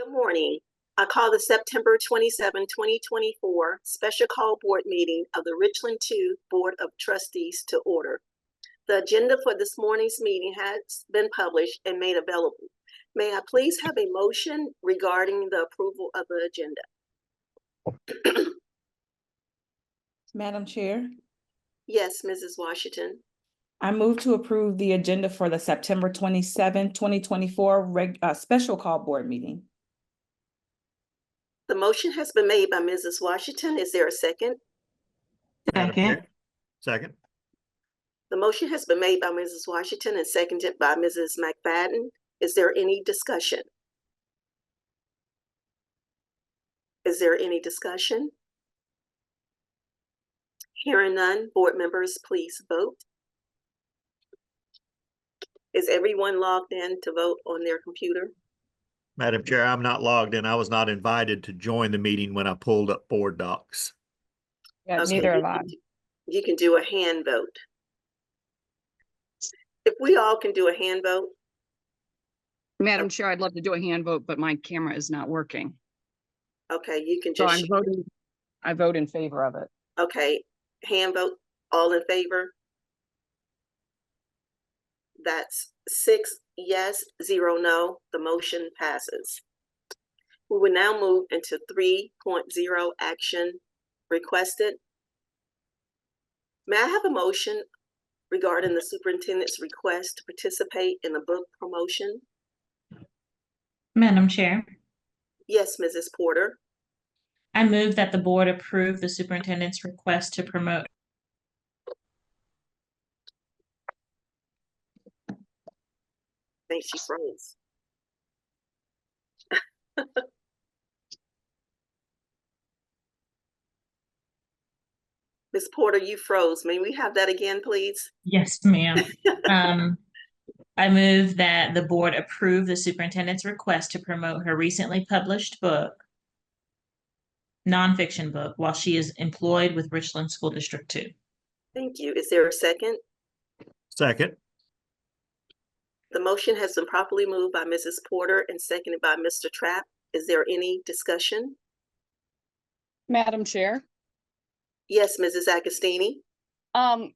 Good morning. I call the September 27, 2024 special call board meeting of the Richland 2 Board of Trustees to order. The agenda for this morning's meeting has been published and made available. May I please have a motion regarding the approval of the agenda? Madam Chair, Yes, Mrs. Washington. I move to approve the agenda for the September 27, 2024 special call board meeting. The motion has been made by Mrs. Washington. Is there a second? Second. The motion has been made by Mrs. Washington and seconded by Mrs. McFadden. Is there any discussion? Is there any discussion? Hearing none, board members, please vote. Is everyone logged in to vote on their computer? Madam Chair, I'm not logged in. I was not invited to join the meeting when I pulled up board docs. Yeah, Okay, neither am I. You can do a hand vote. If we all can do a hand vote. Madam Chair, I'd love to do a hand vote, but my camera is not working. Okay, you can So just. I vote in favor of it. Okay, hand vote, all in favor? That's 6 yes, 0 no. The motion passes. We will now move into 3.0 action requested. May I have a motion regarding the superintendent's request to participate in the book promotion? Madam Chair, Yes, Mrs. Porter. I move that the board approve the superintendent's request to promote. I think she froze. Ms. Porter, you froze. May we have that again, please? Yes, ma'am. I move that the board approve the superintendent's request to promote her recently published book, nonfiction book, while she is employed with Richland School District 2. Thank you. Is there a second? Second. The motion has been properly moved by Mrs. Porter and seconded by Mr. Trapp. Is there any discussion? Madam Chair. Yes, Mrs. Agostini.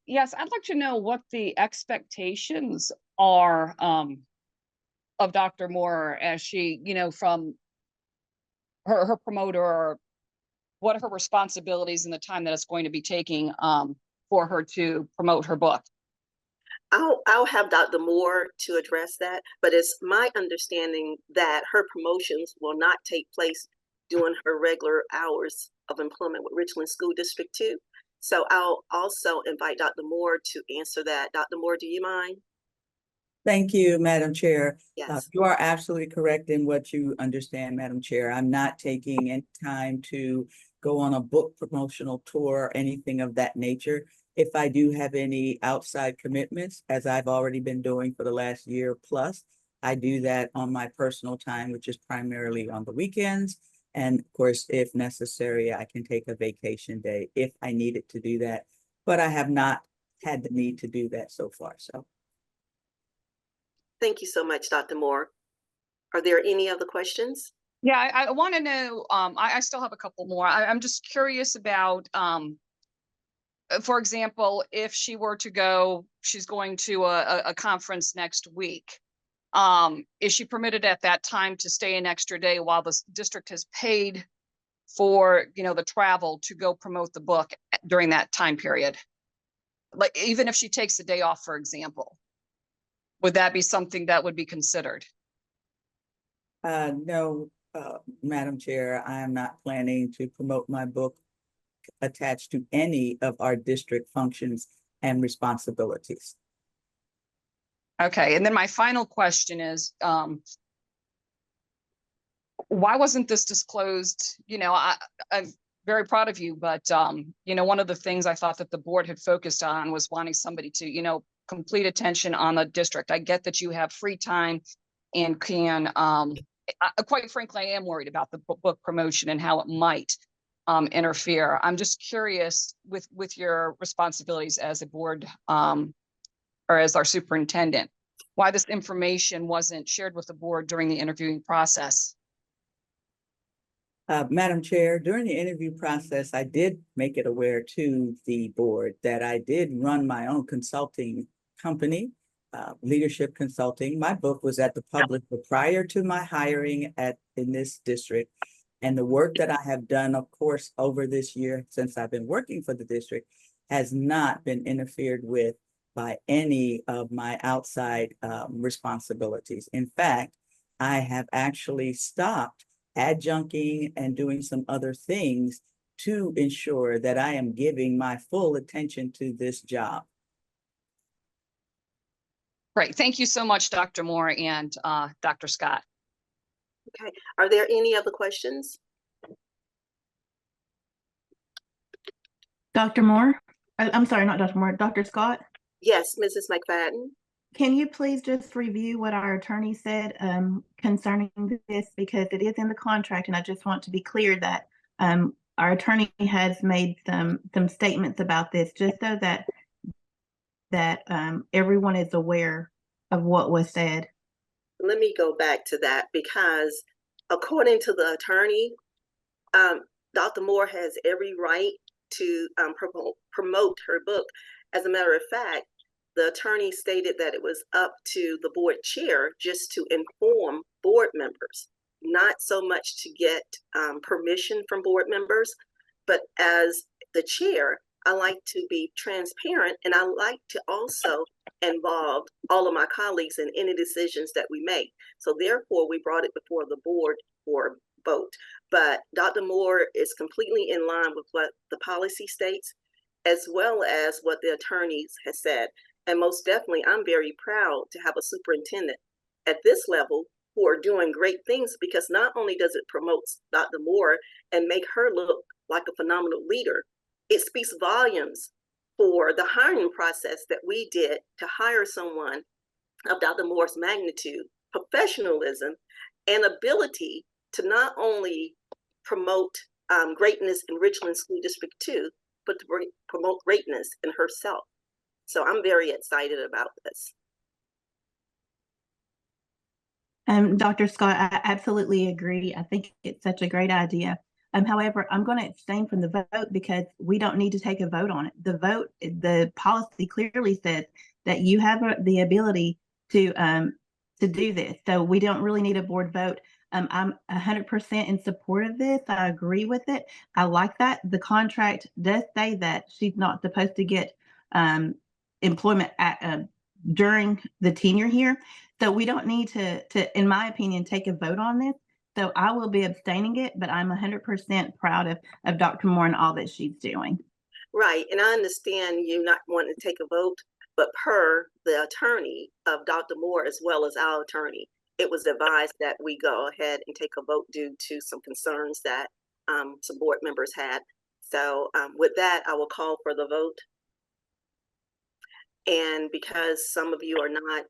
Yes, I'd like to know what the expectations are of Dr. Moore as she, from her promoter, or what are her responsibilities in the time that it's going to be taking for her to promote her book. I'll have Dr. Moore to address that, but it's my understanding that her promotions will not take place during her regular hours of employment with Richland School District 2. So I'll also invite Dr. Moore to answer that. Dr. Moore, do you mind? Thank you, Madam Chair. Yes. You are absolutely correct in what you understand, Madam Chair. I'm not taking any time to go on a book promotional tour or anything of that nature. If I do have any outside commitments, as I've already been doing for the last year plus, I do that on my personal time, which is primarily on the weekends. And of course, if necessary, I can take a vacation day if I needed to do that. But I have not had the need to do that so far. So. Thank you so much, Dr. Moore. Are there any other questions? Yeah, I want to know, I still have a couple more. I'm just curious about, for example, if she were to go, she's going to a conference next week. Is she permitted at that time to stay an extra day while the district has paid for, the travel to go promote the book during that time period? Like, even if she takes a day off, for example, would that be something that would be considered? No, Madam Chair, I am not planning to promote my book attached to any of our district functions and responsibilities. Okay, and then my final question is, why wasn't this disclosed? I'm very proud of you, but one of the things I thought that the board had focused on was wanting somebody to, complete attention on the district. I get that you have free time and can, quite frankly, I am worried about the book promotion and how it might interfere. I'm just curious with your responsibilities as a board or as our superintendent, why this information wasn't shared with the board during the interviewing process. Madam Chair, during the interview process, I did make it aware to the board that I did run my own consulting company, leadership consulting. My book was at the public prior to my hiring in this district. And the work that I have done, of course, over this year since I've been working for the district has not been interfered with by any of my outside responsibilities. In fact, I have actually stopped adjuncting and doing some other things to ensure that I am giving my full attention to this job. Great. Thank you so much, Dr. Moore and Dr. Scott. Okay, are there any other questions? Dr. Moore? I'm sorry, not Dr. Moore, Dr. Scott? Yes, Mrs. McFadden. Can you please just review what our attorney said concerning this? Because it is in the contract, and I just want to be clear that our attorney has made some statements about this, just so that everyone is aware of what was said. Let me go back to that, because according to the attorney, Dr. Moore has every right to promote her book. As a matter of fact, the attorney stated that it was up to the board chair just to inform board members, not so much to get permission from board members, but as the chair, I like to be transparent, and I like to also involve all of my colleagues in any decisions that we make. So therefore, we brought it before the board for vote. But Dr. Moore is completely in line with what the policy states, as well as what the attorneys has said. And most definitely, I'm very proud to have a superintendent at this level who are doing great things, because not only does it promote Dr. Moore and make her look like a phenomenal leader, it speaks volumes for the hiring process that we did to hire someone of Dr. Moore's magnitude, professionalism, and ability to not only promote greatness in Richland School District 2, but to promote greatness in herself. So I'm very excited about this. Dr. Scott, I absolutely agree. I think it's such a great idea. However, I'm going to abstain from the vote because we don't need to take a vote on it. The policy clearly says that you have the ability to do this. So we don't really need a board vote. I'm 100% in support of this. I agree with it. I like that. The contract does say that she's not supposed to get employment during the tenure here. So we don't need to, in my opinion, take a vote on this. So I will be abstaining it, but I'm 100% proud of Dr. Moore and all that she's doing. Right, and I understand you not wanting to take a vote, but per the attorney of Dr. Moore, as well as our attorney, it was advised that we go ahead and take a vote due to some concerns that some board members had. So with that, I will call for the vote. And because some of you are not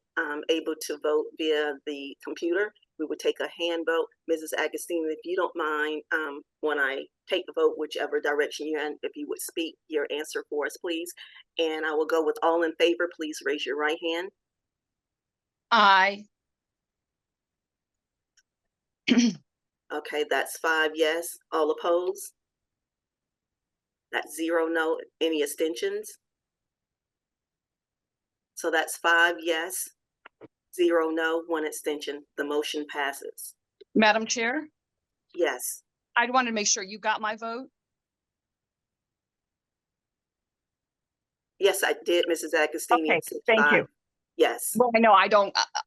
able to vote via the computer, we would take a hand vote. Mrs. Agostini, if you don't mind, when I take the vote, whichever direction you're in, if you would speak your answer for us, please. And I will go with all in favor. Please raise your right hand. Aye. Okay, that's 5 yes. All opposed? That's 0 no. Any abstentions? So that's 5 yes, 0 no, 1 abstention. The motion passes. Madam Chair, Yes. I wanted to make sure you got my vote. Yes, I did, Mrs. Agostini. Okay, thank you. Yes. Well,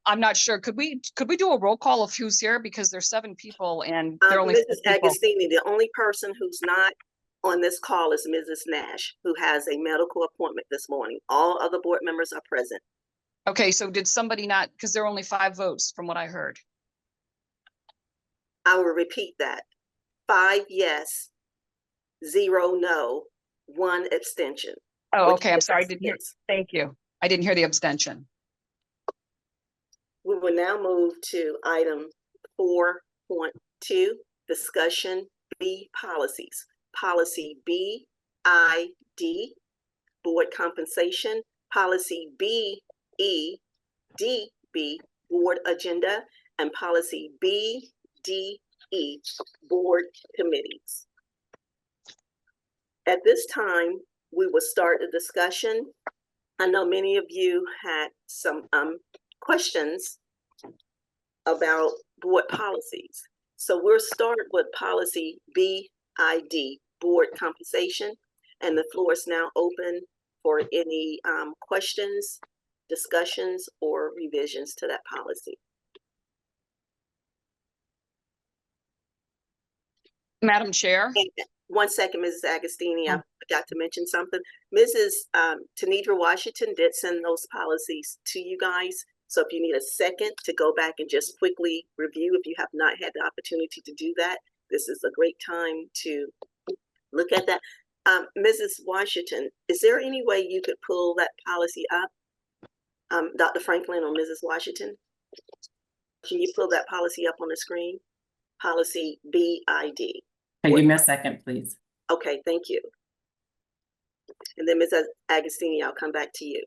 I'm not sure. Could we do a roll call of who's here, because there's 7 people and there are only 6 Mrs. people. Agostini, the only person who's not on this call is Mrs. Nash, who has a medical appointment this morning. All other board members are present. Okay, so did somebody not, because there are only 5 votes from what I heard. I will repeat that. 5 yes, 0 no, 1 abstention. Oh, Which okay, I'm sorry, I is didn't hear. yes. Thank you. I didn't hear the abstention. We will now move to item 4.2, discussion B policies. Policy BID, board compensation. Policy BEDB, board agenda. And policy BDE, BE, board committees. At this time, we will start a discussion. I know many of you had some questions about board policies. So we'll start with policy BID, board compensation, and the floor is now open for any questions, discussions, or revisions to that policy. Madam Chair. And 1 second, Mrs. Agostini, I forgot to mention something. Mrs. Tanidra Washington did send those policies to you guys. So if you need a second to go back and just quickly review, if you have not had the opportunity to do that, this is a great time to look at that. Mrs. Washington, is there any way you could pull that policy up? Dr. Franklin or Mrs. Washington? Can you pull that policy up on the screen? Policy BID. Give me a second, please. Okay, thank you. And then Ms. Agostini, I'll come back to you.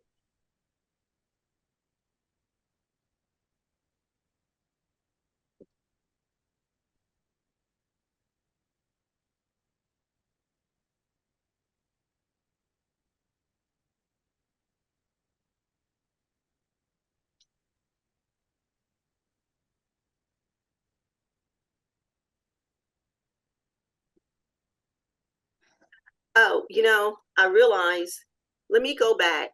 Oh, I realize, let me go back.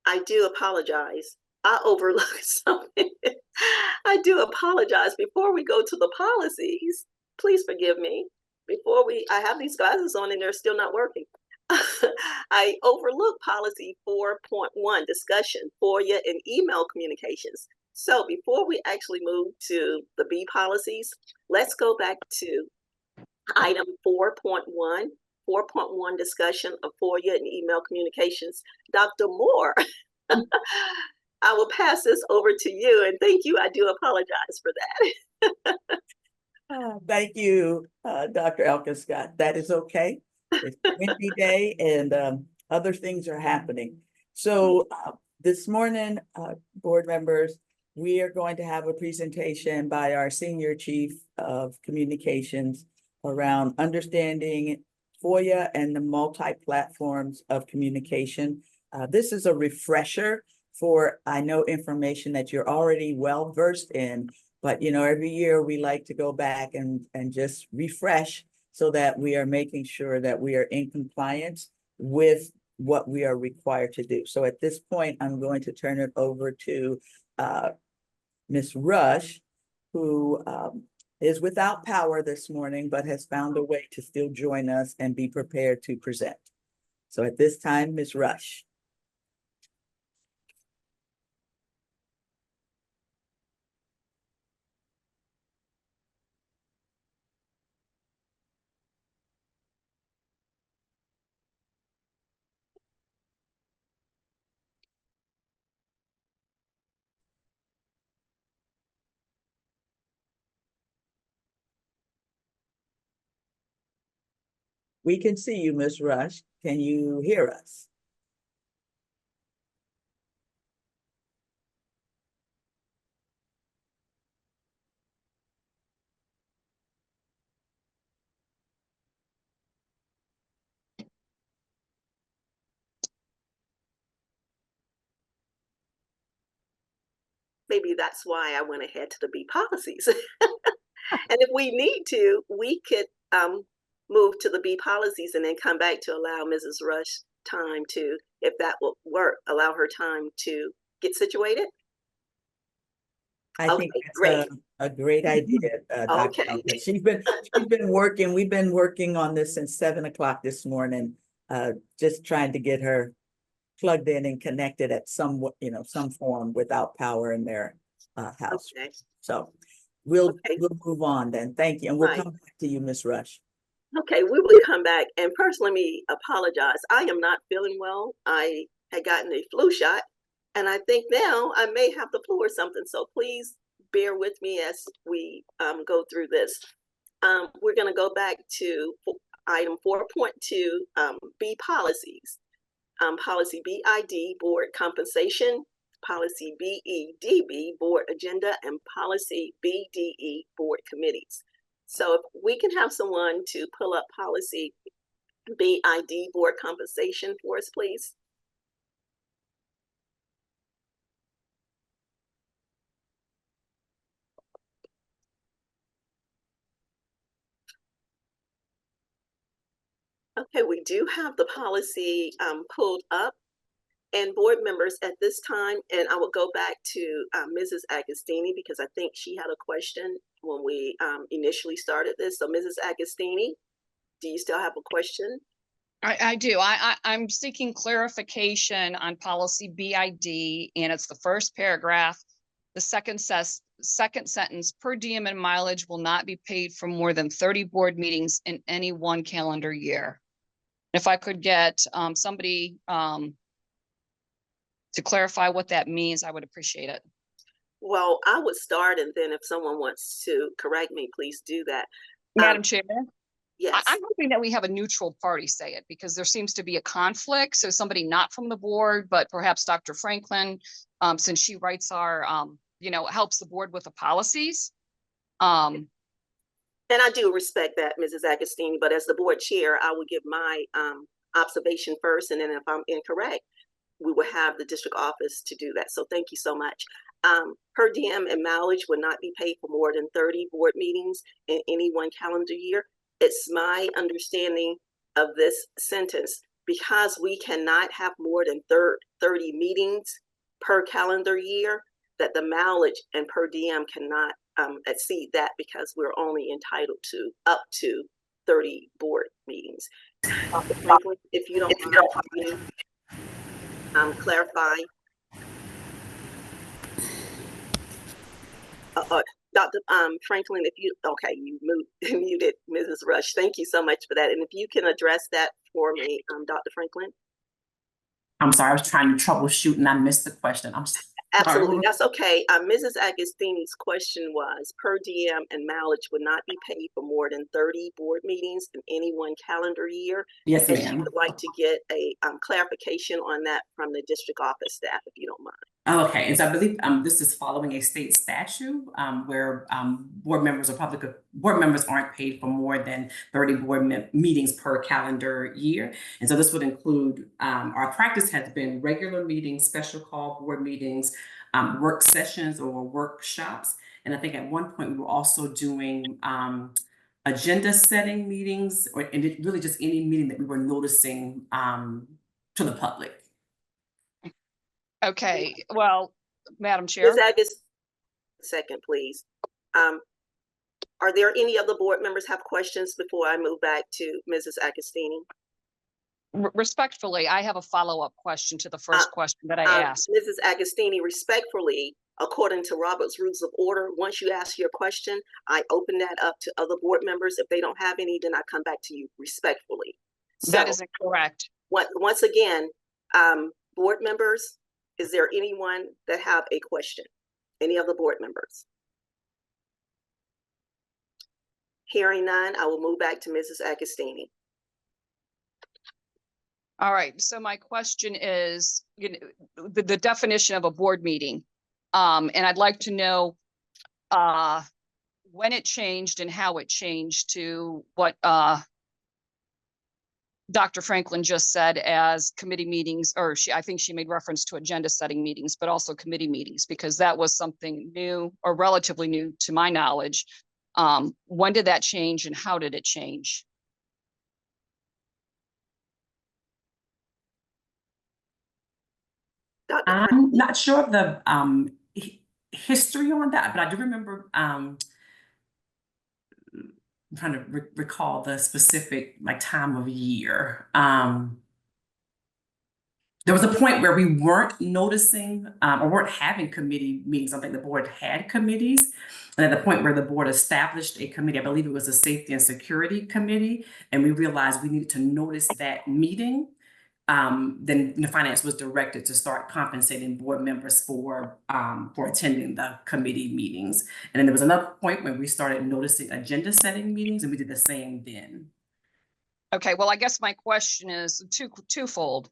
I do apologize. I overlooked something. I do apologize. Before we go to the policies, please forgive me. I have these glasses on and they're still not working. I overlooked policy 4.1, discussion, FOIA and email communications. So before we actually move to the B policies, let's go back to item 4.1. 4.1 discussion of FOIA and email communications. Dr. Moore, I will pass this over to you, and thank you. I do apologize for that. Thank you, Dr. Elkin-Scott. That is okay. It's a windy day and other things are happening. So this morning, board members, we are going to have a presentation by our Senior Chief of Communications around understanding FOIA and the multi-platforms of communication. This is a refresher for, I know, information that you're already well versed in, but every year we like to go back and just refresh so that we are making sure that we are in compliance with what we are required to do. So at this point, I'm going to turn it over to Ms. Rush, who is without power this morning, but has found a way to still join us and be prepared to present. So at this time, Ms. Rush. We can see you, Ms. Rush. Can you hear us? Maybe that's why I went ahead to the B policies. And if we need to, we could move to the B policies and then come back to allow Mrs. Rush time to, if that will work, allow her time to get situated. I think that's great. a great idea, Dr. Okay. Elkin. She's been working, we've been working on this since 7 o'clock this morning, just trying to get her plugged in and connected at some form without power in their house. Okay. So we'll move on then. Thank you. And we'll come back to you, Ms. Rush. Okay, we will come back. And first, let me apologize. I am not feeling well. I had gotten a flu shot, and I think now I may have the flu or something. So please bear with me as we go through this. We're going to go back to item 4.2, B policies. Policy BID, board compensation. Policy BEDB, board agenda, and policy BDE, board committees. So if we can have someone to pull up policy BID, board compensation for us, please. Okay, we do have the policy pulled up. And board members at this time, and I will go back to Mrs. Agostini because I think she had a question when we initially started this. So Mrs. Agostini, do you still have a question? I do. I'm seeking clarification on policy BID, and it's the first paragraph. The second sentence, per diem and mileage will not be paid for more than 30 board meetings in any one calendar year. If I could get somebody to clarify what that means, I would appreciate it. Well, I would start, and then if someone wants to correct me, please do that. Madam Chair? Yes. I'm hoping that we have a neutral party say it, because there seems to be a conflict. So somebody not from the board, but perhaps Dr. Franklin, since she writes our, helps the board with the policies. And I do respect that, Mrs. Agostini, but as the board chair, I will give my observation first, and then if I'm incorrect, we will have the district office to do that. So thank you so much. Per diem and mileage will not be paid for more than 30 board meetings in any one calendar year. It's my understanding of this sentence, because we cannot have more than 30 meetings per calendar year, that the mileage and per diem cannot exceed that, because we're only entitled to up to 30 board meetings. Dr. Franklin, if you don't mind, clarify. Dr. Franklin, if you, okay, you muted Mrs. Rush. Thank you so much for that. And if you can address that for me, Dr. Franklin. I'm sorry, I was trying to troubleshoot and I missed the question. I'm sorry. Absolutely, that's okay. Mrs. Agostini's question was, per diem and mileage would not be paid for more than 30 board meetings in any one calendar year. Yes, and she ma'am. would like to get a clarification on that from the district office staff, if you don't mind. Oh, okay, and so I believe this is following a state statute where board members aren't paid for more than 30 board meetings per calendar year. And so this would include, our practice has been regular meetings, special call board meetings, work sessions or workshops. And I think at one point we were also doing agenda setting meetings, and it really just any meeting that we were noticing to the public. Okay, well, Madam Chair. Ms. Agostini, second, please. Are there any other board members have questions before I move back to Mrs. Agostini? Respectfully, I have a follow-up question to the first question that I asked. Mrs. Agostini, respectfully, according to Robert's Rules of Order, once you ask your question, I open that up to other board members. If they don't have any, then I come back to you respectfully. That isn't correct. Once again, board members, is there anyone that have a question? Any other board members? Hearing none, I will move back to Mrs. Agostini. All right, so my question is, the definition of a board meeting. And I'd like to know when it changed and how it changed to what Dr. Franklin just said as committee meetings, or I think she made reference to agenda setting meetings, but also committee meetings, because that was something new or relatively new to my knowledge. When did that change and how did it change? I'm not sure of the history on that, but I do remember I'm trying to recall the specific time of year. There was a point where we weren't noticing or weren't having committee meetings. I think the board had committees. And at the point where the board established a committee, I believe it was a safety and security committee, and we realized we needed to notice that meeting. Then the finance was directed to start compensating board members for attending the committee meetings. And then there was another point when we started noticing agenda setting meetings, and we did the same then. Okay, well, I guess my question is twofold.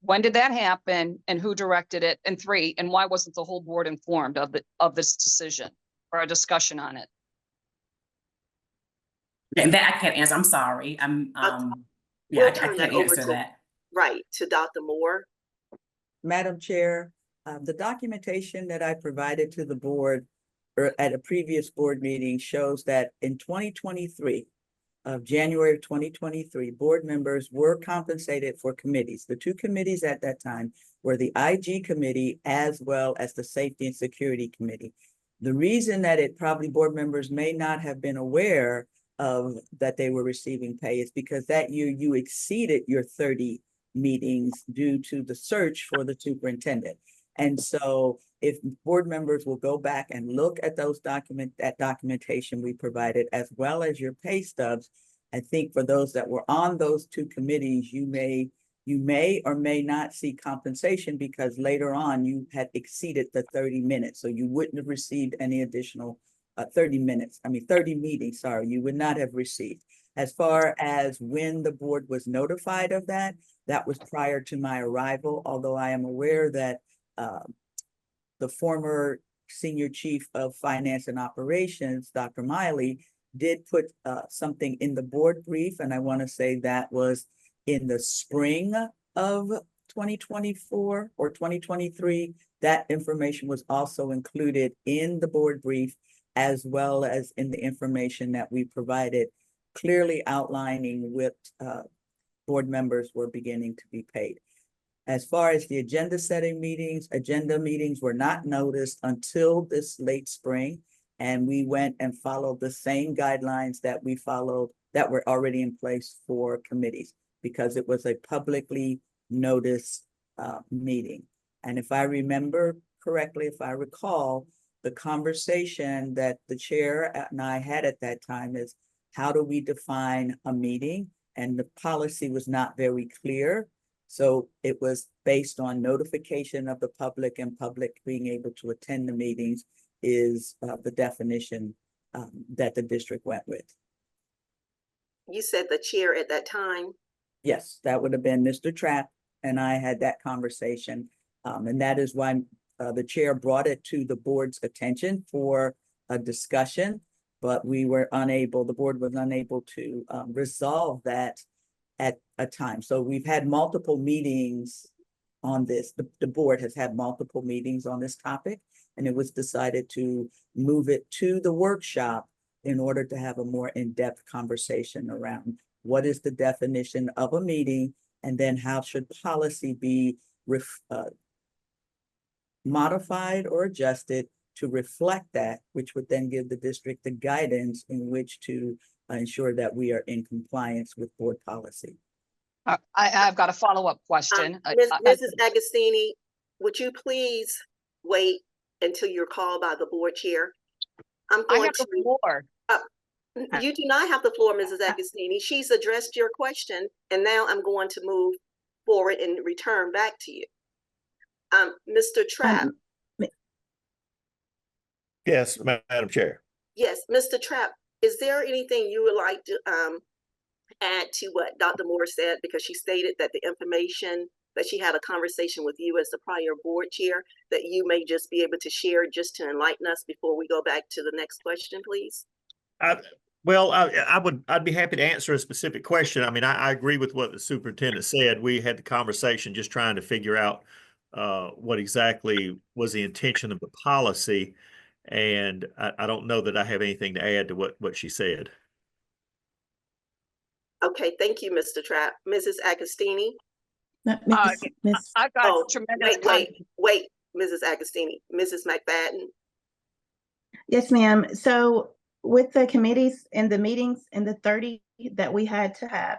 When did that happen and who directed it? And three, and why wasn't the whole board informed of this decision or a discussion on it? And that I can't answer. I'm sorry. We'll I turn that can't over answer to- that. Right, to Dr. Moore. Madam Chair, the documentation that I provided to the board at a previous board meeting shows that in 2023, of January of 2023, board members were compensated for committees. The two committees at that time were the IG committee as well as the Safety and Security Committee. The reason that board members may not have been aware of that they were receiving pay is because that year you exceeded your 30 meetings due to the search for the superintendent. And so if board members will go back and look at that documentation we provided, as well as your pay stubs, I think for those that were on those two committees, you may or may not see compensation because later on you had exceeded the 30 minutes. So you wouldn't have received any additional 30 meetings, sorry, you would not have received. As far as when the board was notified of that, that was prior to my arrival, although I am aware that the former senior chief of finance and operations, Dr. Miley, did put something in the board brief, and I want to say that was in the spring of 2024 or 2023. That information was also included in the board brief, as well as in the information that we provided, clearly outlining what board members were beginning to be paid. As far as the agenda meetings were not noticed until this late spring. And we went and followed the same guidelines that we followed that were already in place for committees, because it was a publicly noticed meeting. And if I remember correctly, if I recall, the conversation that the chair and I had at that time is, how do we define a meeting? And the policy was not very clear. So it was based on notification of the public, and public being able to attend the meetings is the definition that the district went with. You said the chair at that time. Yes, that would have been Mr. Trapp, and I had that conversation. And that is why the chair brought it to the board's attention for a discussion, but the board was unable to resolve that at a time. So we've had multiple meetings on this. The board has had multiple meetings on this topic, and it was decided to move it to the workshop in order to have a more in-depth conversation around what is the definition of a meeting, and then how should policy be modified or adjusted to reflect that, which would then give the district the guidance in which to ensure that we are in compliance with board policy. I've got a follow-up question. Mrs. Agostini, would you please wait until you're called by the board chair? I have the floor. You do not have the floor, Mrs. Agostini. She's addressed your question, and now I'm going to move forward and return back to you. Mr. Trapp. Yes, Madam Chair. Yes, Mr. Trapp, is there anything you would like to add to what Dr. Moore said? Because she stated that the information that she had a conversation with you as the prior board chair, that you may just be able to share just to enlighten us before we go back to the next question, please. I'd be happy to answer a specific question. I mean, I agree with what the superintendent said. We had the conversation just trying to figure out what exactly was the intention of the policy. And I don't know that I have anything to add to what she said. Okay, thank you, Mr. Trapp. Mrs. Agostini? I've got tremendous. Wait, Mrs. Agostini. Mrs. McFadden? Yes, ma'am. So with the committees and the meetings and the 30 that we had to have,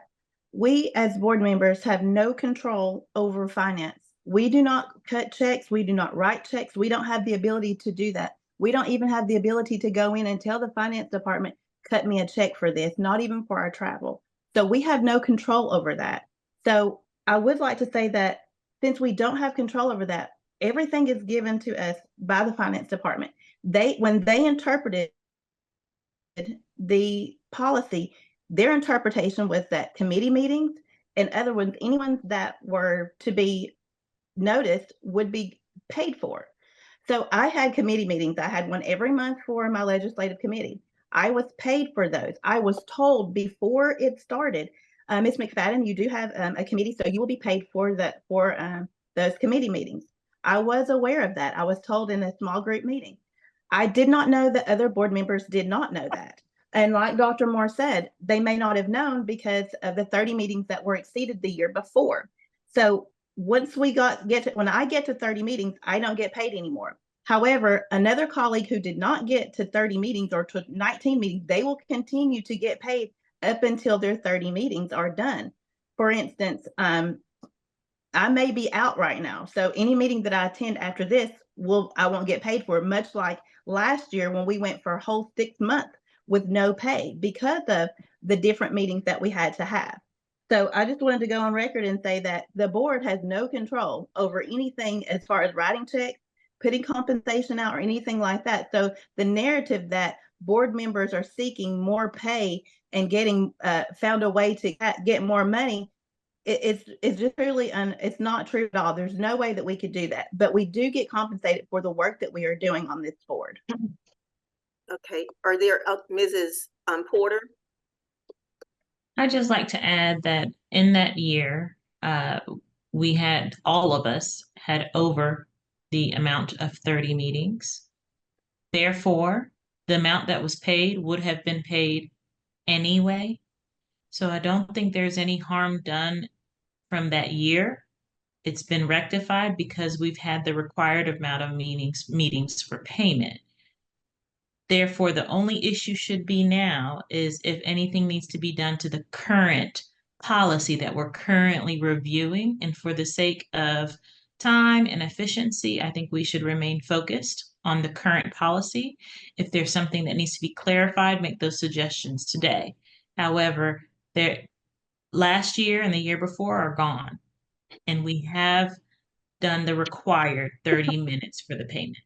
we as board members have no control over finance. We do not cut checks. We do not write checks. We don't have the ability to do that. We don't even have the ability to go in and tell the finance department, cut me a check for this, not even for our travel. So we have no control over that. So I would like to say that since we don't have control over that, everything is given to us by the finance department. When they interpreted the policy, their interpretation was that committee meetings and other ones, anyone that were to be noticed would be paid for. So I had committee meetings. I had one every month for my legislative committee. I was paid for those. I was told before it started, Ms. McFadden, you do have a committee, so you will be paid for those committee meetings. I was aware of that. I was told in a small group meeting. I did not know that other board members did not know that. And like Dr. Moore said, they may not have known because of the 30 meetings that were exceeded the year before. So once when I get to 30 meetings, I don't get paid anymore. However, another colleague who did not get to 30 meetings or to 19 meetings, they will continue to get paid up until their 30 meetings are done. For instance, I may be out right now. So any meeting that I attend after this, I won't get paid for, much like last year when we went for a whole 6 months with no pay because of the different meetings that we had to have. So I just wanted to go on record and say that the board has no control over anything as far as writing checks, putting compensation out, or anything like that. So the narrative that board members are seeking more pay and getting found a way to get more money, it's just really it's not true at all. There's no way that we could do that, but we do get compensated for the work that we are doing on this board. Okay, are there Mrs. Porter? I'd just like to add that in that year, all of us had over the amount of 30 meetings. Therefore, the amount that was paid would have been paid anyway. So I don't think there's any harm done from that year. It's been rectified because we've had the required amount of meetings for payment. Therefore, the only issue should be now is if anything needs to be done to the current policy that we're currently reviewing. And for the sake of time and efficiency, I think we should remain focused on the current policy. If there's something that needs to be clarified, make those suggestions today. However, last year and the year before are gone, and we have done the required 30 minutes for the payment.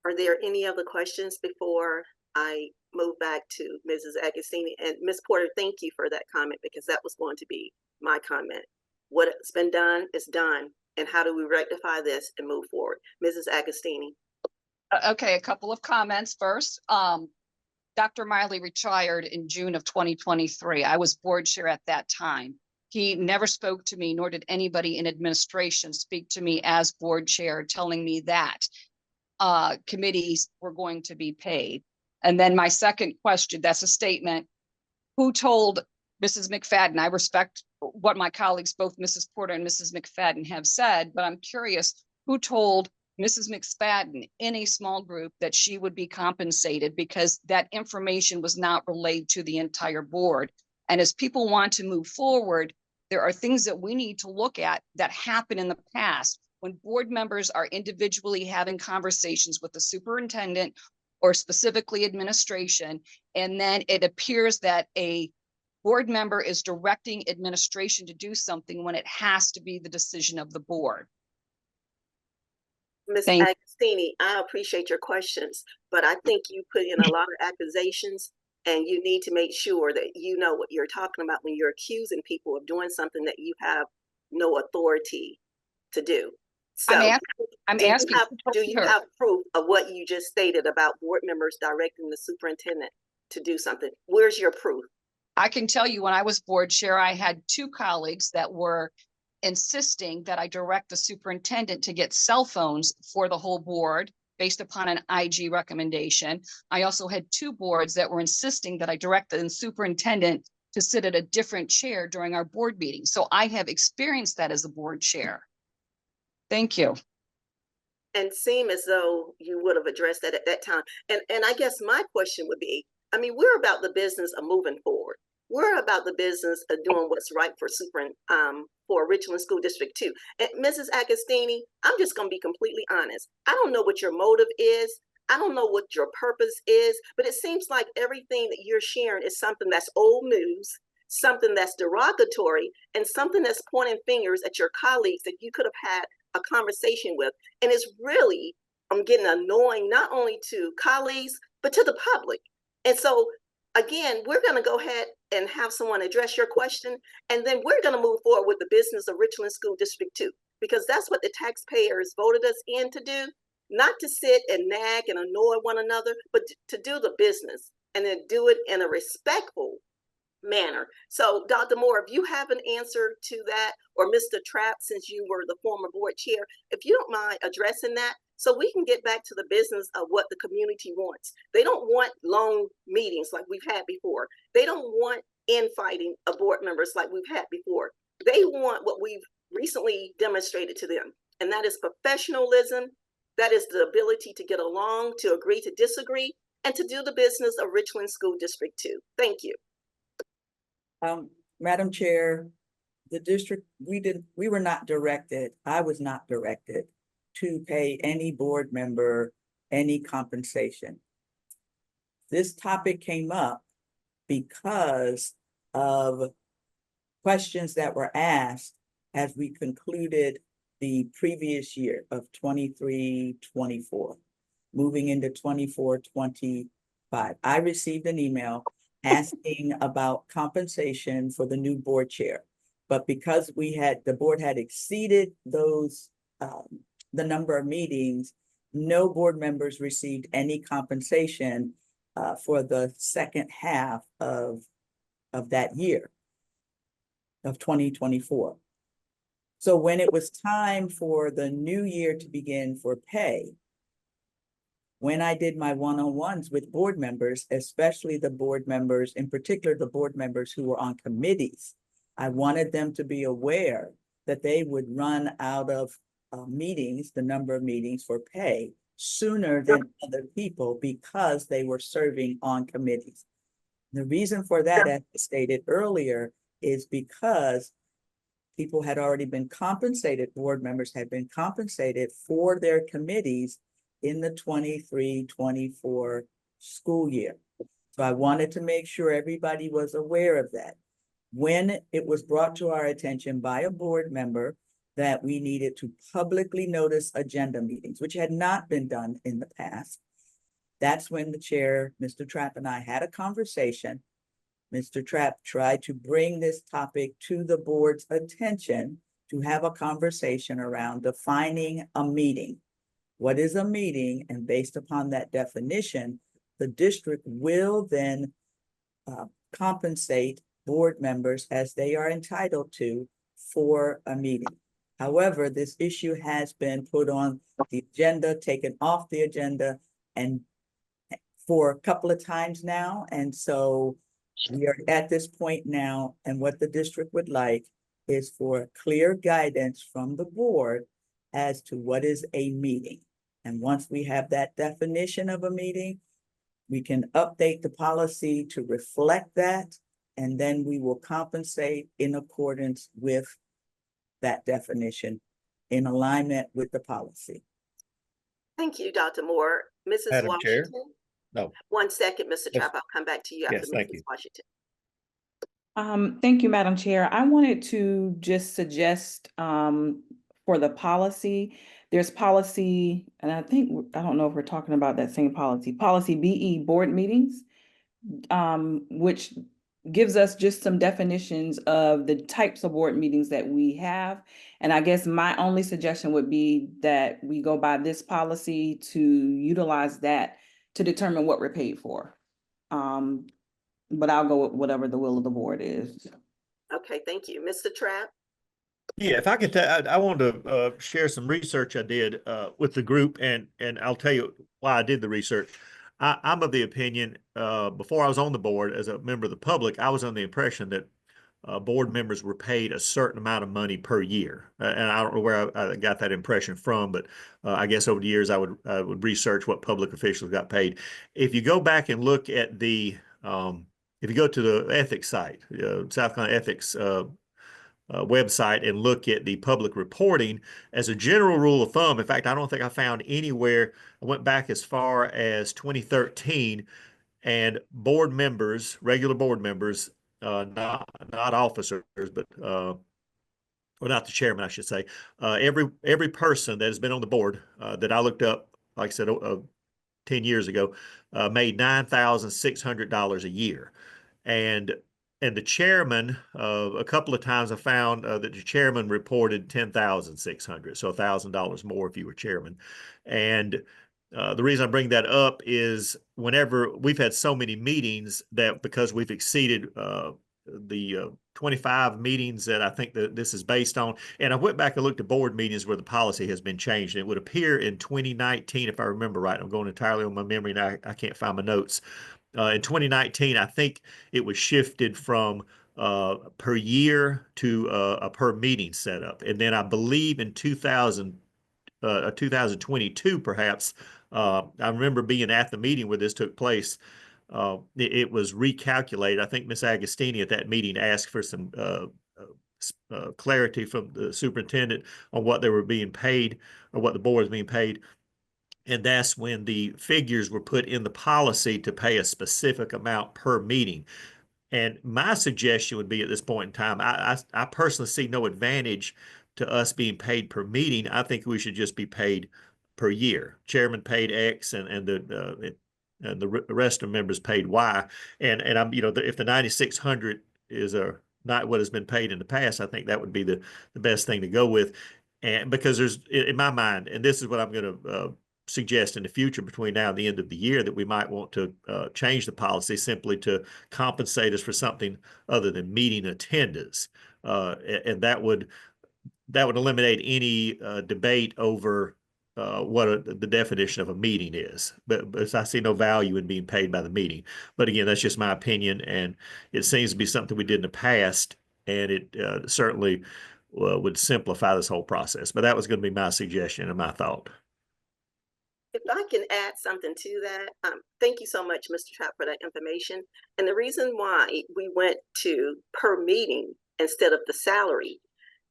Are there any other questions before I move back to Mrs. Agostini? And Ms. Porter, thank you for that comment, because that was going to be my comment. What's been done is done, and how do we rectify this and move forward? Mrs. Agostini. Okay, a couple of comments first. Dr. Miley retired in June of 2023. I was board chair at that time. He never spoke to me, nor did anybody in administration speak to me as board chair, telling me that committees were going to be paid. And then my second question, that's a statement. Who told Mrs. McFadden? I respect what my colleagues, both Mrs. Porter and Mrs. McFadden, have said, but I'm curious, who told Mrs. McFadden in a small group that she would be compensated, because that information was not relayed to the entire board? And as people want to move forward, there are things that we need to look at that happened in the past when board members are individually having conversations with the superintendent or specifically administration, and then it appears that a board member is directing administration to do something when it has to be the decision of the board. Ms. Agostini, I appreciate your questions, but I think you put in a lot of accusations, and you need to make sure that you know what you're talking about when you're accusing people of doing something that you have no authority to do. So I'm asking, do you have proof of what you just stated about board members directing the superintendent to do something? Where's your proof? I can tell you, when I was board chair, I had 2 colleagues that were insisting that I direct the superintendent to get cell phones for the whole board based upon an IG recommendation. I also had 2 boards that were insisting that I direct the superintendent to sit at a different chair during our board meeting. So I have experienced that as a board chair. Thank you. And seem as though you would have addressed that at that time. And I guess my question would be, I mean, we're about the business of moving forward. We're about the business of doing what's right for Richland School District 2. And Mrs. Agostini, I'm just going to be completely honest. I don't know what your motive is. I don't know what your purpose is, but it seems like everything that you're sharing is something that's old news, something that's derogatory, and something that's pointing fingers at your colleagues that you could have had a conversation with. And it's really, I'm getting annoying, not only to colleagues, but to the public. And so again, we're going to go ahead and have someone address your question, and then we're going to move forward with the business of Richland School District 2, because that's what the taxpayers voted us in to do. not to sit and nag and annoy one another, but to do the business and then do it in a respectful manner. So Dr. Moore, if you have an answer to that, or Mr. Trapp, since you were the former board chair, if you don't mind addressing that, so we can get back to the business of what the community wants. They don't want long meetings like we've had before. They don't want infighting of board members like we've had before. They want what we've recently demonstrated to them, and that is professionalism. That is the ability to get along, to agree to disagree, and to do the business of Richland School District 2. Thank you. Madam Chair, the district, we were not directed, I was not directed to pay any board member any compensation. This topic came up because of questions that were asked as we concluded the previous year of 23-24, moving into 24-25. I received an email asking about compensation for the new board chair. But because the board had exceeded those, the number of meetings, no board members received any compensation for the second half of that year of 2024. So when it was time for the new year to begin for pay, when I did my one-on-ones with board members, especially the board members, in particular, the board members who were on committees, I wanted them to be aware that they would run out of meetings, the number of meetings for pay, sooner than other people because they were serving on committees. The reason for that, as I stated earlier, is because people had already been compensated, board members had been compensated for their committees in the 23-24 school year. So I wanted to make sure everybody was aware of that. When it was brought to our attention by a board member that we needed to publicly notice agenda meetings, which had not been done in the past, that's when the chair, Mr. Trapp, and I had a conversation. Mr. Trapp tried to bring this topic to the board's attention to have a conversation around defining a meeting. What is a meeting? And based upon that definition, the district will then compensate board members as they are entitled to for a meeting. However, this issue has been put on the agenda, taken off the agenda, and for a couple of times now. And so we are at this point now, and what the district would like is for clear guidance from the board as to what is a meeting. And once we have that definition of a meeting, we can update the policy to reflect that, and then we will compensate in accordance with that definition in alignment with the policy. Thank you, Dr. Moore. Mrs. Madam Chair? Washington? No. 1 second, Mr. Yes. Trapp. I'll come back to you Yes, after thank Mrs. you. Washington. Thank you, Madam Chair. I wanted to just suggest for the policy, there's policy, and I don't know if we're talking about that same policy, policy BE, board meetings, which gives us just some definitions of the types of board meetings that we have. And I guess my only suggestion would be that we go by this policy to utilize that to determine what we're paid for. But I'll go with whatever the will of the board is. Okay, thank you. Mr. Trapp? Yeah, if I could, I wanted to share some research I did with the group, and I'll tell you why I did the research. I'm of the opinion, before I was on the board as a member of the public, I was under the impression that board members were paid a certain amount of money per year. And I don't know where I got that impression from, but I guess over the years I would research what public officials got paid. If you go back and look at the, if you go to the ethics site, South Carolina Ethics website, and look at the public reporting, as a general rule of thumb, in fact, I don't think I found anywhere, I went back as far as 2013, and board members, regular board members, not officers, but well, not the chairman, I should say, every person that has been on the board that I looked up, like I said, 10 years ago, made $9,600 a year. And and the chairman, a couple of times I found that the chairman reported 10,600, so $1,000 more if you were chairman. And the reason I bring that up is whenever we've had so many meetings that because we've exceeded the 25 meetings that I think that this is based on. And I went back and looked at board meetings where the policy has been changed. And it would appear in 2019, if I remember right, I'm going entirely on my memory now, I can't find my notes. In 2019, I think it was shifted from per year to a per meeting setup. And then I believe in 2022, perhaps, I remember being at the meeting where this took place. It was recalculated. I think Ms. Agostini at that meeting asked for some clarity from the superintendent on what they were being paid or what the board was being paid. And that's when the figures were put in the policy to pay a specific amount per meeting. And my suggestion would be at this point in time, I personally see no advantage to us being paid per meeting. I think we should just be paid per year. Chairman paid X and the rest of members paid Y. And I'm, if the 9,600 is not what has been paid in the past, I think that would be the best thing to go with. And because there's, in my mind, and this is what I'm going to suggest in the future between now and the end of the year, that we might want to change the policy simply to compensate us for something other than meeting attendance. And that would eliminate any debate over what the definition of a meeting is. But I see no value in being paid by the meeting. But again, that's just my opinion, and it seems to be something we did in the past, and it certainly would simplify this whole process. But that was going to be my suggestion and my thought. If I can add something to that, thank you so much, Mr. Trapp, for that information. And the reason why we went to per meeting instead of the salary,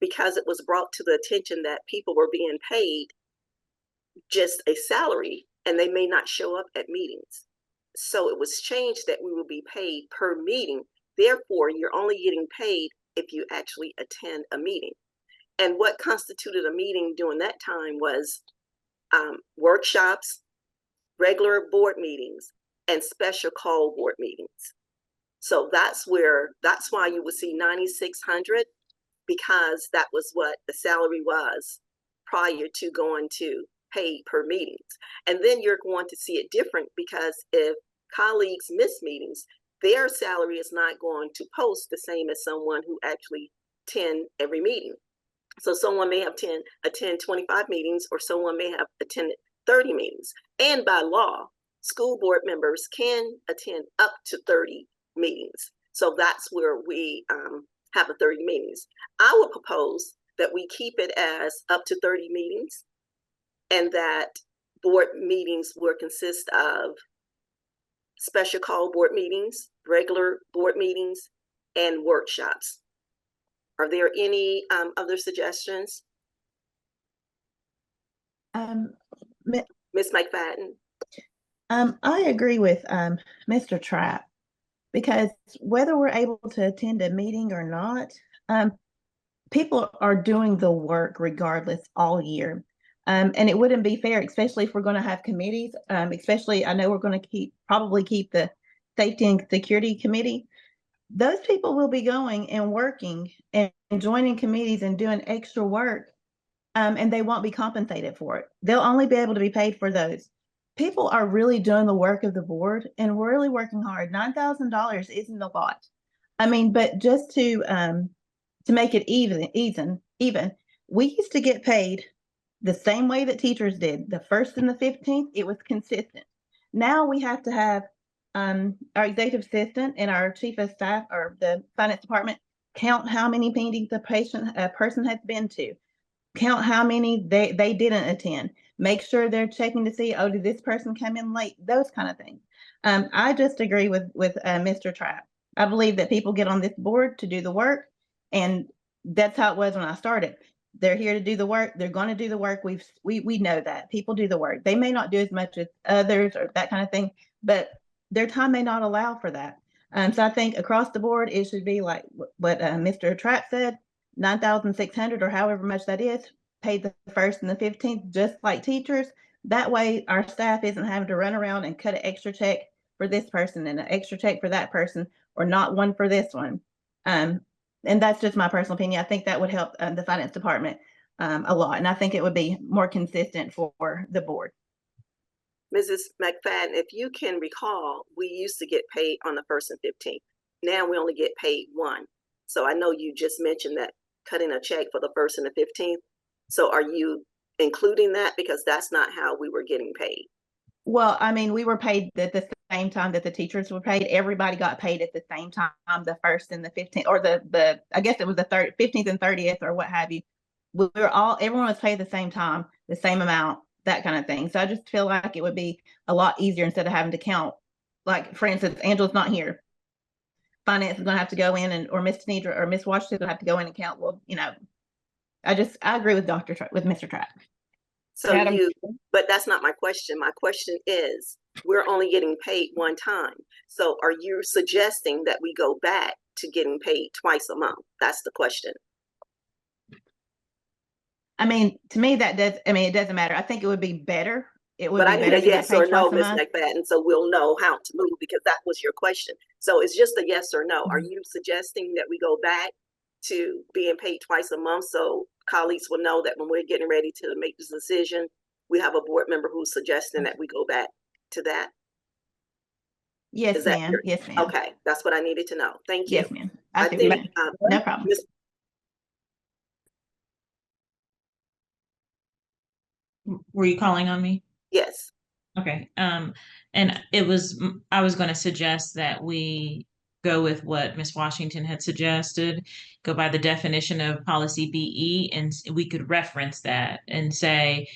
because it was brought to the attention that people were being paid just a salary and they may not show up at meetings. So it was changed that we will be paid per meeting. Therefore, you're only getting paid if you actually attend a meeting. And what constituted a meeting during that time was workshops, regular board meetings, and special call board meetings. So that's why you would see 9,600, because that was what the salary was prior to going to paid per meetings. And then you're going to see it different, because if colleagues miss meetings, their salary is not going to post the same as someone who actually attend every meeting. So someone may have attend 25 meetings, or someone may have attended 30 meetings. And by law, school board members can attend up to 30 meetings. So that's where we have the 30 meetings. I would propose that we keep it as up to 30 meetings, and that board meetings will consist of special call board meetings, regular board meetings, and workshops. Are there any other suggestions? Ms. McFadden? I agree with Mr. Trapp, because whether we're able to attend a meeting or not, people are doing the work regardless all year. And it wouldn't be fair, especially if we're going to have committees, especially I know we're going to probably keep the Safety and Security Committee. Those people will be going and working and joining committees and doing extra work, and they won't be compensated for it. They'll only be able to be paid for those. People are really doing the work of the board and really working hard. $9,000 isn't a lot. I mean, but just to make it even, we used to get paid the same way that teachers did. The 1st and the 15th, it was consistent. Now we have to have our executive assistant and our chief of staff or the finance department count how many meetings a person has been to, count how many they didn't attend, make sure they're checking to see, oh, did this person come in late, those kind of things. I just agree with Mr. Trapp. I believe that people get on this board to do the work, and that's how it was when I started. They're here to do the work. They're going to do the work. We know that people do the work. They may not do as much as others or that kind of thing, but their time may not allow for that. So I think across the board, it should be like what Mr. Trapp said, 9,600 or however much that is, paid the 1st and the 15th, just like teachers. That way our staff isn't having to run around and cut an extra check for this person and an extra check for that person. or not one for this one. And that's just my personal opinion. I think that would help the finance department a lot. And I think it would be more consistent for the board. Mrs. McFadden, if you can recall, we used to get paid on the 1st and 15th. Now we only get paid one. So I know you just mentioned that cutting a check for the 1st and the 15th. So are you including that? Because that's not how we were getting paid. Well, I mean, we were paid at the same time that the teachers were paid. Everybody got paid at the same time, the 1st and the 15th, or the I guess it was the 15th and 30th or what have you. Everyone was paid the same time, the same amount, that kind of thing. So I just feel like it would be a lot easier instead of having to count. Like, for instance, Angela's not here. Finance is going to have to go in, or Miss Tenedra or Miss Washington going to have to go in and count. Well, I agree with with Mr. Trapp. So but that's not my question. My question is, we're only getting paid one time. So are you suggesting that we go back to getting paid twice a month? That's the question. I mean, to me, it doesn't matter. I think it would be better. It would but be I need better a to get yes paid or no, twice a Ms. month. McFadden, so we'll know how to move, because that was your question. So it's just a yes or no. Are you suggesting that we go back to being paid twice a month so colleagues will know that when we're getting ready to make this decision, we have a board member who's suggesting that we go back to that? Yes, ma'am. Yes, ma'am. Okay, that's what I needed to know. Thank you. Yes, ma'am. I think no problem. Were you calling on me? Yes. Okay. And I was going to suggest that we go with what Ms. Washington had suggested, go by the definition of policy BE, and we could reference that and say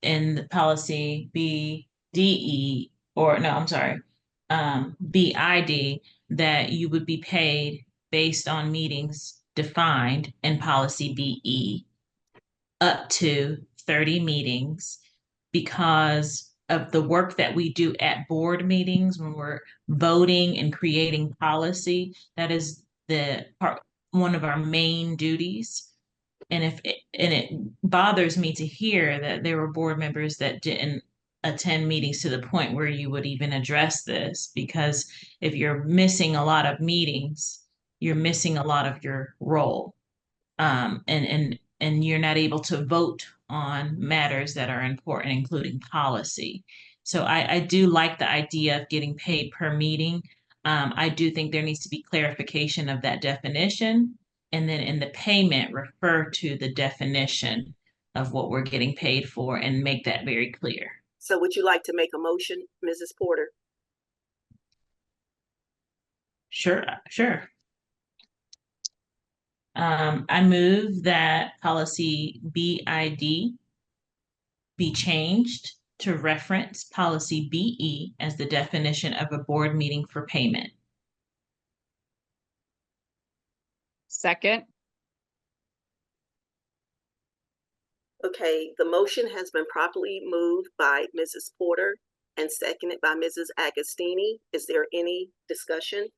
in the policy BDE, or no, I'm sorry, BID, that you would be paid based on meetings defined in policy BE up to 30 meetings, because of the work that we do at board meetings when we're voting and creating policy. That is one of our main duties. And it bothers me to hear that there were board members that didn't attend meetings to the point where you would even address this, because if you're missing a lot of meetings, you're missing a lot of your role. And you're not able to vote on matters that are important, including policy. So I do like the idea of getting paid per meeting. I do think there needs to be clarification of that definition, and then in the payment, refer to the definition of what we're getting paid for and make that very clear. So would you like to make a motion, Mrs. Porter? Sure. I move that policy BID be changed to reference policy BE as the definition of a board meeting for payment. Second. Okay, the motion has been properly moved by Mrs. Porter and seconded by Mrs. Agostini. Is there any discussion?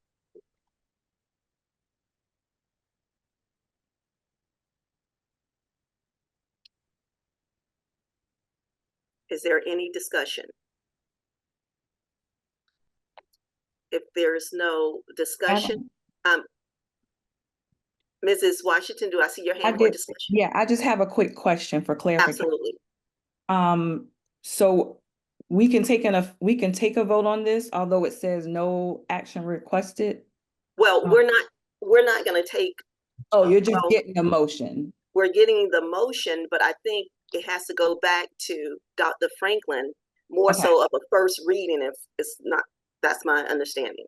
Is there any discussion? If there's no discussion, Mrs. Washington, do I see your hand for discussion? Yeah, I just have a quick question for clarification. Absolutely. So we can take a vote on this, although it says no action requested. Well, we're not going to take. Oh, you're just getting a motion. We're getting the motion, but I think it has to go back to Dr. Franklin, more so of a first reading, if it's not. That's my understanding.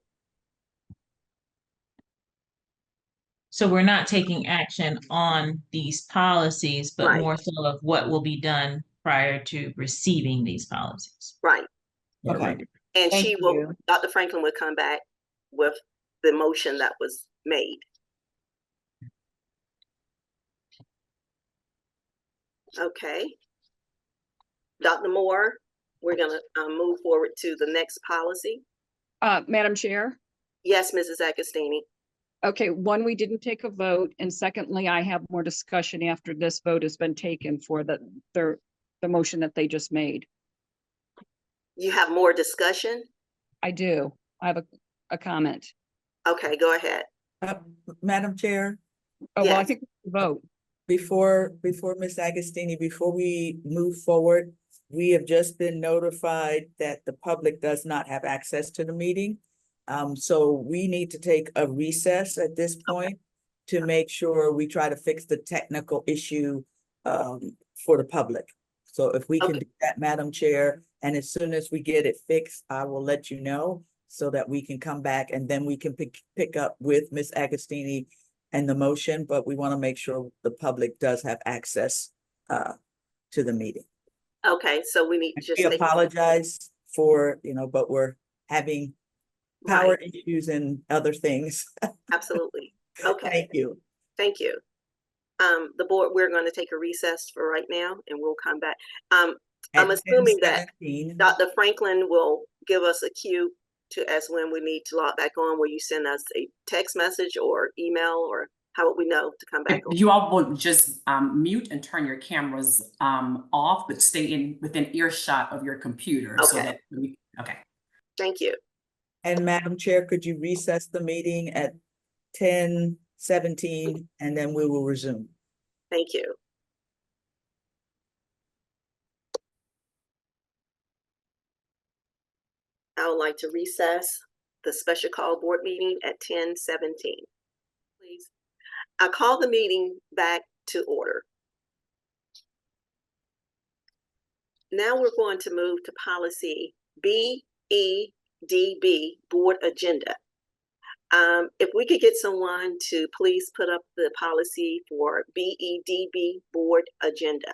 So we're not taking action on these policies, but Right. more so of what will be done prior to receiving these policies. Right. Okay. And Dr. Franklin would come back with the motion that was made. Okay. Dr. Moore, we're going to move forward to the next policy. Madam Chair. Yes, Mrs. Agostini. Okay, one, we didn't take a vote, and secondly, I have more discussion after this vote has been taken for the motion that they just made. You have more discussion? I do. I have a comment. Okay, go ahead. Madam Chair, Oh, well, I Yes. think we should vote. before Ms. Agostini, before we move forward, we have just been notified that the public does not have access to the meeting. So we need to take a recess at this point to make sure we try to fix the technical issue for the public. So if we can Okay. do that, Madam Chair, and as soon as we get it fixed, I will let you know so that we can come back and then we can pick up with Ms. Agostini and the motion, but we want to make sure the public does have access to the meeting. Okay, so we need to just We take. apologize for, but we're having power issues and other things. Absolutely. Okay, Thank you. thank you. The board, we're going to take a recess for right now and we'll come back. I'm At assuming that 10:17. Dr. Franklin will give us a cue to as when we need to log back on. Will you send us a text message or email, or how would we know to come back on? You all will just mute and turn your cameras off, but stay within earshot of your computer so Okay. that okay. Thank you. And Madam Chair, could you recess the meeting at 10:17 and then we will resume? Thank you. I would like to recess the special call board meeting at 10:17. Please. I call the meeting back to order. Now we're going to move to policy BEDB, board agenda. If we could get someone to please put up the policy for BEDB, board agenda.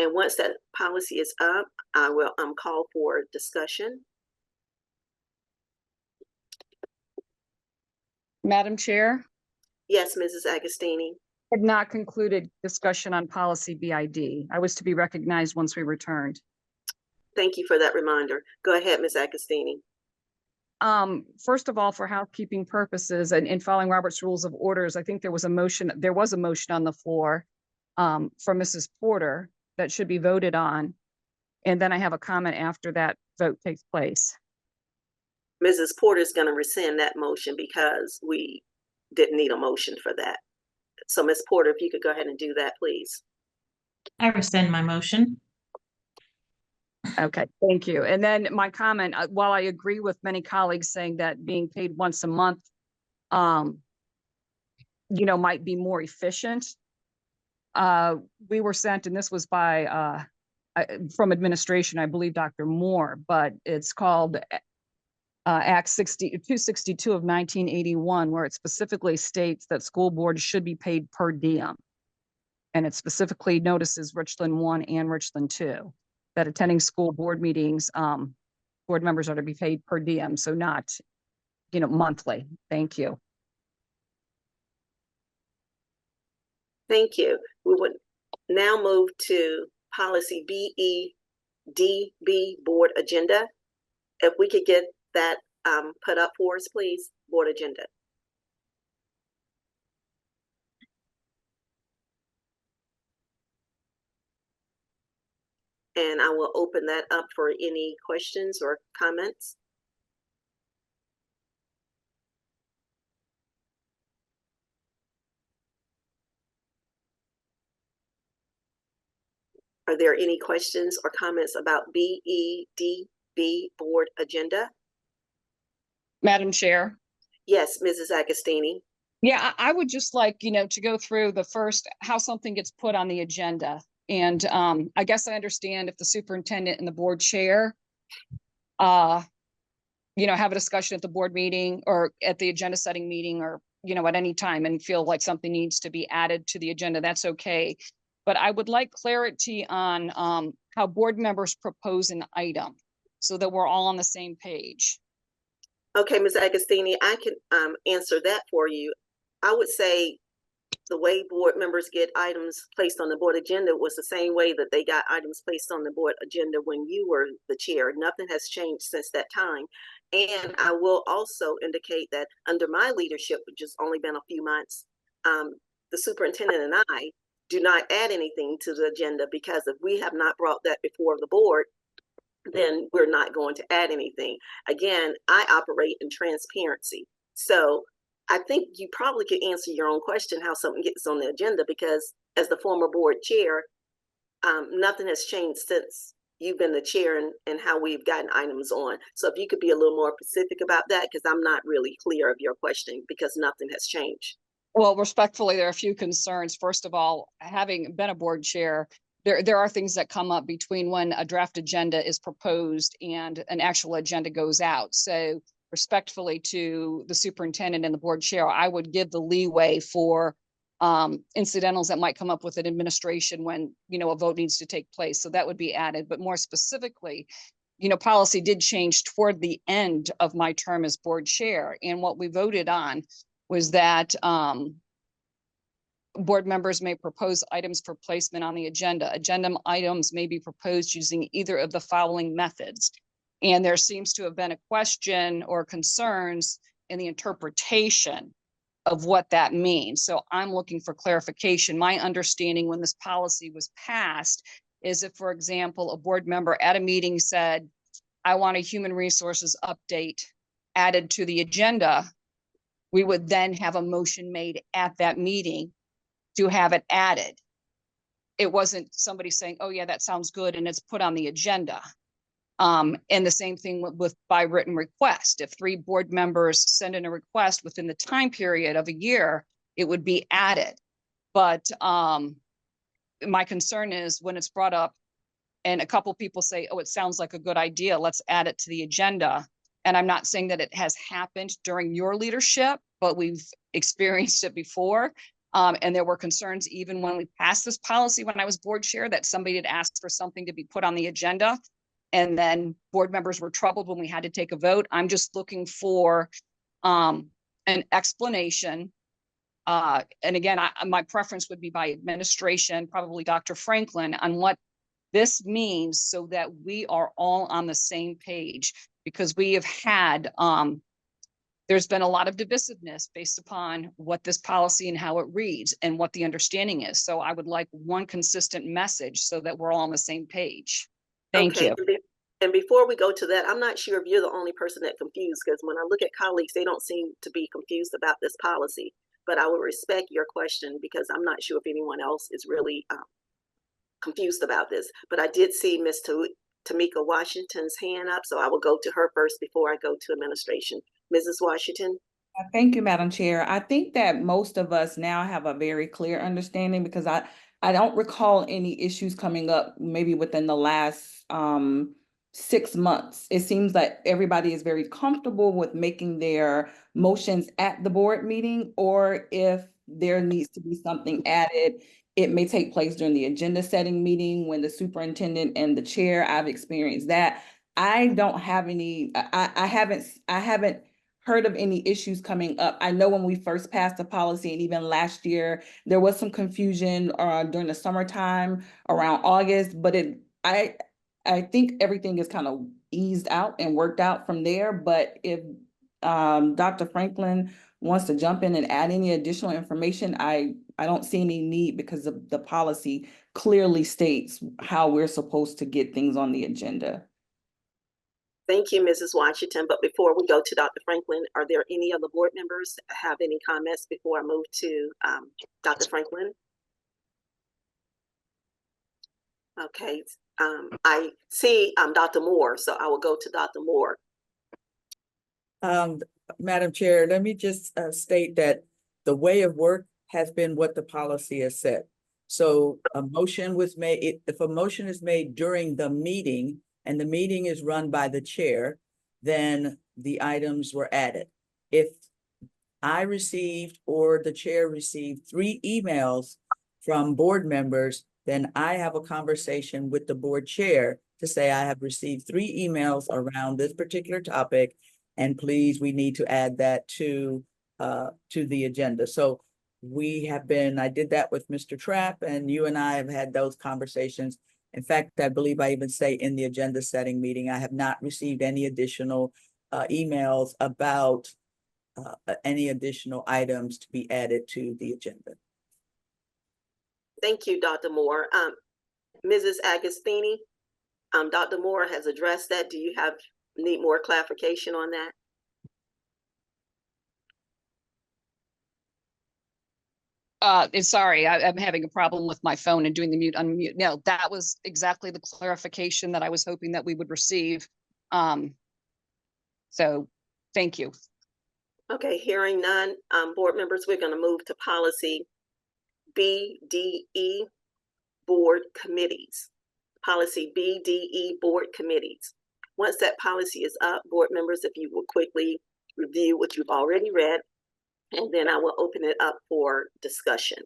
And once that policy is up, I will call for discussion. Madam Chair, Yes, Mrs. Agostini. had not concluded discussion on policy BID. I was to be recognized once we returned. Thank you for that reminder. Go ahead, Ms. Agostini. First of all, for housekeeping purposes and in following Robert's Rules of Orders, I think there was a motion on the floor from Mrs. Porter that should be voted on. And then I have a comment after that vote takes place. Mrs. Porter is going to rescind that motion because we didn't need a motion for that. So Ms. Porter, if you could go ahead and do that, please. I rescind my motion. Okay, thank you. And then my comment, while I agree with many colleagues saying that being paid once a month, might be more efficient. We were sent, and this was by from administration, I believe Dr. Moore, but it's called Act 262 of 1981, where it specifically states that school boards should be paid per diem. And it specifically notices Richland 1 and Richland 2, that attending school board meetings, board members are to be paid per diem, so not, monthly. Thank you. Thank you. We would now move to policy BEDB, board agenda. If we could get that put up for us, please, board agenda. And I will open that up for any questions or comments. Are there any questions or comments about BEDB, board agenda? Madam Chair. Yes, Mrs. Agostini. Yeah, I would just like, to go through the first, how something gets put on the agenda. And I guess I understand if the superintendent and the board chair, have a discussion at the board meeting or at the agenda setting meeting or, at any time and feel like something needs to be added to the agenda, that's okay. But I would like clarity on how board members propose an item so that we're all on the same page. Okay, Ms. Agostini, I can answer that for you. I would say the way board members get items placed on the board agenda was the same way that they got items placed on the board agenda when you were the chair. Nothing has changed since that time. And I will also indicate that under my leadership, which has only been a few months, the superintendent and I do not add anything to the agenda, because if we have not brought that before the board, then we're not going to add anything. Again, I operate in transparency. So I think you probably could answer your own question how something gets on the agenda, because as the former board chair, nothing has changed since you've been the chair and how we've gotten items on. So if you could be a little more specific about that, because I'm not really clear of your question because nothing has changed. Well, respectfully, there are a few concerns. First of all, having been a board chair, there are things that come up between when a draft agenda is proposed and an actual agenda goes out. So respectfully to the superintendent and the board chair, I would give the leeway for incidentals that might come up with an administration when, you know, a vote needs to take place. So that would be added. But more specifically, you know, policy did change toward the end of my term as board chair. And what we voted on was that board members may propose items for placement on the agenda. Agenda items may be proposed using either of the following methods. And there seems to have been a question or concerns in the interpretation of what that means. So I'm looking for clarification. My understanding when this policy was passed is if, for example, a board member at a meeting said, I want a human resources update added to the agenda, we would then have a motion made at that meeting to have it added. It wasn't somebody saying, oh yeah, that sounds good, and it's put on the agenda. And the same thing with by written request. If 3 board members send in a request within the time period of a year, it would be added. But my concern is when it's brought up and a couple people say, oh, it sounds like a good idea, let's add it to the agenda. And I'm not saying that it has happened during your leadership, but we've experienced it before. And there were concerns even when we passed this policy when I was board chair that somebody had asked for something to be put on the agenda. And then board members were troubled when we had to take a vote. I'm just looking for an explanation. And again, my preference would be by administration, probably Dr. Franklin, on what this means so that we are all on the same page, because we have had, there's been a lot of divisiveness based upon what this policy and how it reads and what the understanding is. So I would like one consistent message so that we're all on the same page. Thank you. And before we go to that, I'm not sure if you're the only person that confused, because when I look at colleagues, they don't seem to be confused about this policy. But I will respect your question because I'm not sure if anyone else is really confused about this. But I did see Ms. Tamika Washington's hand up, so I will go to her first before I go to administration. Mrs. Washington. Thank you, Madam Chair. I think that most of us now have a very clear understanding, because I don't recall any issues coming up maybe within the last 6 months. It seems like everybody is very comfortable with making their motions at the board meeting, or if there needs to be something added, it may take place during the agenda setting meeting when the superintendent and the chair. I've experienced that. I don't have any, I haven't heard of any issues coming up. I know when we first passed the policy, and even last year, there was some confusion during the summertime around August, but I think everything is kind of eased out and worked out from there. But if Dr. Franklin wants to jump in and add any additional information, I don't see any need, because the policy clearly states how we're supposed to get things on the agenda. Thank you, Mrs. Washington. But before we go to Dr. Franklin, are there any other board members that have any comments before I move to Dr. Franklin? Okay, I see Dr. Moore, so I will go to Dr. Moore. Madam Chair, let me just state that the way of work has been what the policy has said. So a motion was made, if a motion is made during the meeting and the meeting is run by the chair, then the items were added. If I received or the chair received 3 emails from board members, then I have a conversation with the board chair to say, I have received 3 emails around this particular topic, and please, we need to add that to the agenda. So I did that with Mr. Trapp, and you and I have had those conversations. In fact, I believe I even say in the agenda setting meeting, I have not received any additional emails about any additional items to be added to the agenda. Thank you, Dr. Moore. Mrs. Agostini. Dr. Moore has addressed that. Do you need more clarification on that? Sorry, I'm having a problem with my phone and doing the mute unmute. No, that was exactly the clarification that I was hoping that we would receive. So thank you. Okay, hearing none, board members, we're going to move to policy BDE, board committees. Policy BDE, board committees. Once that policy is up, board members, if you will quickly review what you've already read, and then I will open it up for discussion.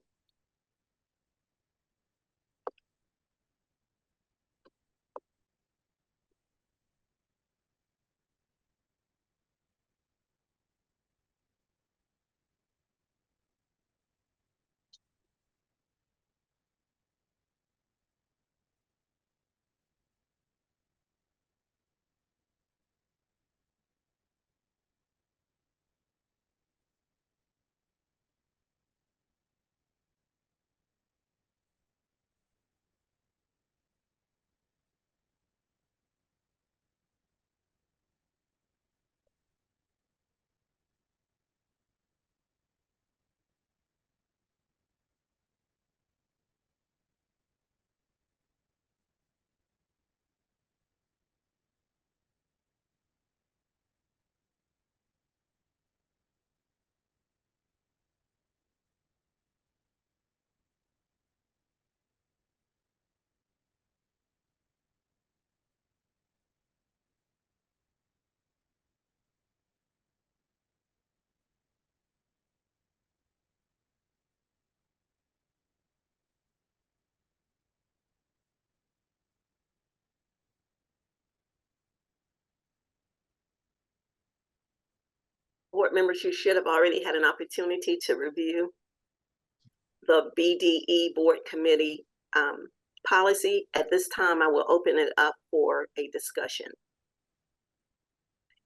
Board members, you should have already had an opportunity to review the BDE board committee policy. At this time, I will open it up for a discussion.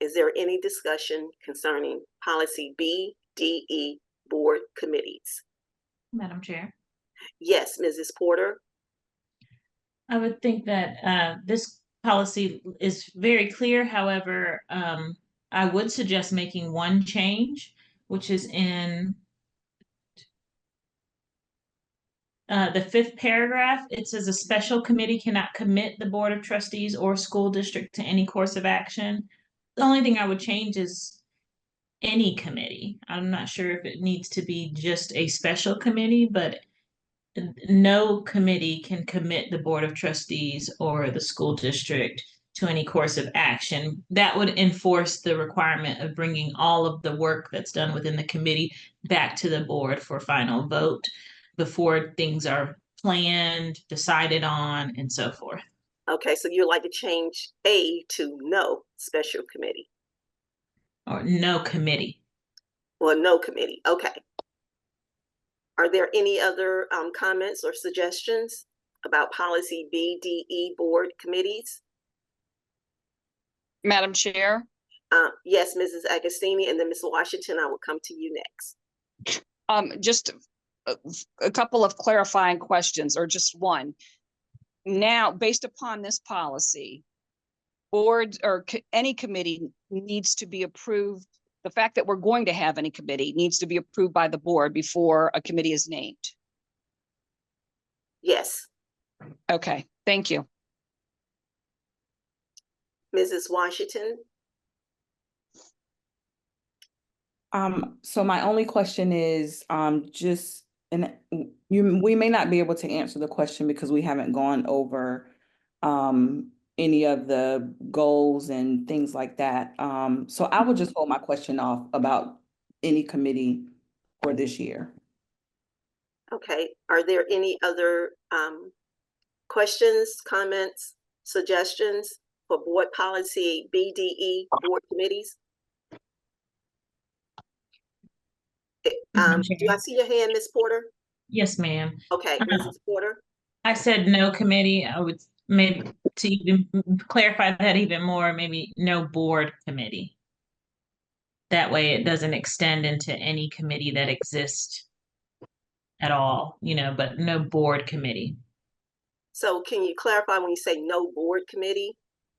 Is there any discussion concerning policy BDE board committees? Madam Chair. Yes, Mrs. Porter. I would think that this policy is very clear. However, I would suggest making one change, which is in the 5th paragraph. It says a special committee cannot commit the Board of Trustees or school district to any course of action. The only thing I would change is any committee. I'm not sure if it needs to be just a special committee, but no committee can commit the Board of Trustees or the school district to any course of action. That would enforce the requirement of bringing all of the work that's done within the committee back to the board for final vote before things are planned, decided on, and so forth. Okay, so you'd like to change A to no special committee. Or no committee. Well, no committee, okay. Are there any other comments or suggestions about policy BDE board committees? Madam Chair. Yes, Mrs. Agostini, and then Ms. Washington, I will come to you next. Just a couple of clarifying questions, or just one. Now, based upon this policy, board or any committee needs to be approved. The fact that we're going to have any committee needs to be approved by the board before a committee is named. Yes. Okay, thank you. Mrs. Washington? So my only question is, we may not be able to answer the question because we haven't gone over any of the goals and things like that. So I will just hold my question off about any committee for this year. Okay, are there any other questions, comments, suggestions for board policy BDE board committees? Do I see your hand, Ms. Porter? Yes, ma'am. Okay, Mrs. Porter? I said no committee. I would maybe to even clarify that even more, maybe no board committee. That way it doesn't extend into any committee that exists at all, but no board committee. So can you clarify when you say no board committee?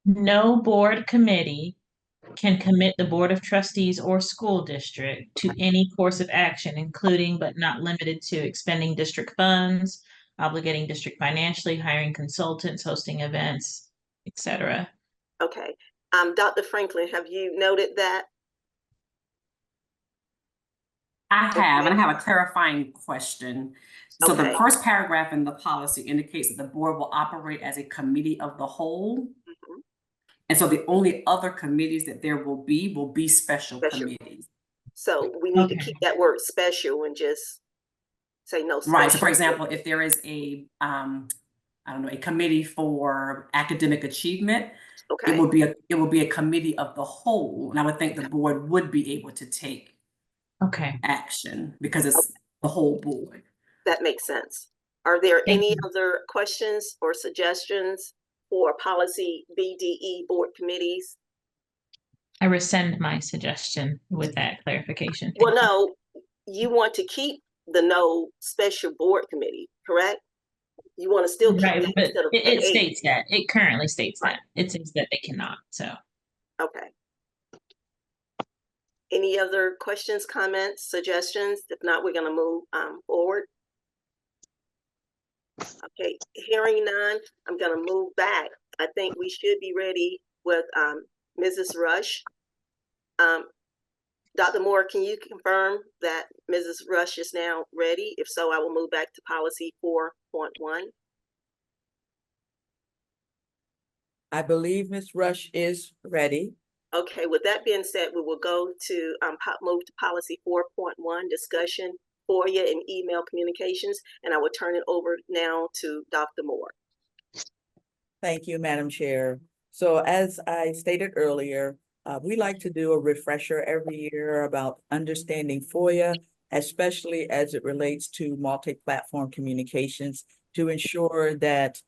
No board committee can commit the Board of Trustees or school district to any course of action, including but not limited to expending district funds, obligating district financially, hiring consultants, hosting events, etc. Okay. Dr. Franklin, have you noted that? I have, and I Okay. have a clarifying question. So the Okay. first paragraph in the policy indicates that the board will operate as a committee of the whole. Mhm. And so the only other committees that there will be special Special. committees. So we need to Okay. keep that word special and just say no special. Right. So for example, if there is a, I don't know, a committee for academic achievement, Okay. it will be a committee of the whole. And I would think the board would be able to take Okay. action because it's the whole board. That makes sense. Are there Thank any you. other questions or suggestions for policy BDE board committees? I rescind my suggestion with that clarification. Well, Thank you. no, you want to keep the no special board committee, correct? You want to still keep Right, that but instead of it an eight. states that. It currently states Right. that. It says that they cannot, so. Okay. Any other questions, comments, suggestions? If not, we're going to move forward. Okay, hearing none, I'm going to move back. I think we should be ready with Mrs. Rush. Dr. Moore, can you confirm that Mrs. Rush is now ready? If so, I will move back to policy 4.1. I believe Ms. Rush is ready. Okay, with that being said, we will go to move to policy 4.1, discussion, FOIA and email communications, and I will turn it over now to Dr. Moore. Thank you, Madam Chair. So as I stated earlier, we like to do a refresher every year about understanding FOIA, especially as it relates to multi-platform communications, to ensure that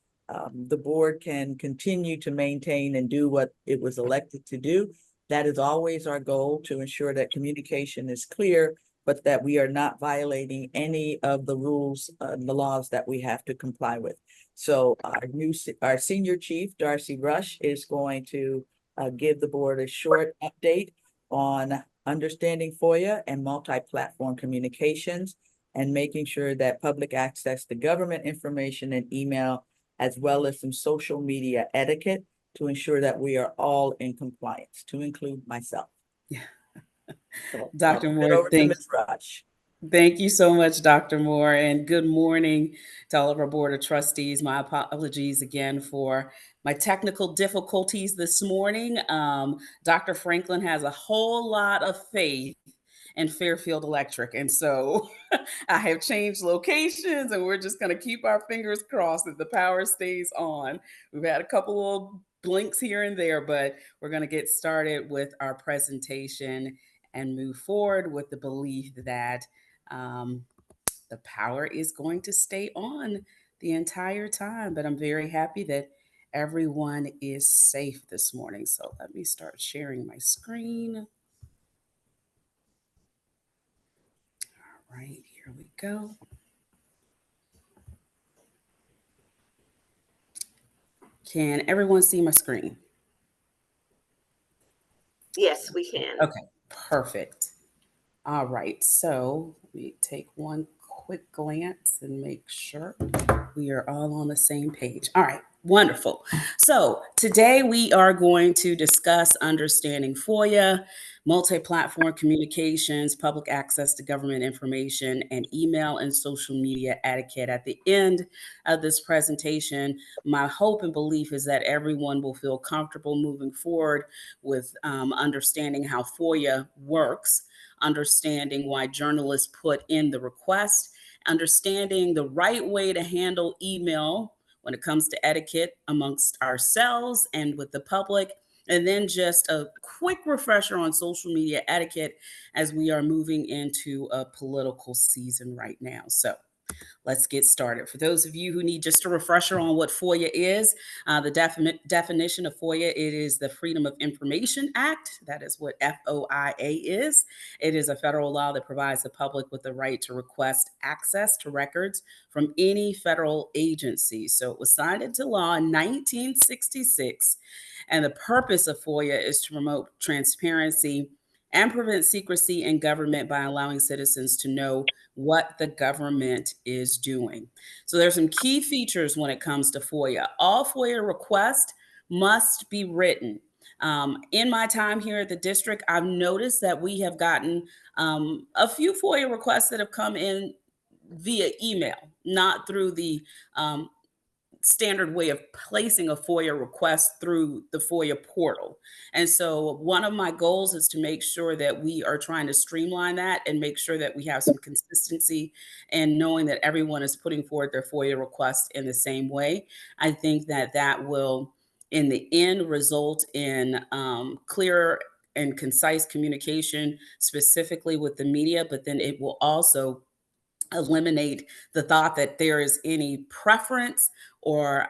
the board can continue to maintain and do what it was elected to do. That is always our goal, to ensure that communication is clear, but that we are not violating any of the rules and the laws that we have to comply with. So our senior chief, Darcy Rush, is going to give the board a short update on understanding FOIA and multi-platform communications and making sure that public access to government information and email, as well as some social media etiquette, to ensure that we are all in compliance, to include myself. Yeah. So Dr. I'll turn it Moore, over to Ms. Rush. thank you so much, Dr. Moore, and good morning to all of our Board of Trustees. My apologies again for my technical difficulties this morning. Dr. Franklin has a whole lot of faith in Fairfield Electric, and so I have changed locations, and we're just going to keep our fingers crossed that the power stays on. We've had a couple of blinks here and there, but we're going to get started with our presentation and move forward with the belief that the power is going to stay on the entire time. But I'm very happy that everyone is safe this morning. So let me start sharing my screen. All right, here we go. Can everyone see my screen? Yes, we can. Okay, perfect. All right, so let me take one quick glance and make sure we are all on the same page. All right, wonderful. So today we are going to discuss understanding FOIA, multi-platform communications, public access to government information, and email and social media etiquette. At the end of this presentation, my hope and belief is that everyone will feel comfortable moving forward with understanding how FOIA works, understanding why journalists put in the request, understanding the right way to handle email when it comes to etiquette amongst ourselves and with the public, and then just a quick refresher on social media etiquette as we are moving into a political season right now. So Let's get started. For those of you who need just a refresher on what FOIA is, the definition of FOIA, it is the Freedom of Information Act. That is what FOIA is. It is a federal law that provides the public with the right to request access to records from any federal agency. So it was signed into law in 1966. And the purpose of FOIA is to promote transparency and prevent secrecy in government by allowing citizens to know what the government is doing. So there's some key features when it comes to FOIA. All FOIA requests must be written. In my time here at the district, I've noticed that we have gotten a few FOIA requests that have come in via email, not through the standard way of placing a FOIA request through the FOIA portal. And so one of my goals is to make sure that we are trying to streamline that and make sure that we have some consistency and knowing that everyone is putting forward their FOIA request in the same way. I think that that will, in the end, result in clear and concise communication, specifically with the media, but then it will also eliminate the thought that there is any preference or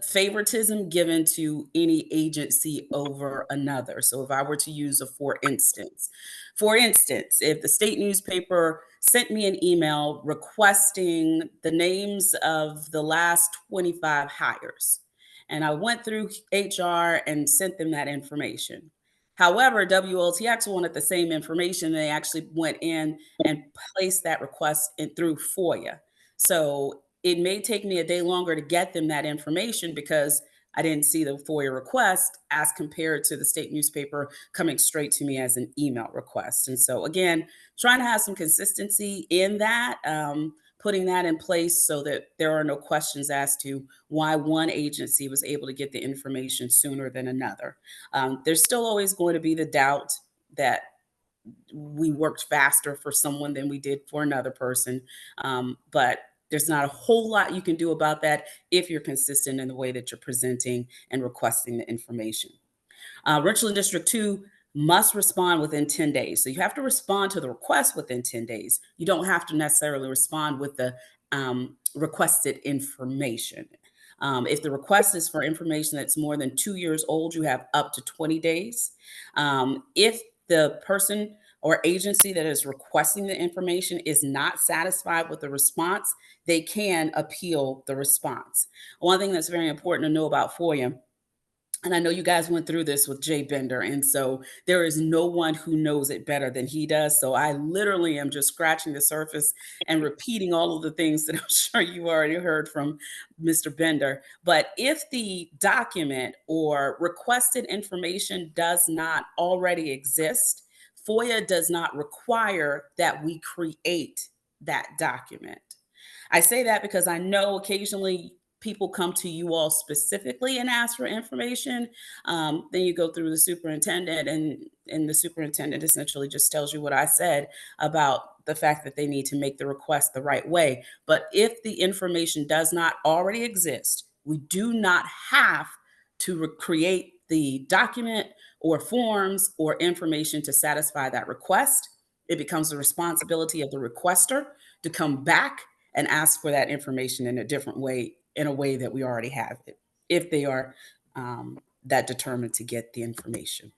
favoritism given to any agency over another. So if I were to use a for instance, if the state newspaper sent me an email requesting the names of the last 25 hires, and I went through HR and sent them that information. However, WLTX wanted the same information. They actually went in and placed that request in through FOIA. So it may take me a day longer to get them that information because I didn't see the FOIA request as compared to the state newspaper coming straight to me as an email request. And so again, trying to have some consistency in that, putting that in place so that there are no questions as to why one agency was able to get the information sooner than another. There's still always going to be the doubt that we worked faster for someone than we did for another person. But there's not a whole lot you can do about that if you're consistent in the way that you're presenting and requesting the information. Richland District 2 must respond within 10 days. So you have to respond to the request within 10 days. You don't have to necessarily respond with the requested information. If the request is for information that's more than 2 years old, you have up to 20 days. If the person or agency that is requesting the information is not satisfied with the response, they can appeal the response. One thing that's very important to know about FOIA, and I know you guys went through this with Jay Bender, and so there is no one who knows it better than he does. So I literally am just scratching the surface and repeating all of the things that I'm sure you already heard from Mr. Bender. But if the document or requested information does not already exist, FOIA does not require that we create that document. I say that because I know occasionally people come to you all specifically and ask for information. Then you go through the superintendent and the superintendent essentially just tells you what I said about the fact that they need to make the request the right way. But if the information does not already exist, we do not have to create the document or forms or information to satisfy that request. It becomes the responsibility of the requester to come back and ask for that information in a different way, in a way that we already have it, if they are that determined to get the information.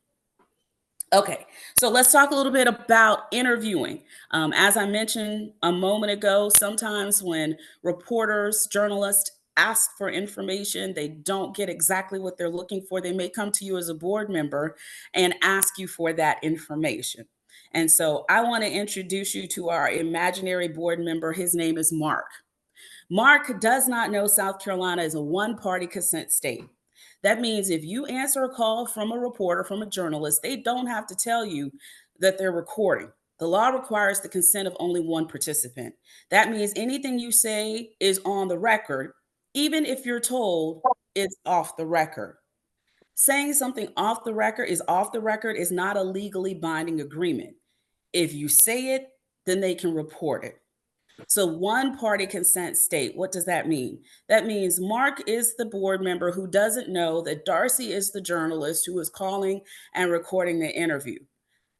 Okay, so let's talk a little bit about interviewing. As I mentioned a moment ago, sometimes when reporters, journalists ask for information, they don't get exactly what they're looking for. They may come to you as a board member and ask you for that information. And so I want to introduce you to our imaginary board member. His name is Mark. Mark does not know South Carolina is a one-party consent state. That means if you answer a call from a reporter, from a journalist, they don't have to tell you that they're recording. The law requires the consent of only one participant. That means anything you say is on the record, even if you're told it's off the record. Saying something off the record is not a legally binding agreement. If you say it, then they can report it. So one party consent state, what does that mean? That means Mark is the board member who doesn't know that Darcy is the journalist who is calling and recording the interview.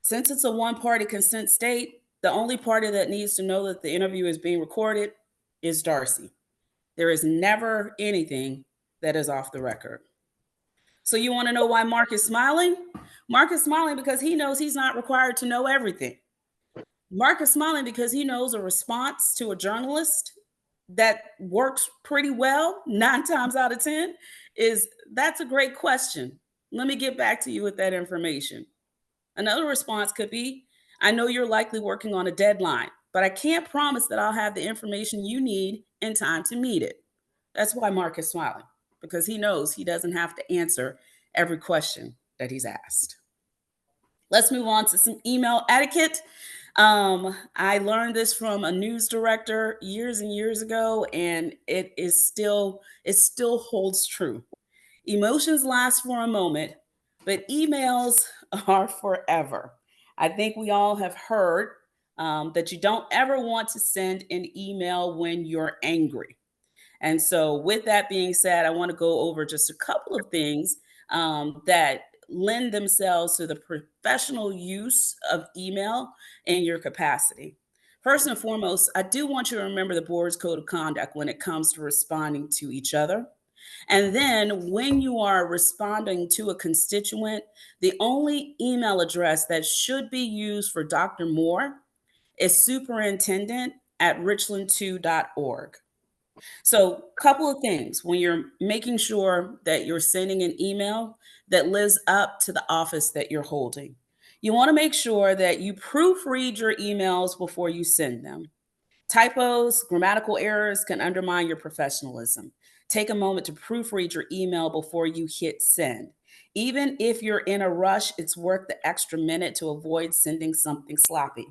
Since it's a one party consent state, The only party that needs to know that the interview is being recorded is Darcy. There is never anything that is off the record. So you want to know why Mark is smiling? Mark is smiling because he knows he's not required to know everything. Mark is smiling because he knows a response to a journalist that works pretty well 9 times out of 10 is, that's a great question. Let me get back to you with that information. Another response could be, I know you're likely working on a deadline, but I can't promise that I'll have the information you need in time to meet it. That's why Mark is smiling, because he knows he doesn't have to answer every question that he's asked. Let's move on to some email etiquette. I learned this from a news director years and years ago, and it still holds true. Emotions last for a moment, but emails are forever. I think we all have heard that you don't ever want to send an email when you're angry. And so with that being said, I want to go over just a couple of things that lend themselves to the professional use of email in your capacity. First and foremost, I do want you to remember the board's code of conduct when it comes to responding to each other. And then when you are responding to a constituent, the only email address that should be used for Dr. Moore is superintendent@richland2.org. So a couple of things when you're making sure that you're sending an email that lives up to the office that you're holding. You want to make sure that you proofread your emails before you send them. Typos, grammatical errors can undermine your professionalism. Take a moment to proofread your email before you hit send. Even if you're in a rush, it's worth the extra minute to avoid sending something sloppy.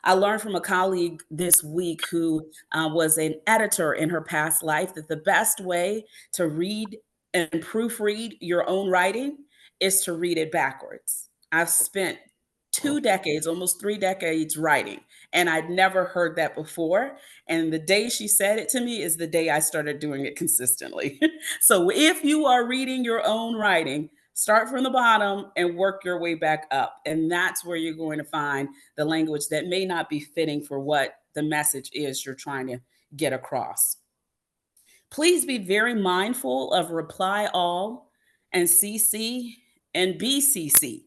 I learned from a colleague this week who was an editor in her past life that the best way to read and proofread your own writing is to read it backwards. I've spent 2 decades, almost 3 decades writing, and I'd never heard that before. And the day she said it to me is the day I started doing it consistently. So if you are reading your own writing, start from the bottom and work your way back up. And that's where you're going to find the language that may not be fitting for what the message is you're trying to get across. Please be very mindful of reply all and CC and BCC.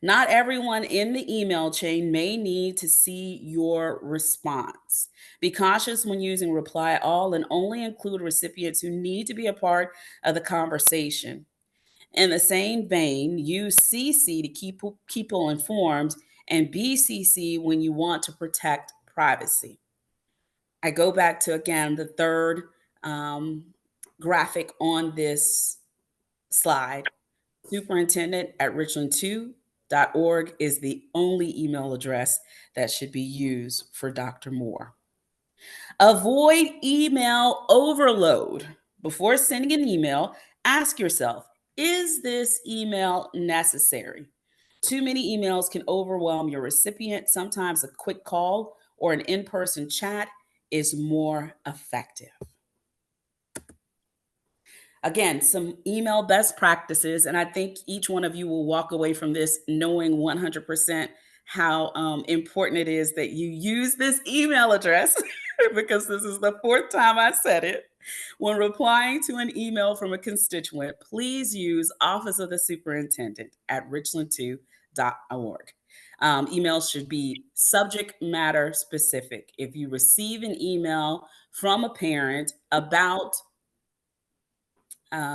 Not everyone in the email chain may need to see your response. Be cautious when using reply all and only include recipients who need to be a part of the conversation. In the same vein, use CC to keep people informed and BCC when you want to protect privacy. I go back to, again, the third graphic on this slide. Superintendent@richland2.org is the only email address that should be used for Dr. Moore. Avoid email overload. Before sending an email, ask yourself, is this email necessary? Too many emails can overwhelm your recipient. Sometimes a quick call or an in-person chat is more effective. Again, some email best practices, and I think each one of you will walk away from this knowing 100% how important it is that you use this email address because this is the 4th time I said it. When replying to an email from a constituent, please use Office of the Superintendent at richland2.org. Emails should be subject matter specific. If you receive an email from a parent about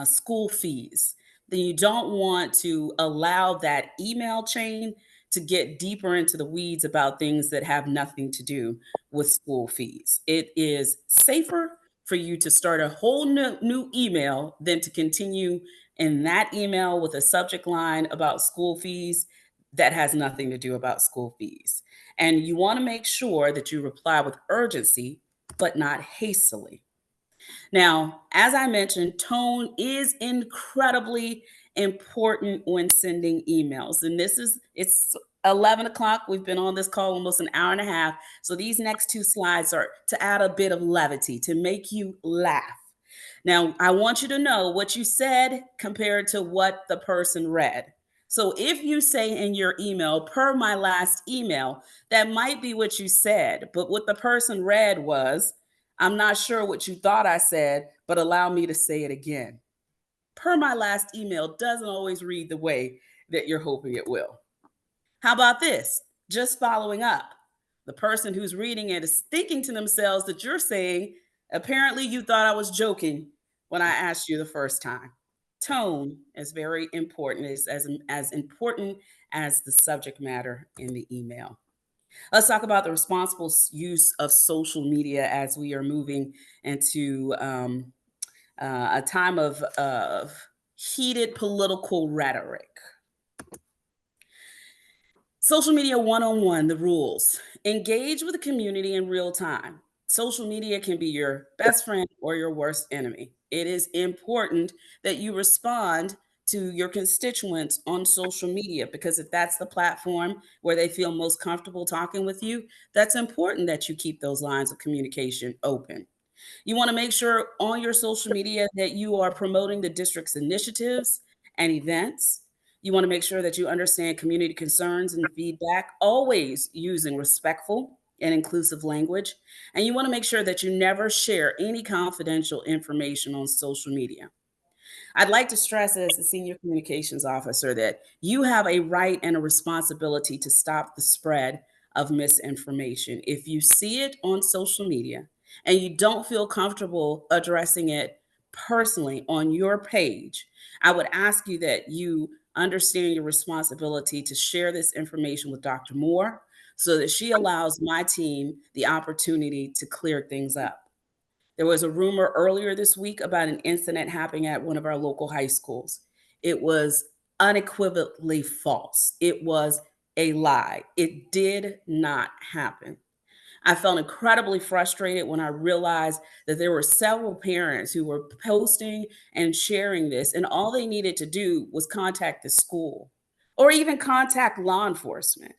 school fees, then you don't want to allow that email chain to get deeper into the weeds about things that have nothing to do with school fees. It is safer for you to start a whole new email than to continue in that email with a subject line about school fees that has nothing to do about school fees. And you want to make sure that you reply with urgency, but not hastily. Now, as I mentioned, tone is incredibly important when sending emails. And it's 11 o'clock. We've been on this call almost an hour and a half. So these next 2 slides are to add a bit of levity, to make you laugh. Now, I want you to know what you said compared to what the person read. So if you say in your email, per my last email, that might be what you said, but what the person read was, I'm not sure what you thought I said, but allow me to say it again. Per my last email doesn't always read the way that you're hoping it will. How about this? Just following up. The person who's reading it is thinking to themselves that you're saying, apparently you thought I was joking when I asked you the first time. Tone is very important, is as important as the subject matter in the email. Let's talk about the responsible use of social media as we are moving into a time of heated political rhetoric. Social media 101, the rules. Engage with the community in real time. Social media can be your best friend or your worst enemy. It is important that you respond to your constituents on social media, because if that's the platform where they feel most comfortable talking with you, that's important that you keep those lines of communication open. You want to make sure on your social media that you are promoting the district's initiatives and events. You want to make sure that you understand community concerns and feedback, always using respectful and inclusive language. And you want to make sure that you never share any confidential information on social media. I'd like to stress as a senior communications officer that you have a right and a responsibility to stop the spread of misinformation. If you see it on social media and you don't feel comfortable addressing it personally on your page, I would ask you that you understand your responsibility to share this information with Dr. Moore so that she allows my team the opportunity to clear things up. There was a rumor earlier this week about an incident happening at one of our local high schools. It was unequivocally false. It was a lie. It did not happen. I felt incredibly frustrated when I realized that there were several parents who were posting and sharing this, and all they needed to do was contact the school or even contact law enforcement,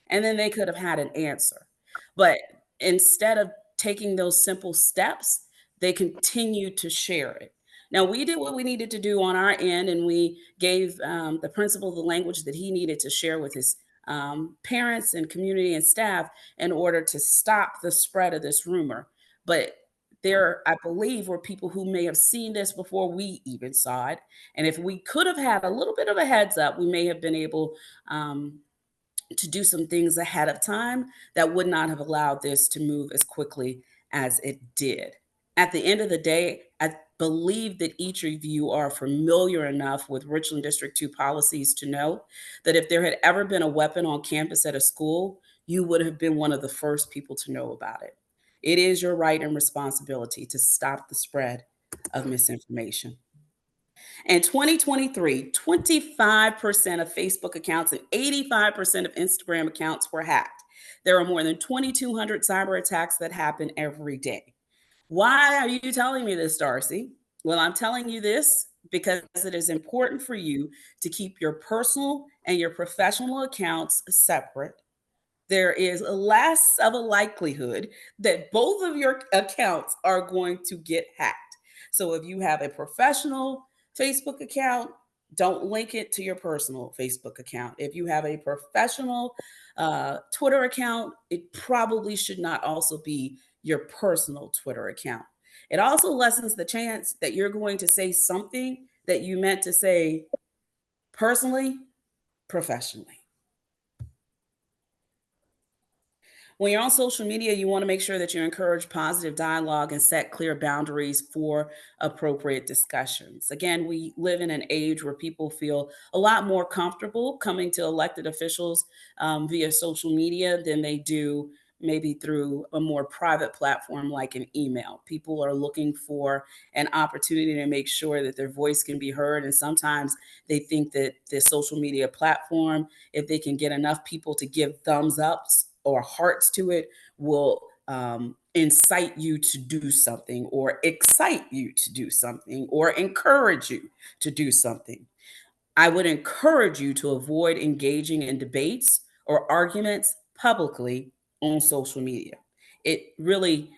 and then they could have had an answer. But instead of taking those simple steps, they continued to share it. Now, we did what we needed to do on our end, and we gave the principal the language that he needed to share with his parents and community and staff in order to stop the spread of this rumor. But there, I believe, were people who may have seen this before we even saw it. And if we could have had a little bit of a heads up, we may have been able to do some things ahead of time that would not have allowed this to move as quickly as it did. At the end of the day, I believe that each of you are familiar enough with Richland District 2 policies to know that if there had ever been a weapon on campus at a school, you would have been one of the first people to know about it. It is your right and responsibility to stop the spread of misinformation. In 2023, 25% of Facebook accounts and 85% of Instagram accounts were hacked. There are more than 2,200 cyber attacks that happen every day. Why are you telling me this, Darcy? Well, I'm telling you this because it is important for you to keep your personal and your professional accounts separate. There is less of a likelihood that both of your accounts are going to get hacked. So if you have a professional Facebook account, don't link it to your personal Facebook account. If you have a professional Twitter account, it probably should not also be your personal Twitter account. It also lessens the chance that you're going to say something that you meant to say personally, professionally. When you're on social media, you want to make sure that you encourage positive dialogue and set clear boundaries for appropriate discussions. Again, we live in an age where people feel a lot more comfortable coming to elected officials via social media than they do maybe through a more private platform like an email. People are looking for an opportunity to make sure that their voice can be heard. And sometimes they think that the social media platform, if they can get enough people to give thumbs ups or hearts to it, will incite you to do something or excite you to do something or encourage you to do something. I would encourage you to avoid engaging in debates or arguments publicly on social media. It really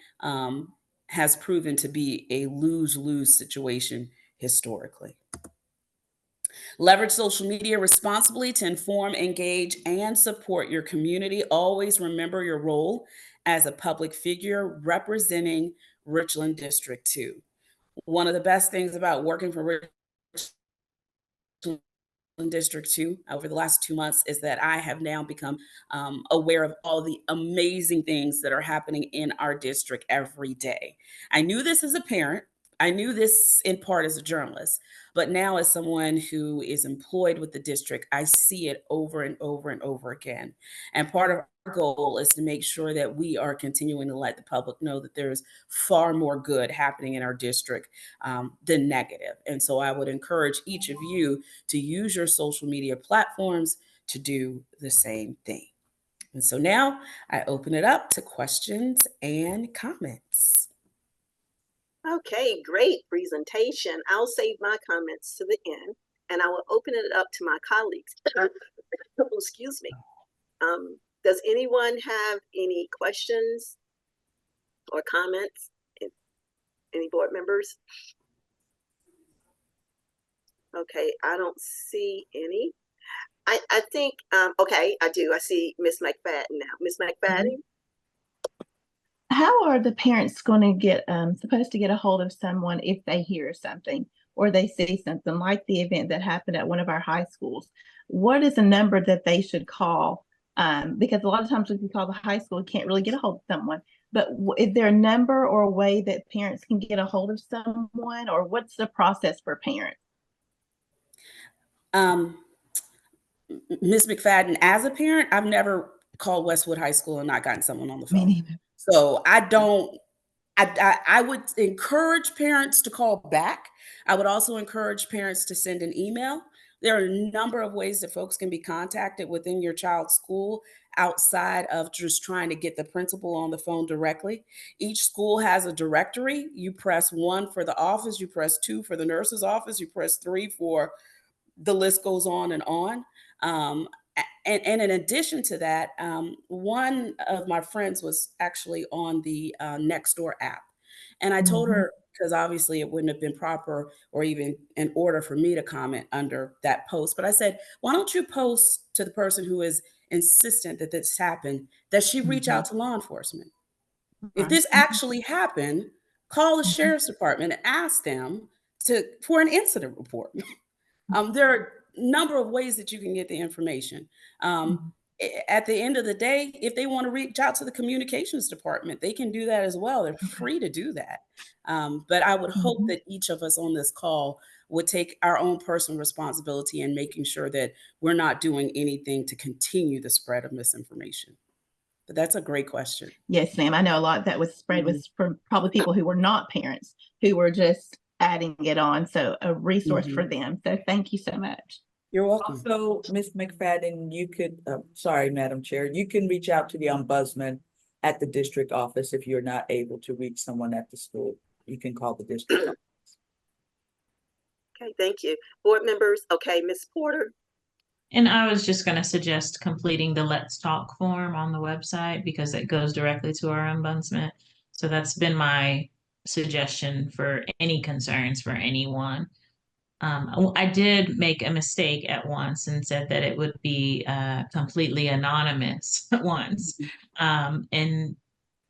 has proven to be a lose-lose situation historically. Leverage social media responsibly to inform, engage, and support your community. Always remember your role as a public figure representing Richland District 2. One of the best things about working for Richland District 2 over the last 2 months is that I have now become aware of all the amazing things that are happening in our district every day. I knew this as a parent. I knew this in part as a journalist, but now as someone who is employed with the district, I see it over and over and over again. And part of our goal is to make sure that we are continuing to let the public know that there's far more good happening in our district than negative. And so I would encourage each of you to use your social media platforms to do the same thing. And so now I open it up to questions and comments. Okay, great presentation. I'll save my comments to the end, and I will open it up to my colleagues. Excuse me. Does anyone have any questions or comments? Any board members? Okay, I don't see any. I think, okay, I do. I see Miss McFadden now. Miss McFadden? How are the parents going to get supposed to get a hold of someone if they hear something or they see something like the event that happened at one of our high schools? What is a number that they should call? Because a lot of times when you call the high school, you can't really get a hold of someone. But is there a number or a way that parents can get a hold of someone, or what's the process for parents? Ms. McFadden, as a parent, I've never called Westwood High School and not gotten someone on the Me phone. neither. So I would encourage parents to call back. I would also encourage parents to send an email. There are a number of ways that folks can be contacted within your child's school outside of just trying to get the principal on the phone directly. Each school has a directory. You press 1 for the office, you press 2 for the nurse's office, you press 3 for the list goes on and on. And in addition to that, one of my friends was actually on the Nextdoor app. And I told her, because obviously it wouldn't have been proper or even in order for me to comment under that post, but I said, why don't you post to the person who is insistent that this happened, that she reach out to law enforcement? If this actually happened, call the sheriff's department and ask them for an incident report. There are a number of ways that you can get the information. At the end of the day, if they want to reach out to the communications department, they can do that as well. They're free to do that. But I would hope that each of us on this call would take our own personal responsibility in making sure that we're not doing anything to continue the spread of misinformation. But that's a great question. Yes, ma'am. I know a lot that was spread was from probably people who were not parents, who were just adding it on. So a resource for them. So thank you so much. You're welcome. Also, Ms. McFadden, you could, sorry, Madam Chair, you can reach out to the ombudsman at the district office if you're not able to reach someone at the school. You can call the district office. Okay, thank you. Board members, okay, Ms. Porter? And I was just going to suggest completing the Let's Talk form on the website because it goes directly to our ombudsman. So that's been my suggestion for any concerns for anyone. I did make a mistake at once and said that it would be completely anonymous once. And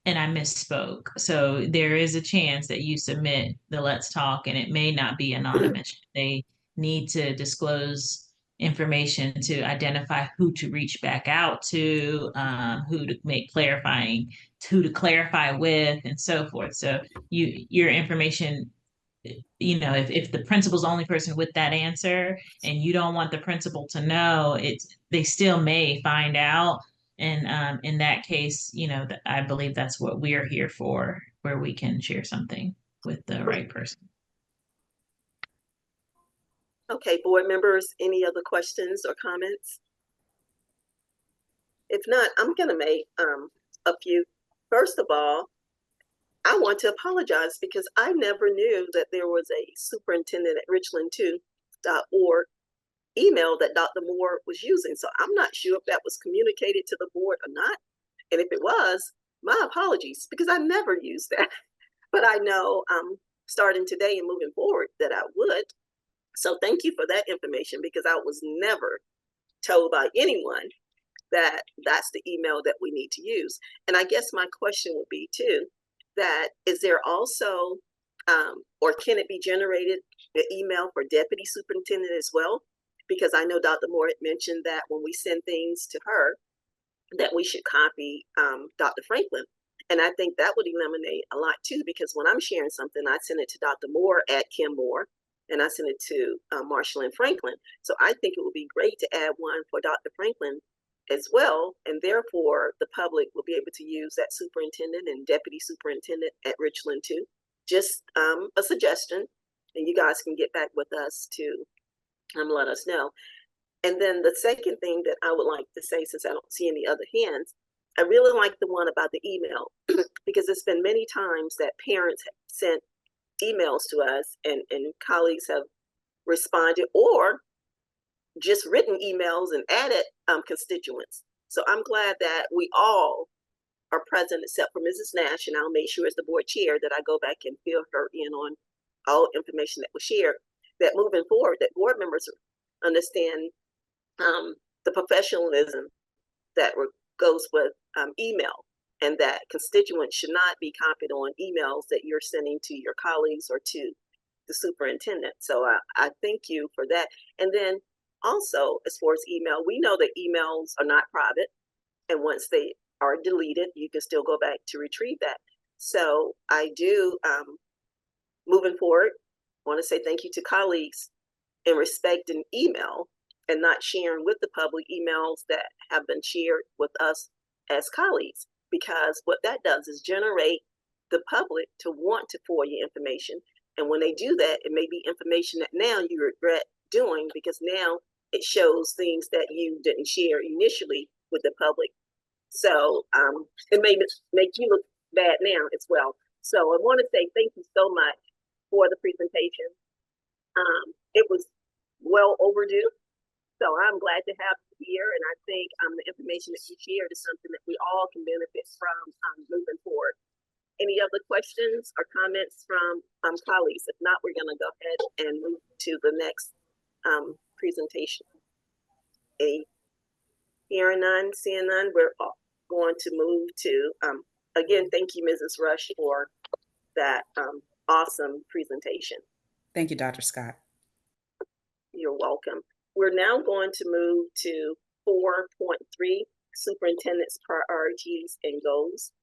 I misspoke. So there is a chance that you submit the Let's Talk and it may not be anonymous. They need to disclose information to identify who to reach back out to, who to clarify with, and so forth. So your information, you know, if the principal's the only person with that answer and you don't want the principal to know, they still may find out. And in that case, you know, I believe that's what we're here for, where we can share something with the right person. Okay, board members, any other questions or comments? If not, I'm gonna make a few. First of all, I want to apologize because I never knew that there was a superintendent at Richland2.org email that Dr. Moore was using. So I'm not sure if that was communicated to the board or not. And if it was, my apologies, because I never used that. But I know starting today and moving forward that I would. So thank you for that information, because I was never told by anyone that that's the email that we need to use. And I guess my question would be too, that is there also, or can it be generated, the email for deputy superintendent as well? Because I know Dr. Moore had mentioned that when we send things to her, that we should copy Dr. Franklin. And I think that would eliminate a lot too, because when I'm sharing something, I send it to Dr. Moore at Kim Moore, and I send it to Marshall and Franklin. So I think it would be great to add one for Dr. Franklin as well, and therefore the public will be able to use that superintendent and deputy superintendent at Richland too. Just a suggestion, and you guys can get back with us to let us know. And then the second thing that I would like to say, since I don't see any other hands, I really like the one about the email because it's been many times that parents have sent emails to us and colleagues have responded or just written emails and added constituents. So I'm glad that we all are present except for Mrs. Nash, and I'll make sure as the board chair that I go back and fill her in on all information that was shared, that moving forward, that board members understand the professionalism that goes with email, and that constituents should not be copied on emails that you're sending to your colleagues or to the superintendent. So I thank you for that. And then also, as far as email, we know that emails are not private, and once they are deleted, you can still go back to retrieve that. So I do, moving forward, want to say thank you to colleagues in respecting email and not sharing with the public emails that have been shared with us as colleagues, because what that does is generate the public to want to forward you information. And when they do that, it may be information that now you regret doing, because now it shows things that you didn't share initially with the public. So it may make you look bad now as well. So I want to say thank you so much for the presentation. It was well overdue. So I'm glad to have you here, and I think the information that you shared is something that we all can benefit from moving forward. Any other questions or comments from colleagues? If not, we're going to go ahead and move to the next presentation. Hearing none, seeing none, we're going to move to, again, thank you, Mrs. Rush, for that awesome presentation. Thank you, Dr. Scott. You're welcome. We're now going to move to 4.3, Superintendent's Priorities and Goals.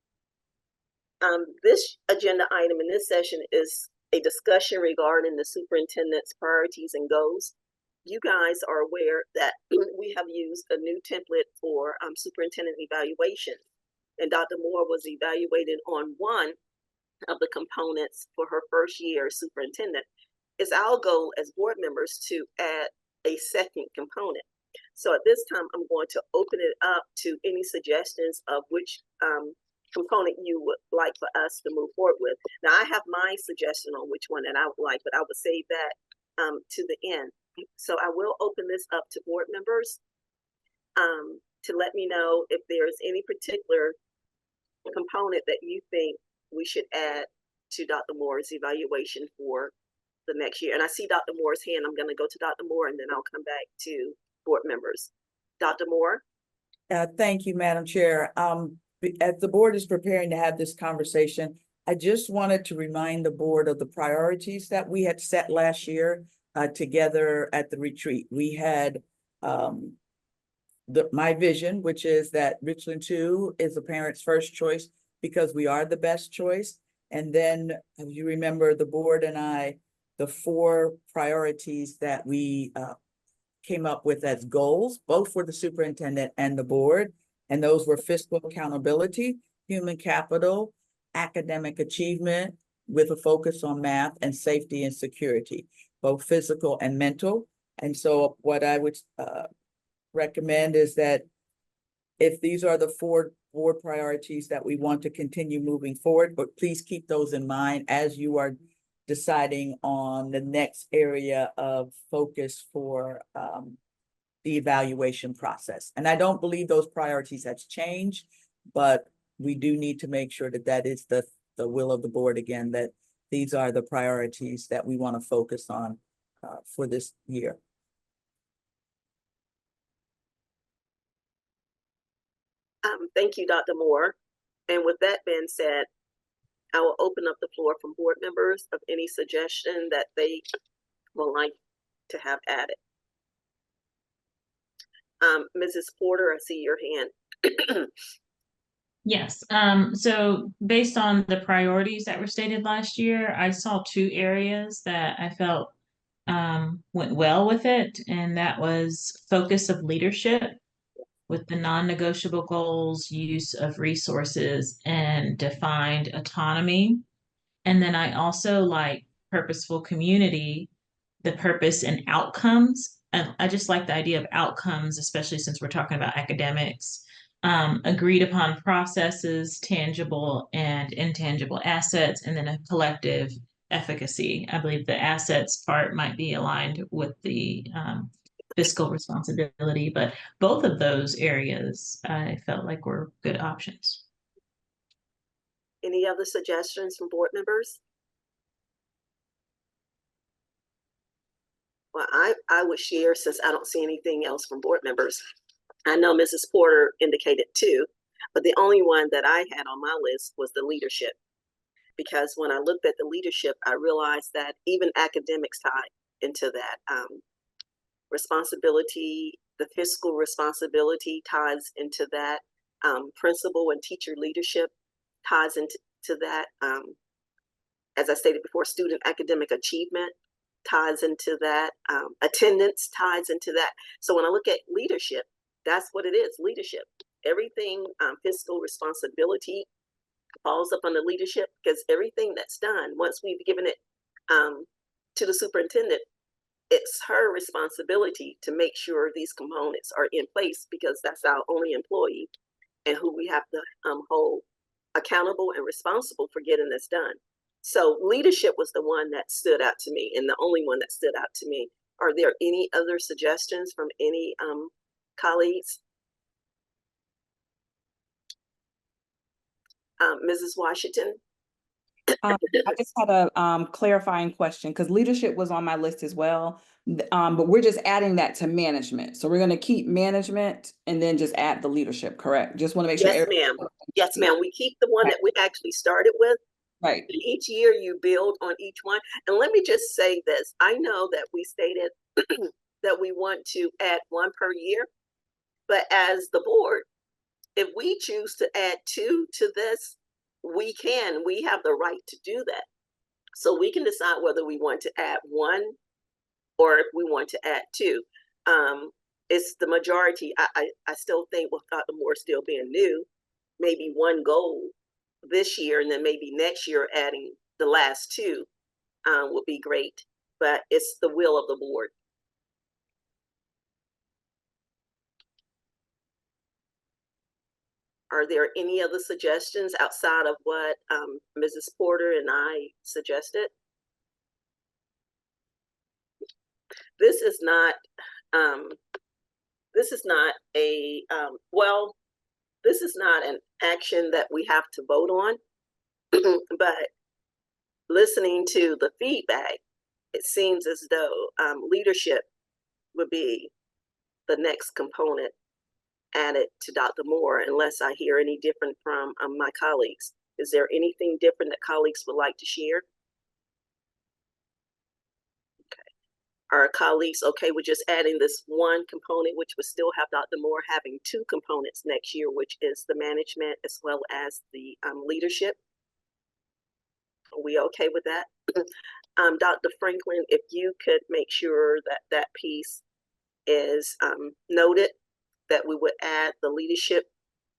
This agenda item in this session is a discussion regarding the superintendent's priorities and goals. You guys are aware that we have used a new template for superintendent evaluation, and Dr. Moore was evaluated on one of the components for her first year as superintendent. It's our goal as board members to add a second component. So at this time, I'm going to open it up to any suggestions of which component you would like for us to move forward with. Now, I have my suggestion on which one that I would like, but I would save that to the end. So I will open this up to board members to let me know if there's any particular component that you think we should add to Dr. Moore's evaluation for the next year. And I see Dr. Moore's hand. I'm going to go to Dr. Moore, and then I'll come back to board members. Dr. Moore? Thank you, Madam Chair. As the board is preparing to have this conversation, I just wanted to remind the board of the priorities that we had set last year together at the retreat. We had my vision, which is that Richland 2 is a parent's first choice because we are the best choice. And then, as you remember, the board and I, the 4 priorities that we came up with as goals, both for the superintendent and the board. And those were fiscal accountability, human capital, academic achievement with a focus on math, and safety and security, both physical and mental. And so what I would recommend is that if these are the 4 board priorities that we want to continue moving forward, but please keep those in mind as you are deciding on the next area of focus for the evaluation process. And I don't believe those priorities has changed, but we do need to make sure that that is the will of the board again, that these are the priorities that we want to focus on for this year. Thank you, Dr. Moore. And with that being said, I will open up the floor from board members of any suggestion that they would like to have added. Mrs. Porter, I see your hand. Yes, so based on the priorities that were stated last year, I saw two areas that I felt went well with it, and that was focus of leadership with the non-negotiable goals, use of resources, and defined autonomy. And then I also like purposeful community, the purpose and outcomes. And I just like the idea of outcomes, especially since we're talking about academics. Agreed upon processes, tangible and intangible assets, and then a collective efficacy. I believe the assets part might be aligned with the fiscal responsibility, but both of those areas I felt like were good options. Any other suggestions from board members? Well, I would share, since I don't see anything else from board members. I know Mrs. Porter indicated two, but the only one that I had on my list was the leadership. Because when I looked at the leadership, I realized that even academics tie into that. Responsibility, the fiscal responsibility ties into that. Principal and teacher leadership ties into that. As I stated before, student academic achievement ties into that. Attendance ties into that. So when I look at leadership, that's what it is, leadership. Everything fiscal responsibility falls up under leadership, because everything that's done, once we've given it to the superintendent, it's her responsibility to make sure these components are in place, because that's our only employee and who we have to hold accountable and responsible for getting this done. So leadership was the one that stood out to me, and the only one that stood out to me. Are there any other suggestions from any colleagues? Mrs. Washington? I just had a clarifying question, because leadership was on my list as well. But we're just adding that to management. So we're going to keep management and then just add the leadership, correct? Just want to make sure. Yes, ma'am. Yes, ma'am. We keep the one that we actually started with. Right. And each year you build on each one. And let me just say this. I know that we stated that we want to add one per year, but as the board, if we choose to add two to this, we have the right to do that. So we can decide whether we want to add one or if we want to add two. It's the majority. I still think, with Dr. Moore still being new, maybe one goal this year, and then maybe next year adding the last two would be great, but it's the will of the board. Are there any other suggestions outside of what Mrs. Porter and I suggested? This is not this is not an action that we have to vote on, but listening to the feedback, it seems as though leadership would be the next component added to Dr. Moore, unless I hear any different from my colleagues. Is there anything different that colleagues would like to share? Okay. Are colleagues okay with just adding this one component, which would still have Dr. Moore having two components next year, which is the management as well as the leadership? Are we okay with that? Dr. Franklin, if you could make sure that that piece is noted, that we would add the leadership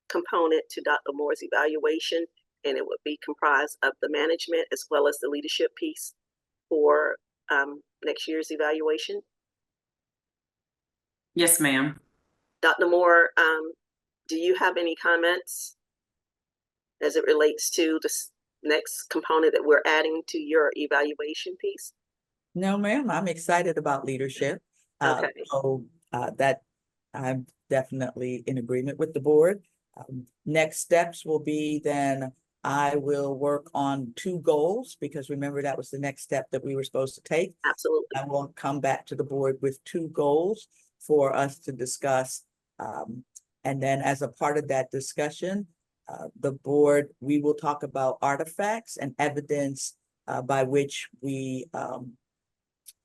component to Dr. Moore's evaluation, and it would be comprised of the management as well as the leadership piece for next year's evaluation. Yes, ma'am. Dr. Moore, do you have any comments as it relates to this next component that we're adding to your evaluation piece? No, ma'am, I'm excited about leadership. Okay. So that I'm definitely in agreement with the board. Next steps will be then I will work on 2 goals, because remember that was the next step that we were supposed to take. Absolutely. I will come back to the board with 2 goals for us to discuss. And then as a part of that discussion, the board, we will talk about artifacts and evidence by which we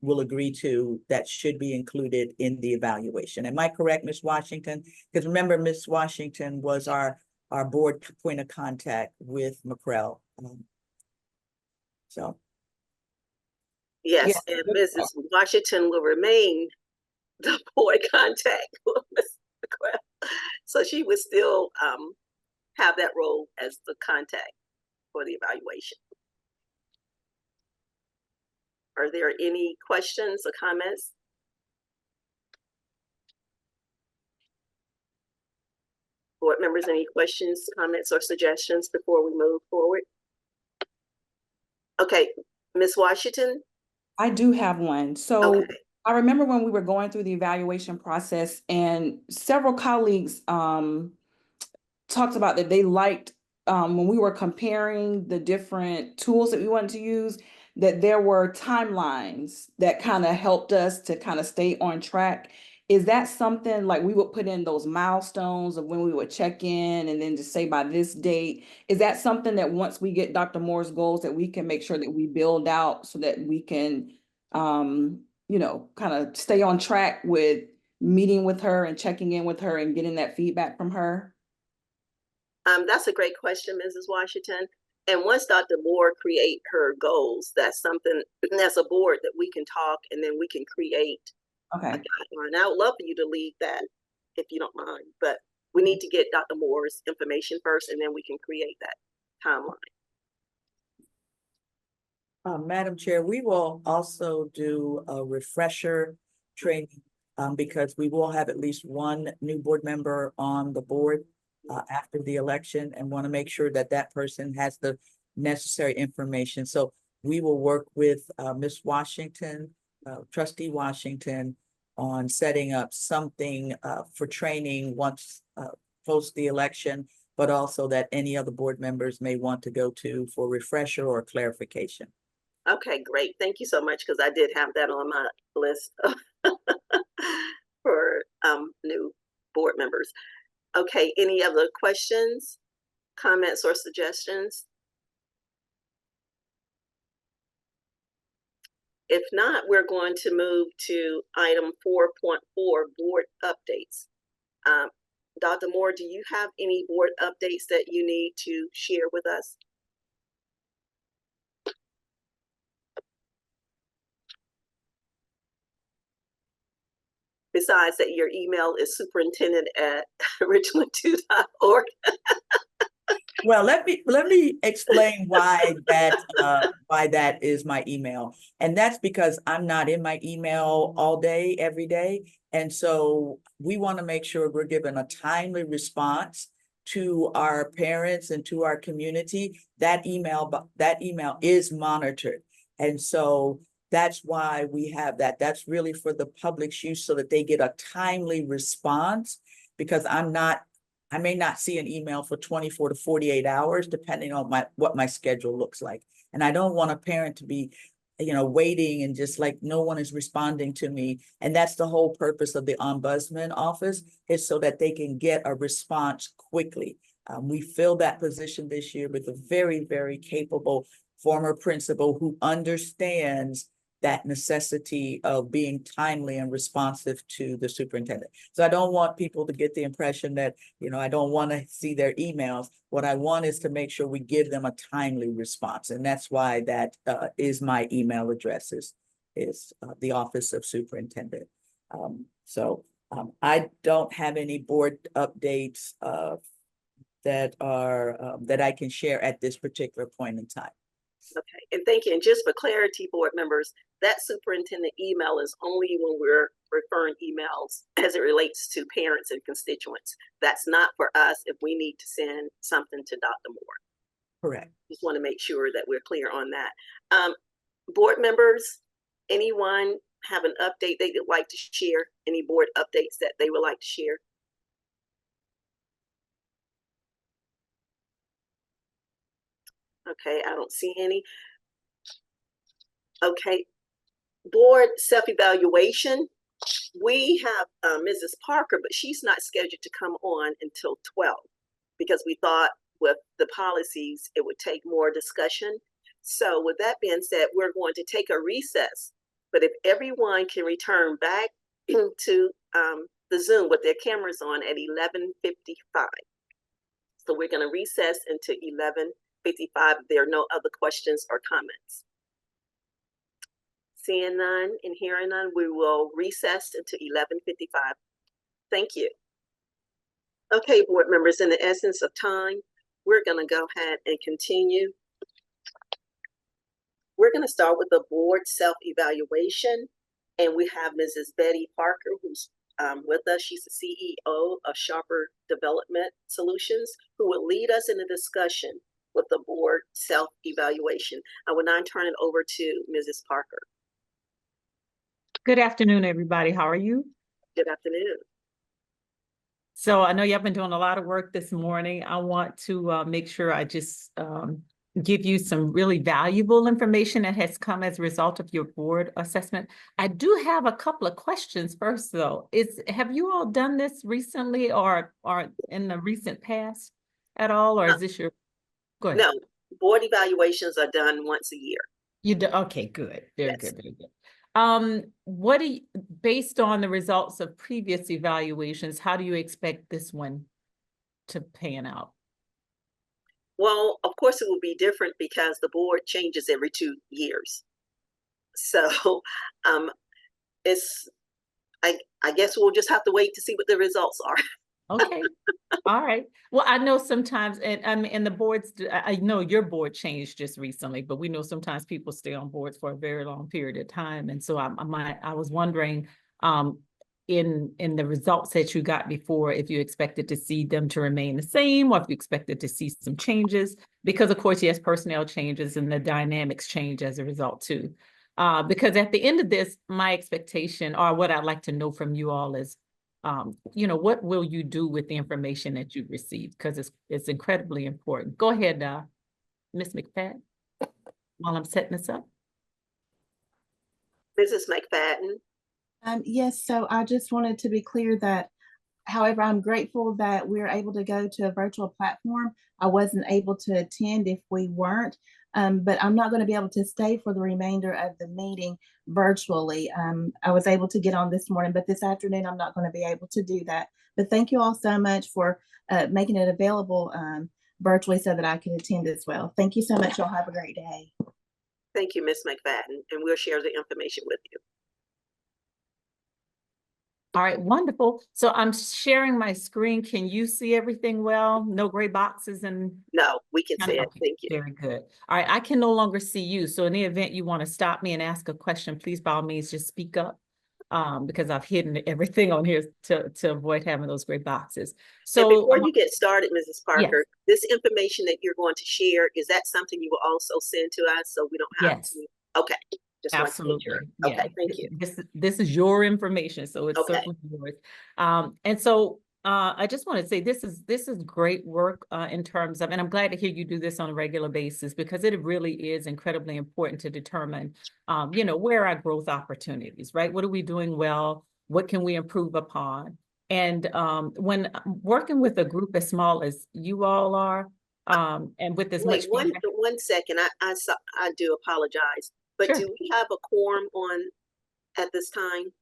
will agree to that should be included in the evaluation. Am I correct, Ms. Washington? Because remember, Ms. Washington was our board point of contact with McCrell. So. Yes, Yeah. and Mrs. Washington will remain the board contact with Ms. McCrell. So she would still have that role as the contact for the evaluation. Are there any questions or comments? Board members, any questions, comments, or suggestions before we move forward? Okay, Ms. Washington? I do have one. So Okay. I remember when we were going through the evaluation process, and several colleagues talked about that they liked when we were comparing the different tools that we wanted to use, that there were timelines that kind of helped us to kind of stay on track. Is that something like we would put in those milestones of when we would check in and then just say by this date? Is that something that once we get Dr. Moore's goals that we can make sure that we build out so that we can, you know, kind of stay on track with meeting with her and checking in with her and getting that feedback from her? That's a great question, Mrs. Washington. And once Dr. Moore create her goals, that's something as a board that we can talk and then we can create Okay. a guideline. I would love for you to lead that if you don't mind, but we need to get Dr. Moore's information first and then we can create that timeline. Madam Chair, we will also do a refresher training because we will have at least 1 new board member on the board after the election, and want to make sure that that person has the necessary information. So we will work with Ms. Washington, Trustee Washington, on setting up something for training once post the election, but also that any other board members may want to go to for refresher or clarification. Okay, great. Thank you so much, because I did have that on my list for new board members. Okay, any other questions, comments, or suggestions? If not, we're going to move to item 4.4, board updates. Dr. Moore, do you have any board updates that you need to share with us? Besides that, your email is superintendent@richland2.org. Well, let me explain why that is my email. And that's because I'm not in my email all day, every day. And so we want to make sure we're giving a timely response to our parents and to our community. That email is monitored. And so that's why we have that. That's really for the public's use so that they get a timely response, because I may not see an email for 24 to 48 hours, depending on what my schedule looks like. And I don't want a parent to be, waiting and just like no one is responding to me. And that's the whole purpose of the Ombudsman office, is so that they can get a response quickly. We filled that position this year with a very, very capable former principal who understands that necessity of being timely and responsive to the superintendent. So I don't want people to get the impression that, I don't want to see their emails. What I want is to make sure we give them a timely response. And that's why that is my email address, is the Office of Superintendent. I don't have any board updates that I can share at this particular point in time. Okay, and thank you. And just for clarity, board members, that superintendent email is only when we're referring emails as it relates to parents and constituents. That's not for us if we need to send something to Dr. Moore. Correct. Just want to make sure that we're clear on that. Board members, anyone have an update they would like to share? Any board updates that they would like to share? Okay, I don't see any. Okay, board self-evaluation. We have Mrs. Parker, but she's not scheduled to come on until 12 because we thought with the policies, it would take more discussion. So with that being said, we're going to take a recess, but if everyone can return back to the Zoom with their cameras on at 11:55. So we're going to recess into 11:55. There are no other questions or comments. Seeing none and hearing none, we will recess into 11:55. Thank you. Okay, board members, in the essence of time, we're going to go ahead and continue. We're going to start with the board self-evaluation, and we have Mrs. Betty Parker, who's with us. She's the CEO of Sharper Development Solutions, who will lead us in a discussion with the board self-evaluation. I will now turn it over to Mrs. Parker. Good afternoon, everybody. How are you? Good afternoon. So I know you've been doing a lot of work this morning. I want to make sure I just give you some really valuable information that has come as a result of your board assessment. I do have a couple of questions first, though. Have you all done this recently or in the recent past at all, or is this your? Go ahead. No, board evaluations are done once a year. You do? Okay, good. Very Yes. good, very good. What do you, based on the results of previous evaluations, how do you expect this one to pan out? Well, of course it will be different because the board changes every 2 years. So I guess we'll just have to wait to see what the results are. Okay. All right. Well, I know sometimes, and the boards, I know your board changed just recently, but we know sometimes people stay on boards for a very long period of time. And so I was wondering, in the results that you got before, if you expected to see them to remain the same, or if you expected to see some changes, because of course, yes, personnel changes and the dynamics change as a result too. Because at the end of this, my expectation, or what I'd like to know from you all is, what will you do with the information that you've received? Because it's incredibly important. Go ahead, Ms. McFadden, while I'm setting this up. Mrs. McFadden. Yes, so I just wanted to be clear that, however, I'm grateful that we're able to go to a virtual platform. I wasn't able to attend if we weren't, but I'm not going to be able to stay for the remainder of the meeting virtually. I was able to get on this morning, but this afternoon I'm not going to be able to do that. But thank you all so much for making it available virtually so that I can attend as well. Thank you so much. Y'all have a great day. Thank you, Ms. McFadden, and we'll share the information with you. All right, wonderful. So I'm sharing my screen. Can you see everything well? No gray boxes and? No, we can see it. Okay, Thank you. very good. All right, I can no longer see you. So in the event you want to stop me and ask a question, please by all means just speak up, because I've hidden everything on here to avoid having those gray boxes. So and before you get started, Mrs. Parker, yes. This information that you're going to share, is that something you will also send to us so we don't have yes. to? Okay. Just absolutely. sure. Yeah. Okay, thank you. This is your information, so it's okay. certainly yours. And so I just want to say this is great work in terms of, and I'm glad to hear you do this on a regular basis, because it really is incredibly important to determine, where our growth opportunities, right? What are we doing well? What can we improve upon? And when working with a group as small as you all are, and with as much feedback. One second, I do apologize. But sure. Do we have a quorum on at this time?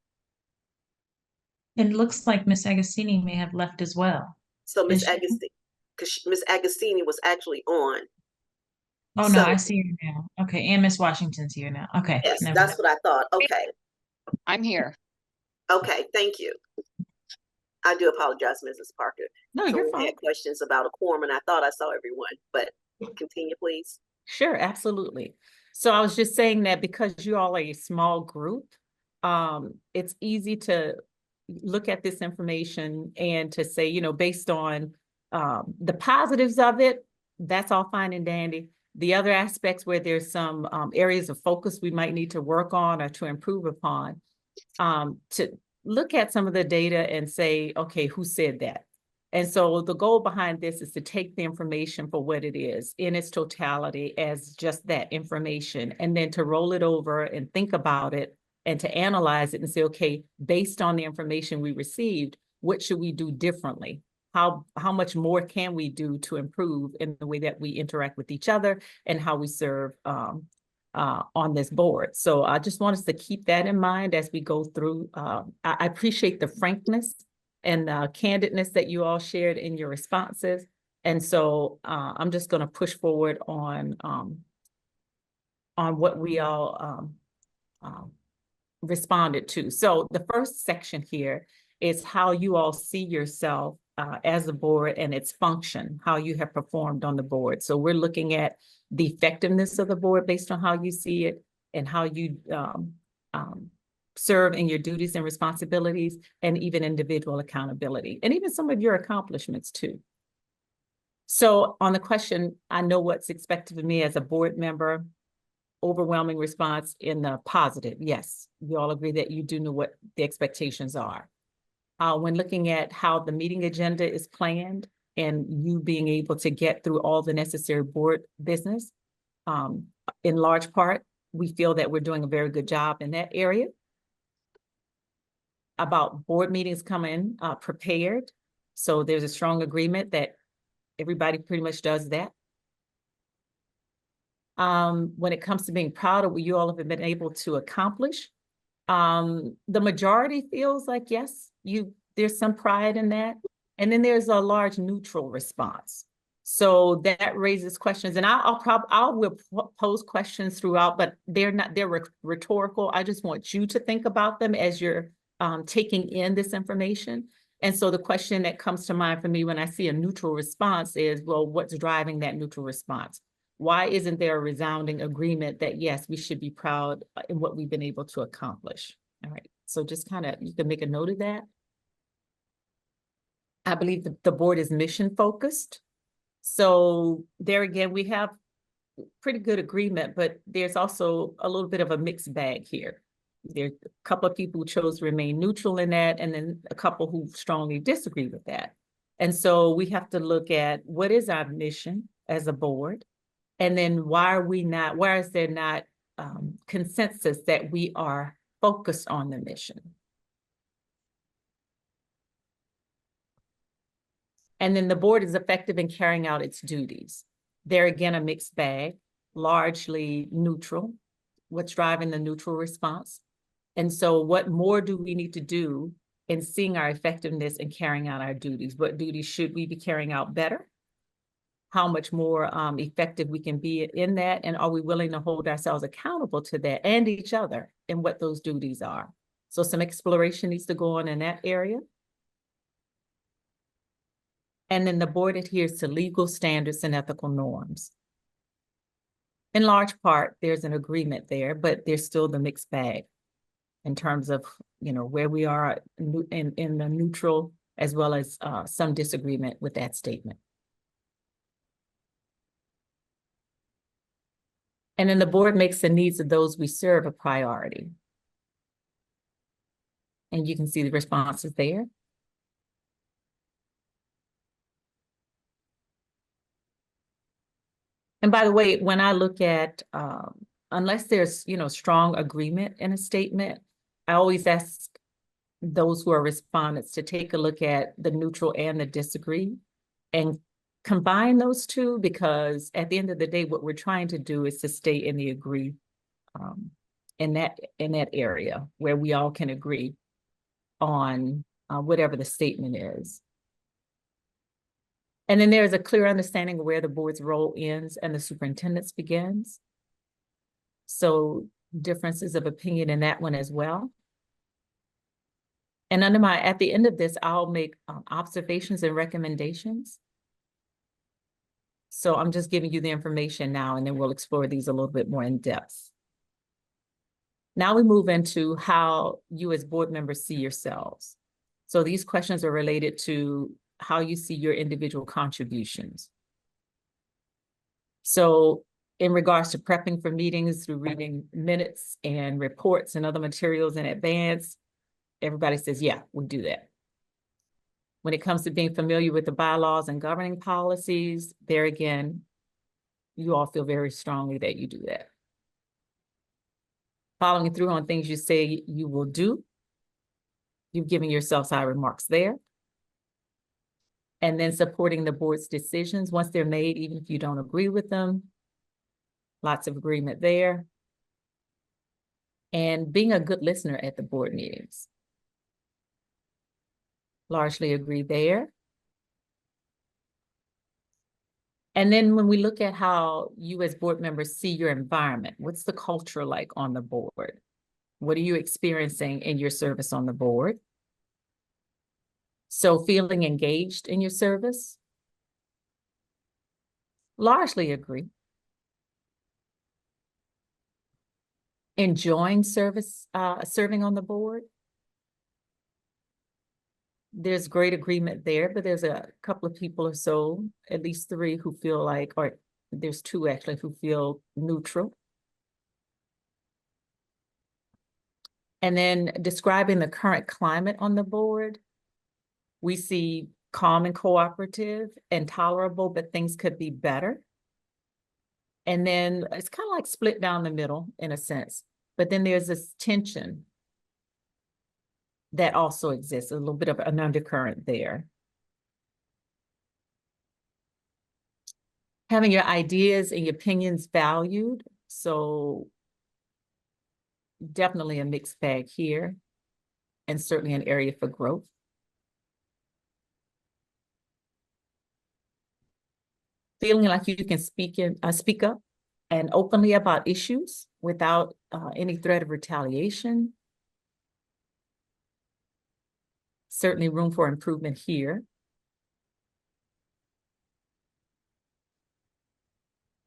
It looks like Miss Agostini may have left as well. So Miss Agostini, because Miss Agostini was actually on. Oh, no, I see her now. Okay, and Miss Washington's here now. Okay. Yes, that's what I thought. Okay. I'm here. Okay, thank you. I do apologize, Mrs. Parker. No, so you're we fine. had questions about a quorum, and I thought I saw everyone, but continue, please. Sure, absolutely. So I was just saying that because you all are a small group, it's easy to look at this information and to say, based on the positives of it, that's all fine and dandy. The other aspects where there's some areas of focus we might need to work on or to improve upon, to look at some of the data and say, okay, who said that? And so the goal behind this is to take the information for what it is in its totality as just that information, and then to roll it over and think about it and to analyze it and say, okay, based on the information we received, what should we do differently? How much more can we do to improve in the way that we interact with each other and how we serve on this board? So I just want us to keep that in mind as we go through. I appreciate the frankness and candidness that you all shared in your responses. And so I'm just going to push forward on what we all responded to. So the first section here is how you all see yourself as a board and its function, how you have performed on the board. So we're looking at the effectiveness of the board based on how you see it and how you serve in your duties and responsibilities, and even individual accountability, and even some of your accomplishments too. So on the question, I know what's expected of me as a board member, overwhelming response in the positive. Yes, you all agree that you do know what the expectations are. When looking at how the meeting agenda is planned and you being able to get through all the necessary board business, in large part, we feel that we're doing a very good job in that area. About board meetings coming prepared. So there's a strong agreement that everybody pretty much does that. When it comes to being proud of what you all have been able to accomplish, the majority feels like, yes, there's some pride in that. And then there's a large neutral response. So that raises questions, and I will pose questions throughout, but they're rhetorical. I just want you to think about them as you're taking in this information. And so the question that comes to mind for me when I see a neutral response is, well, what's driving that neutral response? Why isn't there a resounding agreement that, yes, we should be proud in what we've been able to accomplish? All right, so just kind of, you can make a note of that. I believe the board is mission focused. So there again, we have pretty good agreement, but there's also a little bit of a mixed bag here. There's a couple of people who chose to remain neutral in that, and then a couple who strongly disagree with that. And so we have to look at what is our mission as a board, and then why is there not consensus that we are focused on the mission? And then the board is effective in carrying out its duties. There again, a mixed bag, largely neutral. What's driving the neutral response? And so what more do we need to do in seeing our effectiveness in carrying out our duties? What duties should we be carrying out better? How much more effective we can be in that? And are we willing to hold ourselves accountable to that and each other in what those duties are? So some exploration needs to go on in that area. And then the board adheres to legal standards and ethical norms. In large part, there's an agreement there, but there's still the mixed bag in terms of, where we are in the neutral, as well as some disagreement with that statement. And then the board makes the needs of those we serve a priority. And you can see the responses there. And by the way, when I look at, unless there's, strong agreement in a statement, I always ask those who are respondents to take a look at the neutral and the disagree and combine those two, because at the end of the day, what we're trying to do is to stay in the agree in that area where we all can agree on whatever the statement is. And then there's a clear understanding of where the board's role ends and the superintendent's begins. So differences of opinion in that one as well. And at the end of this, I'll make observations and recommendations. So I'm just giving you the information now, and then we'll explore these a little bit more in depth. Now we move into how you as board members see yourselves. So these questions are related to how you see your individual contributions. So in regards to prepping for meetings through reading minutes and reports and other materials in advance, everybody says, yeah, we do that. When it comes to being familiar with the bylaws and governing policies, there again, you all feel very strongly that you do that. Following through on things you say you will do. You've given yourselves high remarks there. And then supporting the board's decisions once they're made, even if you don't agree with them. Lots of agreement there. And being a good listener at the board meetings. Largely agree there. And then when we look at how you as board members see your environment, what's the culture like on the board? What are you experiencing in your service on the board? So feeling engaged in your service? Largely agree. Enjoying serving on the board? There's great agreement there, but there's a couple of people or so, at least 3 who feel like, or there's 2 actually who feel neutral. And then describing the current climate on the board, we see calm and cooperative and tolerable, but things could be better. And then it's kind of like split down the middle in a sense, but then there's this tension that also exists, a little bit of an undercurrent there. Having your ideas and your opinions valued, so definitely a mixed bag here, and certainly an area for growth. Feeling like you can speak up and openly about issues without any threat of retaliation. Certainly room for improvement here.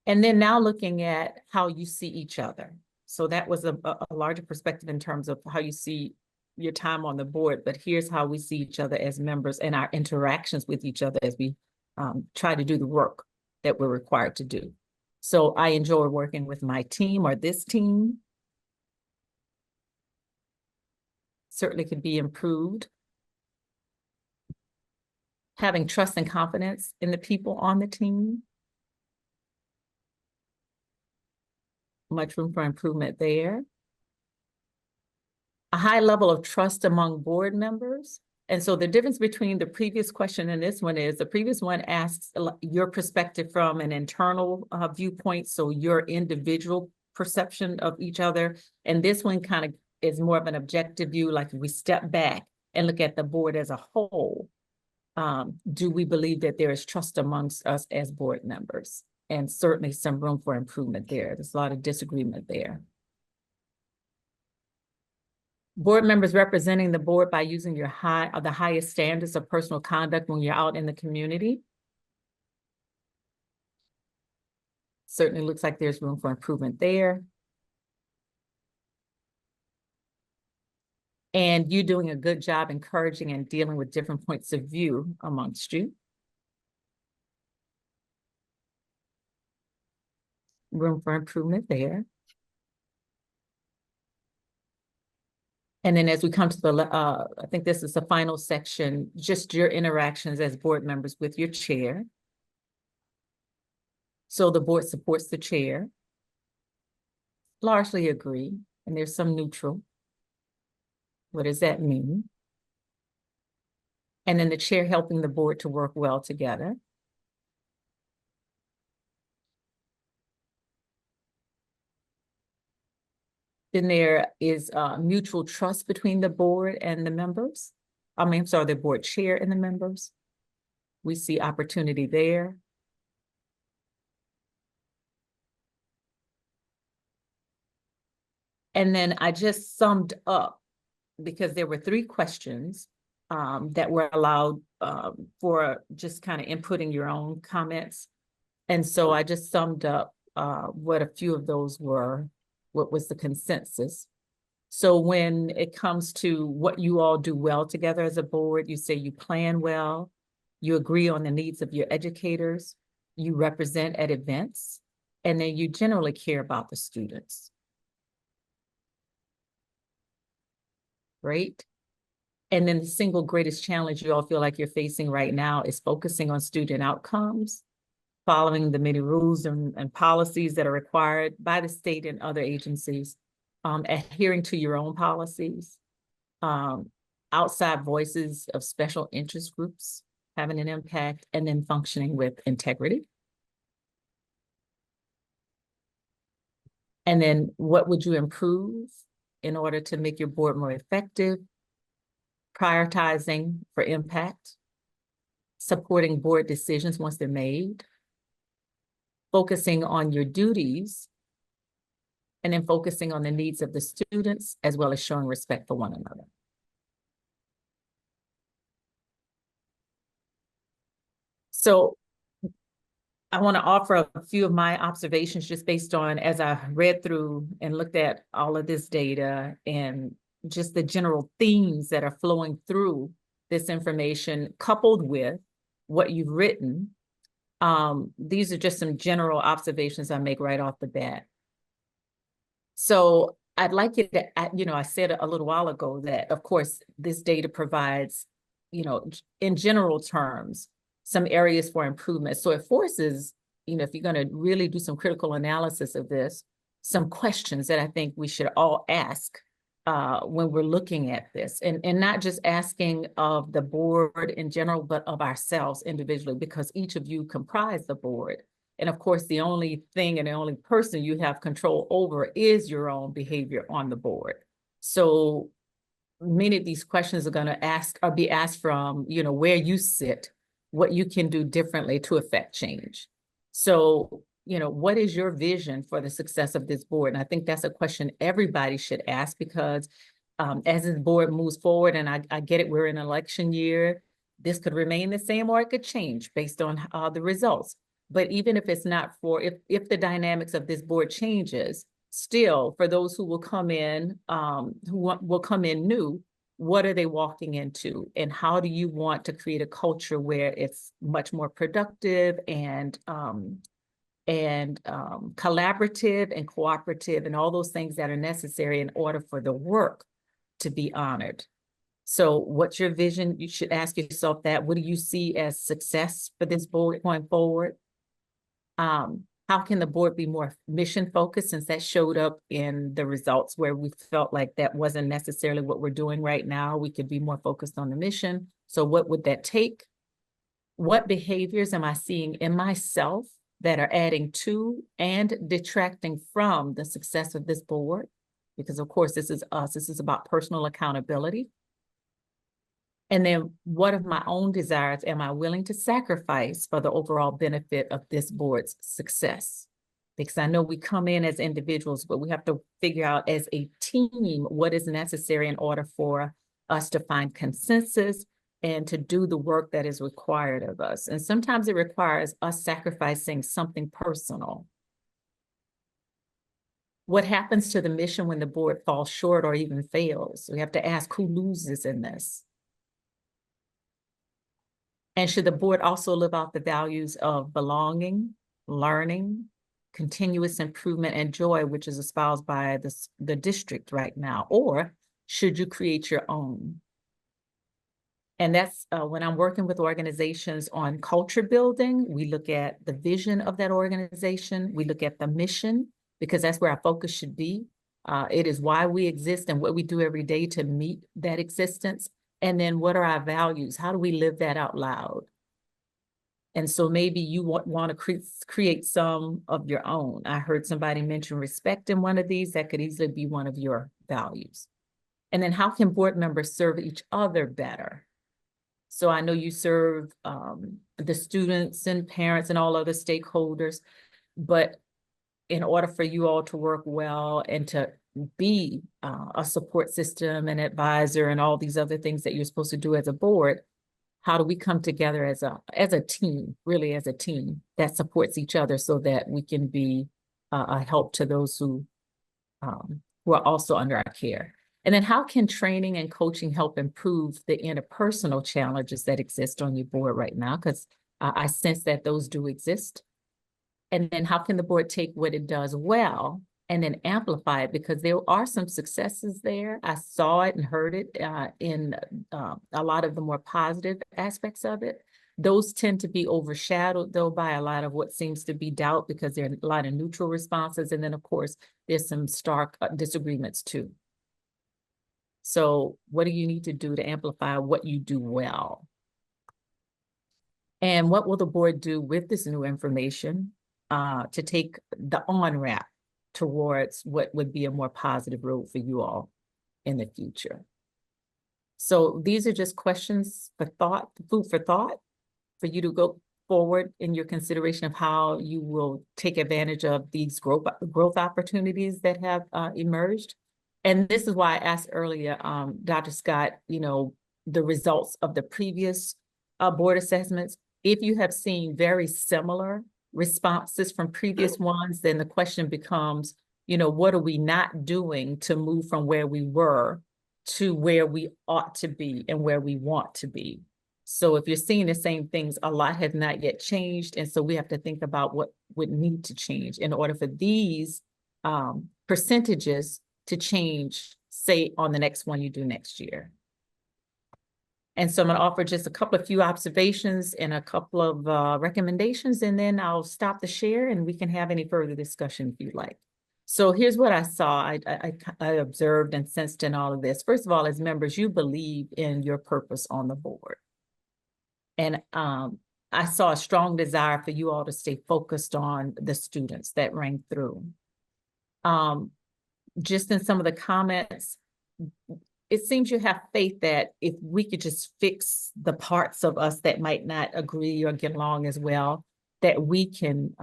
And then now looking at how you see each other. So that was a larger perspective in terms of how you see your time on the board, but here's how we see each other as members and our interactions with each other as we try to do the work that we're required to do. So I enjoy working with my team or this team. Certainly could be improved. Having trust and confidence in the people on the team. Much room for improvement there. A high level of trust among board members. And so the difference between the previous question and this one is the previous one asks your perspective from an internal viewpoint, so your individual perception of each other. And this one kind of is more of an objective view, like if we step back and look at the board as a whole, do we believe that there is trust amongst us as board members? And certainly some room for improvement there. There's a lot of disagreement there. Board members representing the board by using the highest standards of personal conduct when you're out in the community. Certainly looks like there's room for improvement there. And you doing a good job encouraging and dealing with different points of view amongst you. Room for improvement there. And then as we come to the, I think this is the final section, just your interactions as board members with your chair. So the board supports the chair. Largely agree, and there's some neutral. What does that mean? And then the chair helping the board to work well together. Then there is mutual trust between the board and the members. I'm sorry, the board chair and the members. We see opportunity there. And then I just summed up because there were 3 questions that were allowed for just kind of inputting your own comments. And so I just summed up what a few of those were. What was the consensus? So when it comes to what you all do well together as a board, you say you plan well, you agree on the needs of your educators, you represent at events, and then you generally care about the students. Great. And then the single greatest challenge you all feel like you're facing right now is focusing on student outcomes, following the many rules and policies that are required by the state and other agencies, adhering to your own policies, outside voices of special interest groups having an impact, and then functioning with integrity. And then what would you improve in order to make your board more effective? Prioritizing for impact, supporting board decisions once they're made, focusing on your duties, and then focusing on the needs of the students, as well as showing respect for one another. So I want to offer a few of my observations just based on, as I read through and looked at all of this data and just the general themes that are flowing through this information, coupled with what you've written. These are just some general observations I make right off the bat. So I'd like you to, I said a little while ago that, of course, this data provides, in general terms, some areas for improvement. So it forces, if you're going to really do some critical analysis of this, some questions that I think we should all ask when we're looking at this, and not just asking of the board in general, but of ourselves individually, because each of you comprise the board. And of course, the only thing and the only person you have control over is your own behavior on the board. So many of these questions are going to be asked from, where you sit, what you can do differently to affect change. So, what is your vision for the success of this board? And I think that's a question everybody should ask, because as this board moves forward, and I get it, we're in an election year, this could remain the same or it could change based on the results. But even if it's not if the dynamics of this board changes, still for those who will come in, will come in new, what are they walking into? And how do you want to create a culture where it's much more productive and collaborative and cooperative and all those things that are necessary in order for the work to be honored? So what's your vision? You should ask yourself that. What do you see as success for this board going forward? How can the board be more mission focused, since that showed up in the results where we felt like that wasn't necessarily what we're doing right now? We could be more focused on the mission. So what would that take? What behaviors am I seeing in myself that are adding to and detracting from the success of this board? Because of course, this is us. This is about personal accountability. And then what of my own desires am I willing to sacrifice for the overall benefit of this board's success? Because I know we come in as individuals, but we have to figure out as a team what is necessary in order for us to find consensus and to do the work that is required of us. And sometimes it requires us sacrificing something personal. What happens to the mission when the board falls short or even fails? We have to ask who loses in this. And should the board also live out the values of belonging, learning, continuous improvement, and joy, which is espoused by the district right now? Or should you create your own? And that's when I'm working with organizations on culture building, we look at the vision of that organization. We look at the mission, because that's where our focus should be. It is why we exist and what we do every day to meet that existence. And then what are our values? How do we live that out loud? And so maybe you want to create some of your own. I heard somebody mention respect in one of these. That could easily be one of your values. And then how can board members serve each other better? So I know you serve the students and parents and all other stakeholders, but in order for you all to work well and to be a support system and advisor and all these other things that you're supposed to do as a board, how do we come together as a team, really as a team that supports each other so that we can be a help to those who are also under our care? And then how can training and coaching help improve the interpersonal challenges that exist on your board right now? Because I sense that those do exist. And then how can the board take what it does well and then amplify it, because there are some successes there. I saw it and heard it in a lot of the more positive aspects of it. Those tend to be overshadowed though by a lot of what seems to be doubt, because there are a lot of neutral responses. And then of course, there's some stark disagreements too. So what do you need to do to amplify what you do well? And what will the board do with this new information to take the on-ramp towards what would be a more positive road for you all in the future? So these are just questions for thought, food for thought, for you to go forward in your consideration of how you will take advantage of these growth opportunities that have emerged. And this is why I asked earlier, Dr. Scott, you know, the results of the previous board assessments. If you have seen very similar responses from previous ones, then the question becomes, you know, what are we not doing to move from where we were to where we ought to be and where we want to be? So if you're seeing the same things, a lot has not yet changed. And so we have to think about what would need to change in order for these percentages to change, say, on the next one you do next year. And so I'm going to offer just a couple of few observations and a couple of recommendations, and then I'll stop the share and we can have any further discussion if you'd like. So here's what I saw, I observed and sensed in all of this. First of all, as members, you believe in your purpose on the board. And I saw a strong desire for you all to stay focused on the students that rang through. Just in some of the comments, it seems you have faith that if we could just fix the parts of us that might not agree or get along as well, that we can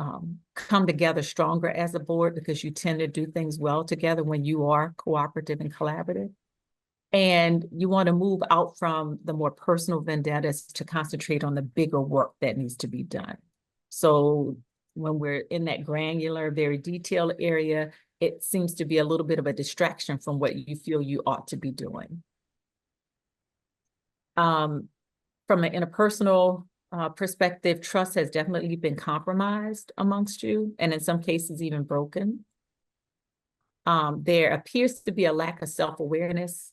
come together stronger as a board, because you tend to do things well together when you are cooperative and collaborative. And you want to move out from the more personal vendettas to concentrate on the bigger work that needs to be done. So when we're in that granular, very detailed area, it seems to be a little bit of a distraction from what you feel you ought to be doing. From an interpersonal perspective, trust has definitely been compromised amongst you, and in some cases even broken. There appears to be a lack of self-awareness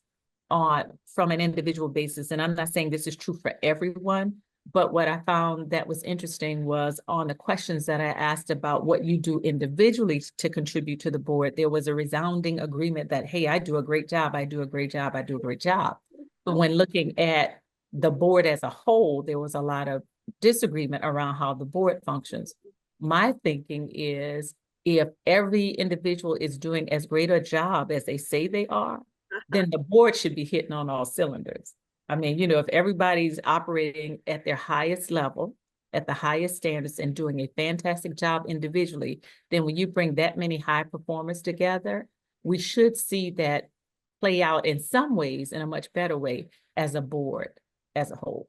from an individual basis. And I'm not saying this is true for everyone, but what I found that was interesting was on the questions that I asked about what you do individually to contribute to the board, there was a resounding agreement that, hey, I do a great job, I do a great job, I do a great job. But when looking at the board as a whole, there was a lot of disagreement around how the board functions. My thinking is, if every individual is doing as great a job as they say they are, then the board should be hitting on all cylinders. I mean, you know, if everybody's operating at their highest level, at the highest standards, and doing a fantastic job individually, then when you bring that many high performers together, we should see that play out in some ways in a much better way as a board as a whole.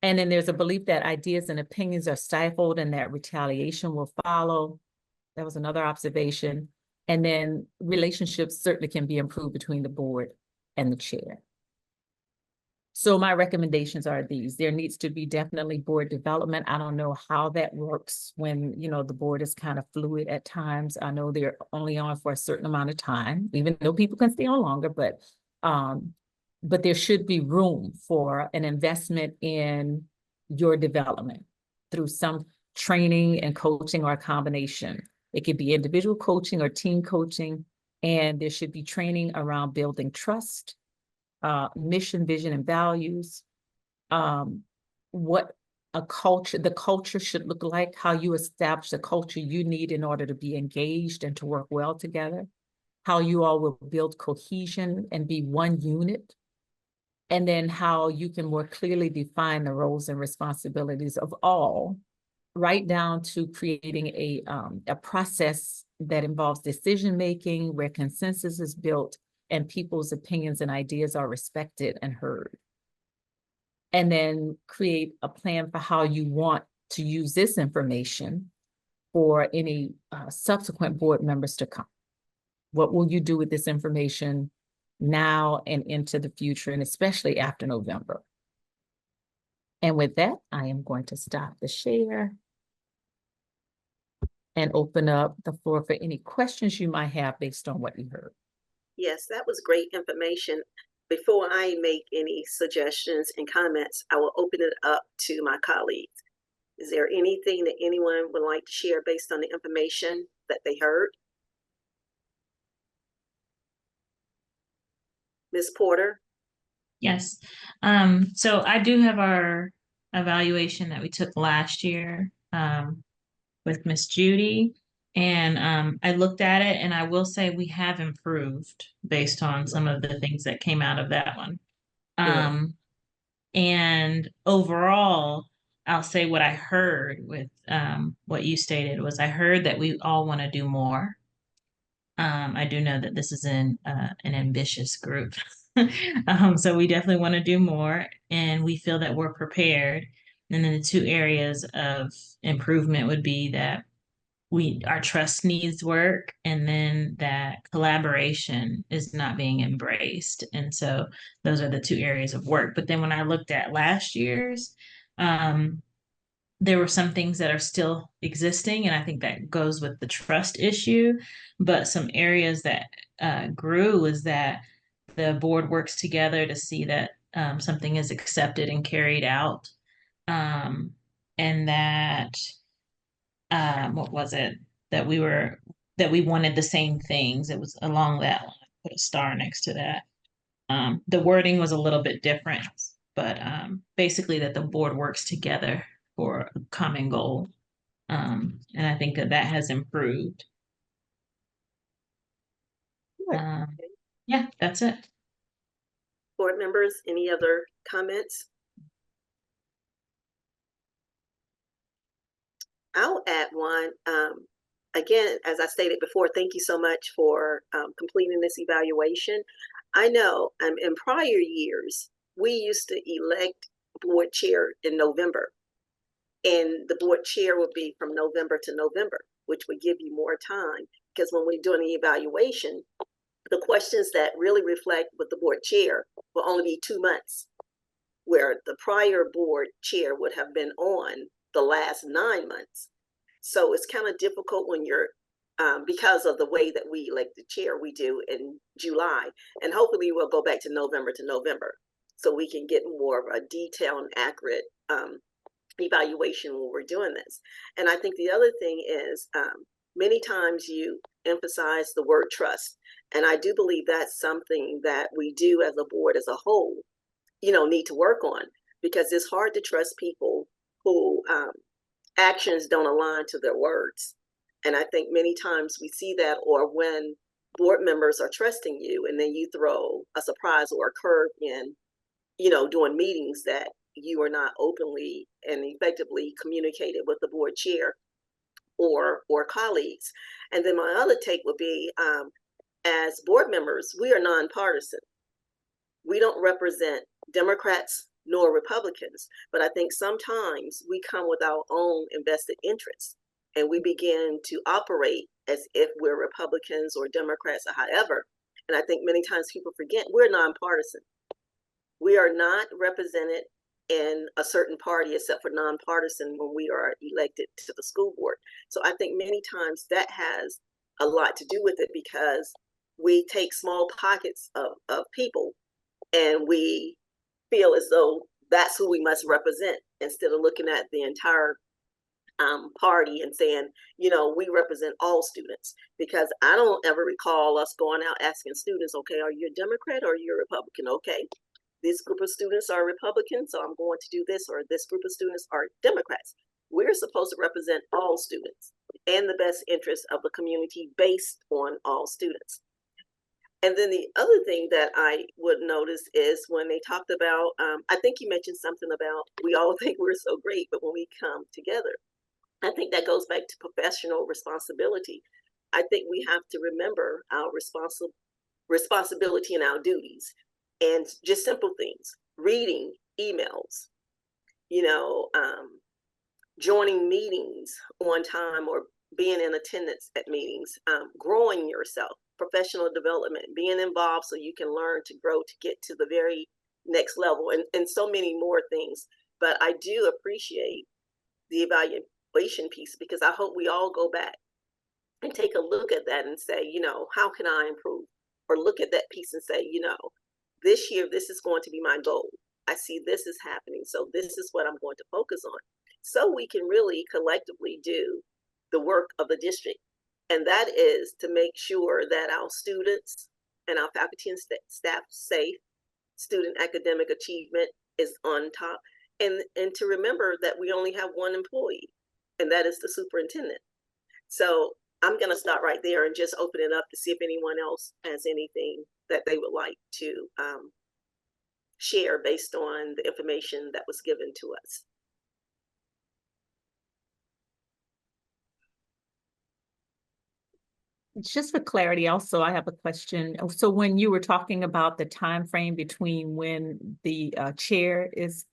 And then there's a belief that ideas and opinions are stifled and that retaliation will follow. That was another observation. And then relationships certainly can be improved between the board and the chair. So my recommendations are these. There needs to be definitely board development. I don't know how that works when, you know, the board is kind of fluid at times. I know they're only on for a certain amount of time, even though people can stay on longer, but there should be room for an investment in your development through some training and coaching or a combination. It could be individual coaching or team coaching, and there should be training around building trust, mission, vision, and values, what the culture should look like, how you establish the culture you need in order to be engaged and to work well together, how you all will build cohesion and be one unit, and then how you can more clearly define the roles and responsibilities of all, right down to creating a process that involves decision-making where consensus is built and people's opinions and ideas are respected and heard. And then create a plan for how you want to use this information for any subsequent board members to come. What will you do with this information now and into the future, and especially after November? And with that, I am going to stop the share. and open up the floor for any questions you might have based on what you heard. Yes, that was great information. Before I make any suggestions and comments, I will open it up to my colleagues. Is there anything that anyone would like to share based on the information that they heard? Ms. Porter? Yes. So I do have our evaluation that we took last year with Miss Judy. And I looked at it and I will say we have improved based on some of the things that came out of that one. And overall, I'll say what I heard with what you stated was I heard that we all want to do more. I do know that this is an ambitious group. So we definitely want to do more and we feel that we're prepared. And then the two areas of improvement would be that our trust needs work and then that collaboration is not being embraced. And so those are the two areas of work. But then when I looked at last year's, there were some things that are still existing, and I think that goes with the trust issue. But some areas that grew is that the board works together to see that something is accepted and carried out, and that what was it that we wanted the same things. It was along that line. Put a star next to that. The wording was a little bit different, but basically that the board works together for a common goal. And I think that has improved. Yeah, that's it. Board members, any other comments? I'll add one. Again, as I stated before, thank you so much for completing this evaluation. I know in prior years, we used to elect board chair in November. And the board chair would be from November to November, which would give you more time. Because when we're doing the evaluation, the questions that really reflect with the board chair will only be 2 months, where the prior board chair would have been on the last 9 months. So it's kind of difficult when you're, because of the way that we elect the chair, we do in July. And hopefully we'll go back to November so we can get more of a detailed and accurate evaluation when we're doing this. And I think the other thing is many times you emphasize the word trust. And I do believe that's something that we do as a board as a whole, need to work on, because it's hard to trust people who actions don't align to their words. And I think many times we see that, or when board members are trusting you and then you throw a surprise or a curve in, doing meetings that you are not openly and effectively communicated with the board chair or colleagues. And then my other take would be, as board members, we are nonpartisan. We don't represent Democrats nor Republicans, but I think sometimes we come with our own invested interests and we begin to operate as if we're Republicans or Democrats or however. And I think many times people forget we're nonpartisan. We are not represented in a certain party except for nonpartisan when we are elected to the school board. So I think many times that has a lot to do with it, because we take small pockets of people and we feel as though that's who we must represent, instead of looking at the entire party and saying, we represent all students. Because I don't ever recall us going out asking students, okay, are you a Democrat or are you a Republican? Okay, this group of students are Republicans, so I'm going to do this, or this group of students are Democrats. We're supposed to represent all students and the best interests of the community based on all students. And then the other thing that I would notice is when they talked about, I think you mentioned something about we all think we're so great, but when we come together, I think that goes back to professional responsibility. I think we have to remember our responsibility and our duties, and just simple things, reading emails, joining meetings on time or being in attendance at meetings, growing yourself, professional development, being involved so you can learn to grow to get to the very next level, and so many more things. But I do appreciate the evaluation piece, because I hope we all go back and take a look at that and say, you know, how can I improve? Or look at that piece and say, you know, this year, this is going to be my goal. I see this is happening. So this is what I'm going to focus on. So we can really collectively do the work of the district. And that is to make sure that our students and our faculty and staff safe, student academic achievement is on top. And to remember that we only have one employee, and that is the superintendent. So I'm going to start right there and just open it up to see if anyone else has anything that they would like to share based on the information that was given to us. Just for clarity, also, I have a question. So when you were talking about the time frame between when the chair is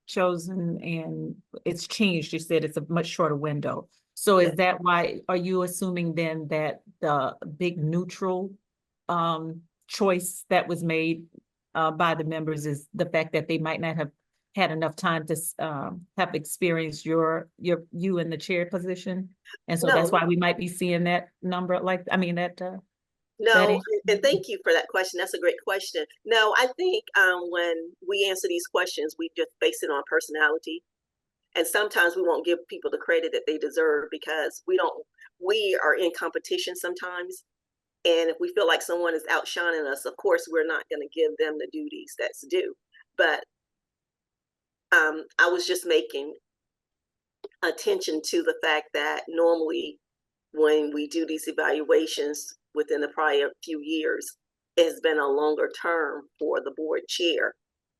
chosen and it's changed, you said it's a much shorter window. So is that why, are you assuming then that the big neutral choice that was made by the members is the fact that they might not have had enough time to have experienced you in the chair position? And so that's why we might be seeing that number, like, I mean, that. No, and thank you for that question. That's a great question. No, I think when we answer these questions, we just base it on personality. And sometimes we won't give people the credit that they deserve because we are in competition sometimes. And if we feel like someone is outshining us, of course, we're not going to give them the duties that's due. But I was just making attention to the fact that normally when we do these evaluations within the prior few years, it has been a longer term for the board chair.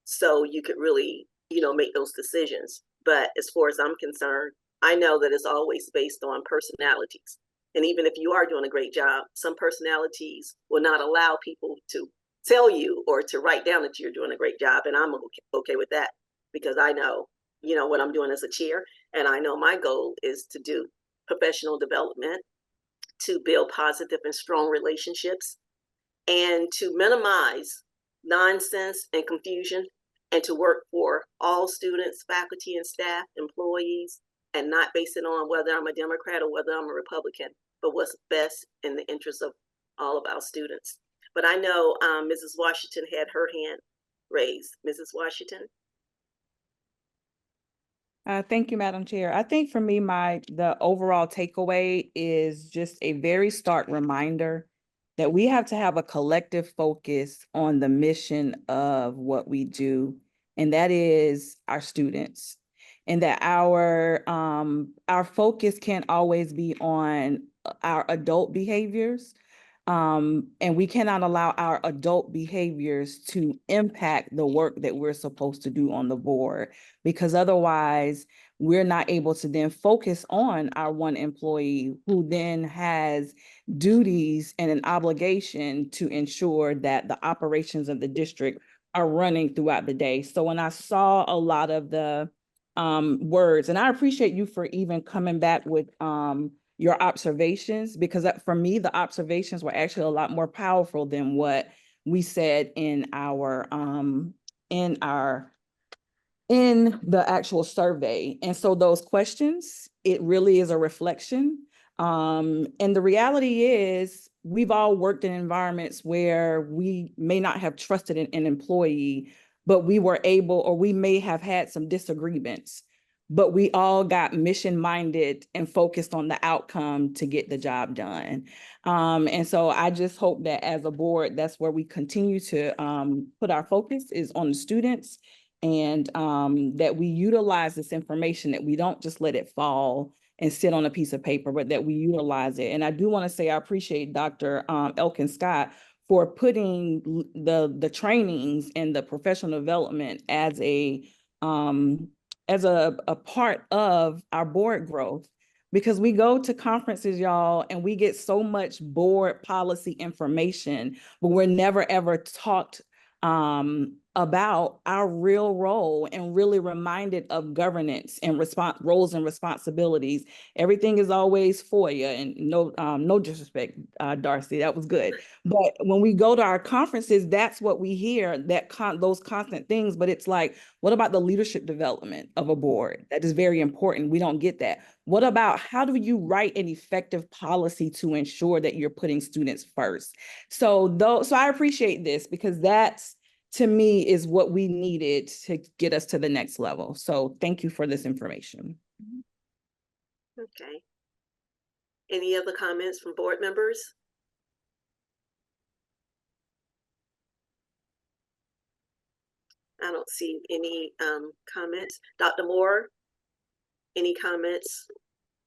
So you could really, you know, make those decisions. But as far as I'm concerned, I know that it's always based on personalities. And even if you are doing a great job, some personalities will not allow people to tell you or to write down that you're doing a great job. And I'm okay with that because I know, you know, what I'm doing as a chair. And I know my goal is to do professional development, to build positive and strong relationships, and to minimize nonsense and confusion, and to work for all students, faculty and staff, employees, and not base it on whether I'm a Democrat or whether I'm a Republican, but what's best in the interest of all of our students. But I know Mrs. Washington had her hand raised. Mrs. Washington? Thank you, Madam Chair. I think for me, the overall takeaway is just a very stark reminder that we have to have a collective focus on the mission of what we do, and that is our students. And that our focus can't always be on our adult behaviors. And we cannot allow our adult behaviors to impact the work that we're supposed to do on the board, because otherwise we're not able to then focus on our one employee who then has duties and an obligation to ensure that the operations of the district are running throughout the day. So when I saw a lot of the words, and I appreciate you for even coming back with your observations, because for me, the observations were actually a lot more powerful than what we said in the actual survey. And so those questions, it really is a reflection. And the reality is we've all worked in environments where we may not have trusted an employee, but we were able, or we may have had some disagreements, but we all got mission-minded and focused on the outcome to get the job done. And so I just hope that as a board, that's where we continue to put our focus is on the students, and that we utilize this information, that we don't just let it fall and sit on a piece of paper, but that we utilize it. And I do want to say I appreciate Dr. Elkin Scott for putting the trainings and the professional development as a part of our board growth, because we go to conferences, y'all, and we get so much board policy information, but we're never ever taught about our real role and really reminded of governance and roles and responsibilities. Everything is always FOIA, and no disrespect, Darcy, that was good. But when we go to our conferences, that's what we hear, those constant things. But it's like, what about the leadership development of a board? That is very important. We don't get that. What about how do you write an effective policy to ensure that you're putting students first? So I appreciate this, because that's, to me, is what we needed to get us to the next level. So thank you for this information. Okay. Any other comments from board members? I don't see any comments. Dr. Moore, any comments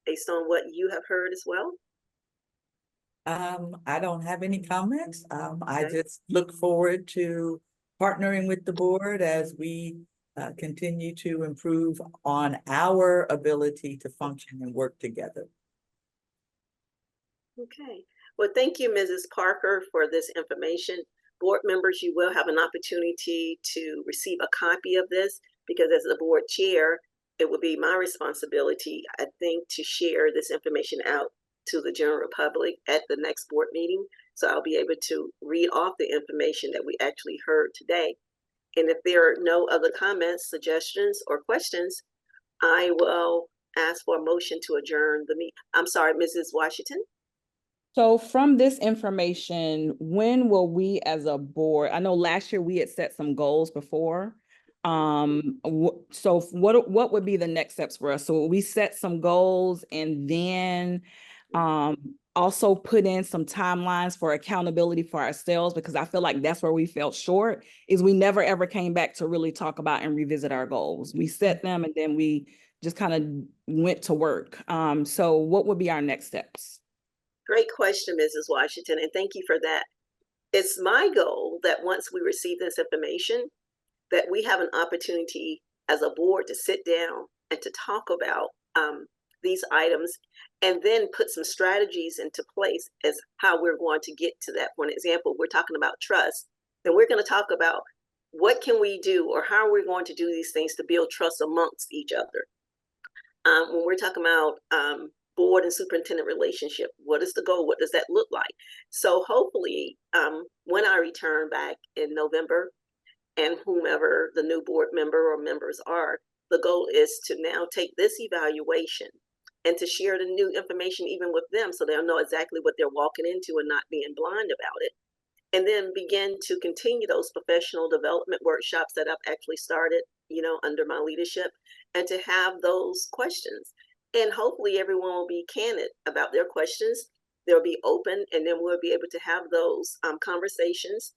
based on what you have heard as well? I don't have any comments. I Okay. just look forward to partnering with the board as we continue to improve on our ability to function and work together. Okay. Well, thank you, Mrs. Parker, for this information. Board members, you will have an opportunity to receive a copy of this, because as the board chair, it will be my responsibility, I think, to share this information out to the general public at the next board meeting. So I'll be able to read off the information that we actually heard today. And if there are no other comments, suggestions, or questions, I will ask for a motion to adjourn the meeting. I'm sorry, Mrs. Washington? So from this information, when will we as a board, I know last year we had set some goals before. So what would be the next steps for us? So we set some goals and then also put in some timelines for accountability for ourselves, because I feel like that's where we fell short, is we never ever came back to really talk about and revisit our goals. We set them and then we just kind of went to work. So what would be our next steps? Great question, Mrs. Washington, and thank you for that. It's my goal that once we receive this information, that we have an opportunity as a board to sit down and to talk about these items, and then put some strategies into place as how we're going to get to that. For an example, we're talking about trust, then we're going to talk about what can we do, or how are we going to do these things to build trust amongst each other. When we're talking about board and superintendent relationship, what is the goal? What does that look like? So hopefully, when I return back in November, and whomever the new board member or members are, the goal is to now take this evaluation and to share the new information even with them, so they'll know exactly what they're walking into and not being blind about it. And then begin to continue those professional development workshops that I've actually started, under my leadership, and to have those questions. And hopefully everyone will be candid about their questions. They'll be open, and then we'll be able to have those conversations,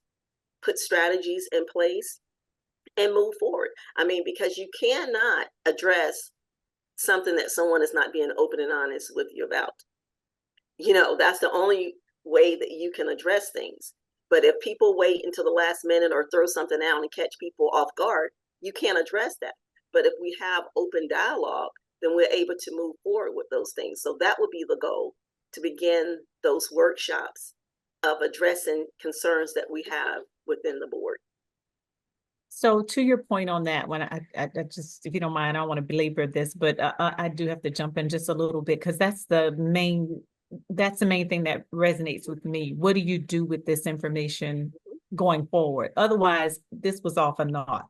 put strategies in place, and move forward. I mean, because you cannot address something that someone is not being open and honest with you about. That's the only way that you can address things. But if people wait until the last minute or throw something out and catch people off guard, you can't address that. But if we have open dialogue, then we're able to move forward with those things. So that would be the goal, to begin those workshops of addressing concerns that we have within the board. So to your point on that one, I just, if you don't mind, I don't want to belabor this, but I do have to jump in just a little bit, because that's the main thing that resonates with me. What do you do with this information going forward? Otherwise, this was all for naught.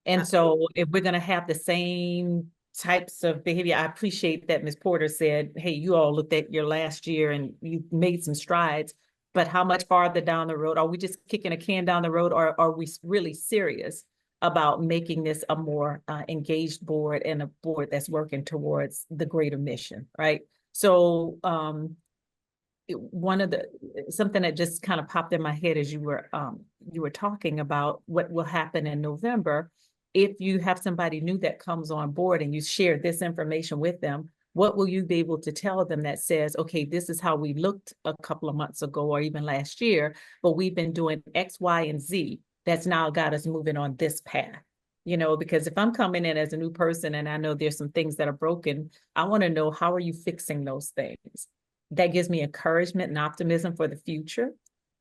And so if we're going to have the same types of behavior, I appreciate that Ms. Porter said, hey, you all looked at your last year and you made some strides, but how much farther down the road? Are we just kicking a can down the road, or are we really serious about making this a more engaged board, and a board that's working towards the greater mission, right? So something that just kind of popped in my head as you were talking about what will happen in November. If you have somebody new that comes on board and you share this information with them, what will you be able to tell them that says, okay, this is how we looked a couple of months ago or even last year, but we've been doing X, Y, and Z that's now got us moving on this path? Because if I'm coming in as a new person and I know there's some things that are broken, I want to know, how are you fixing those things? That gives me encouragement and optimism for the future.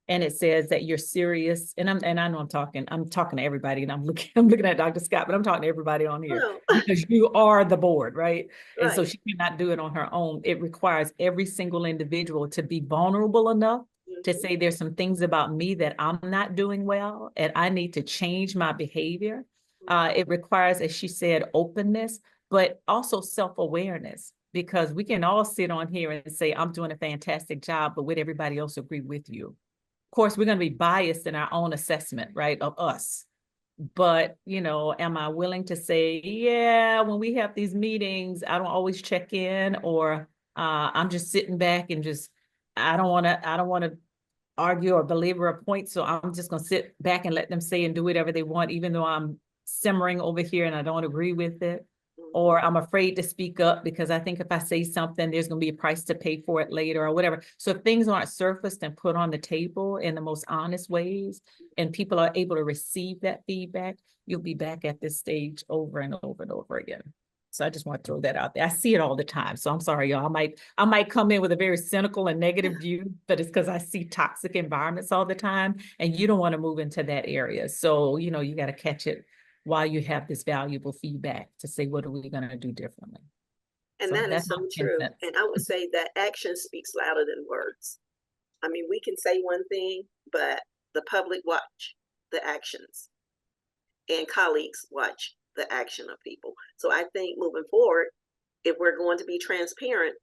and it says that you're serious, and I know I'm talking to everybody, and I'm looking at Dr. Scott, but I'm talking to everybody on here Oh, because you are the board, right? And so right. she cannot do it on her own. It requires every single individual to be vulnerable enough to Mhm. say there's some things about me that I'm not doing well and I need to change my behavior. It requires, as she said, openness, but also self-awareness, because we can all sit on here and say, I'm doing a fantastic job, but would everybody else agree with you? Of course, we're going to be biased in our own assessment, right, of us. But, you know, am I willing to say, yeah, when we have these meetings, I don't always check in, or I'm just sitting back and just, I don't want to argue or belabor a point. So I'm just going to sit back and let them say and do whatever they want, even though I'm simmering over here and I don't agree with it. Or I'm afraid to speak up because I think if I say something, there's going to be a price to pay for it later or whatever. So if things aren't surfaced and put on the table in the most honest ways, and people are able to receive that feedback, you'll be back at this stage over and over and over again. So I just want to throw that out there. I see it all the time. So I'm sorry, y'all. I might come in with a very cynical and negative view, but it's because I see toxic environments all the time, and you don't want to move into that area. So, you know, you got to catch it while you have this valuable feedback to say, what are we going to do differently? And So that is that's so my 10 true. cents. And I would say that action speaks louder than words. I mean, we can say one thing, but the public watch the actions, and colleagues watch the action of people. So I think moving forward, if we're going to be transparent,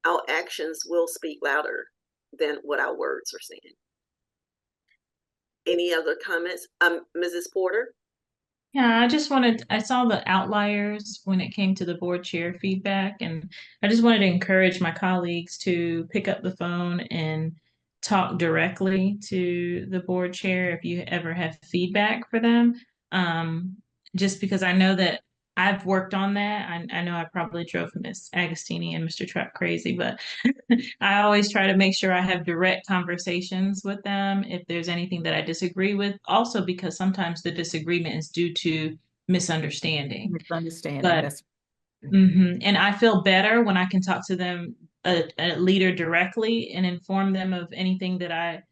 our actions will speak louder than what our words are saying. Any other comments? Mrs. Porter? Yeah, I saw the outliers when it came to the board chair feedback, and I just wanted to encourage my colleagues to pick up the phone and talk directly to the board chair if you ever have feedback for them. Just because I know that I've worked on that. I know I probably drove Miss Agostini and Mr. Truck crazy, but I always try to make sure I have direct conversations with them if there's anything that I disagree with. Also, because sometimes the disagreement is due to misunderstanding. Misunderstanding. But That's and I feel better when I can talk to them, a leader directly, and inform them of anything that I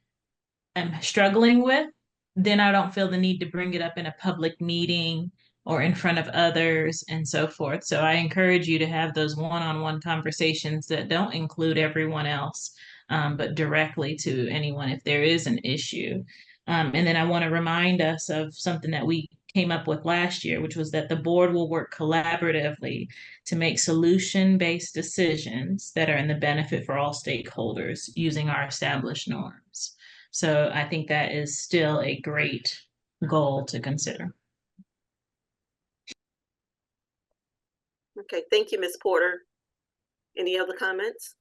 am struggling with. Then I don't feel the need to bring it up in a public meeting or in front of others and so forth. So I encourage you to have those one-on-one conversations that don't include everyone else, but directly to anyone if there is an issue. And then I want to remind us of something that we came up with last year, which was that the board will work collaboratively to make solution-based decisions that are in the benefit for all stakeholders using our established norms. So I think that is still a great goal to consider. Okay, thank you, Ms. Porter. Any other comments?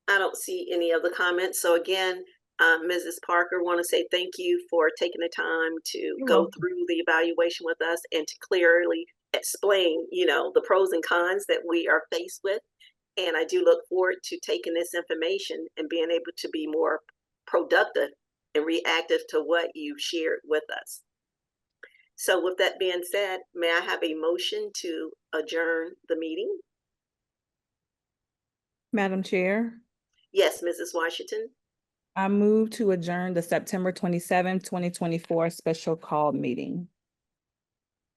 I don't see any other comments. So again, Mrs. Parker, want to say thank you for taking the time to go through the evaluation with us and to clearly explain, you know, the pros and cons that we are faced with. And I do look forward to taking this information and being able to be more productive and reactive to what you shared with us. So with that being said, may I have a motion to adjourn the meeting? Madam Chair, Yes, Mrs. Washington. I move to adjourn the September 27, 2024 special call meeting.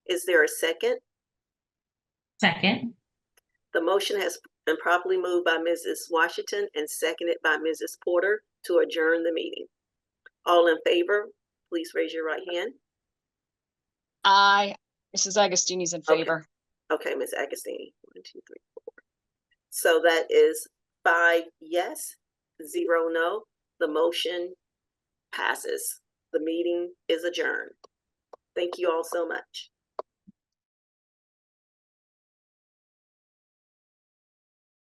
Is there a second? Second. The motion has been properly moved by Mrs. Washington and seconded by Mrs. Porter to adjourn the meeting. All in favor, please raise your right hand. Aye. Mrs. Agostini's in favor. Okay, Ms. Agostini. 1, 2, 3, 4. So that is 5 yes, 0 no. The motion passes. The meeting is adjourned. Thank you all so much.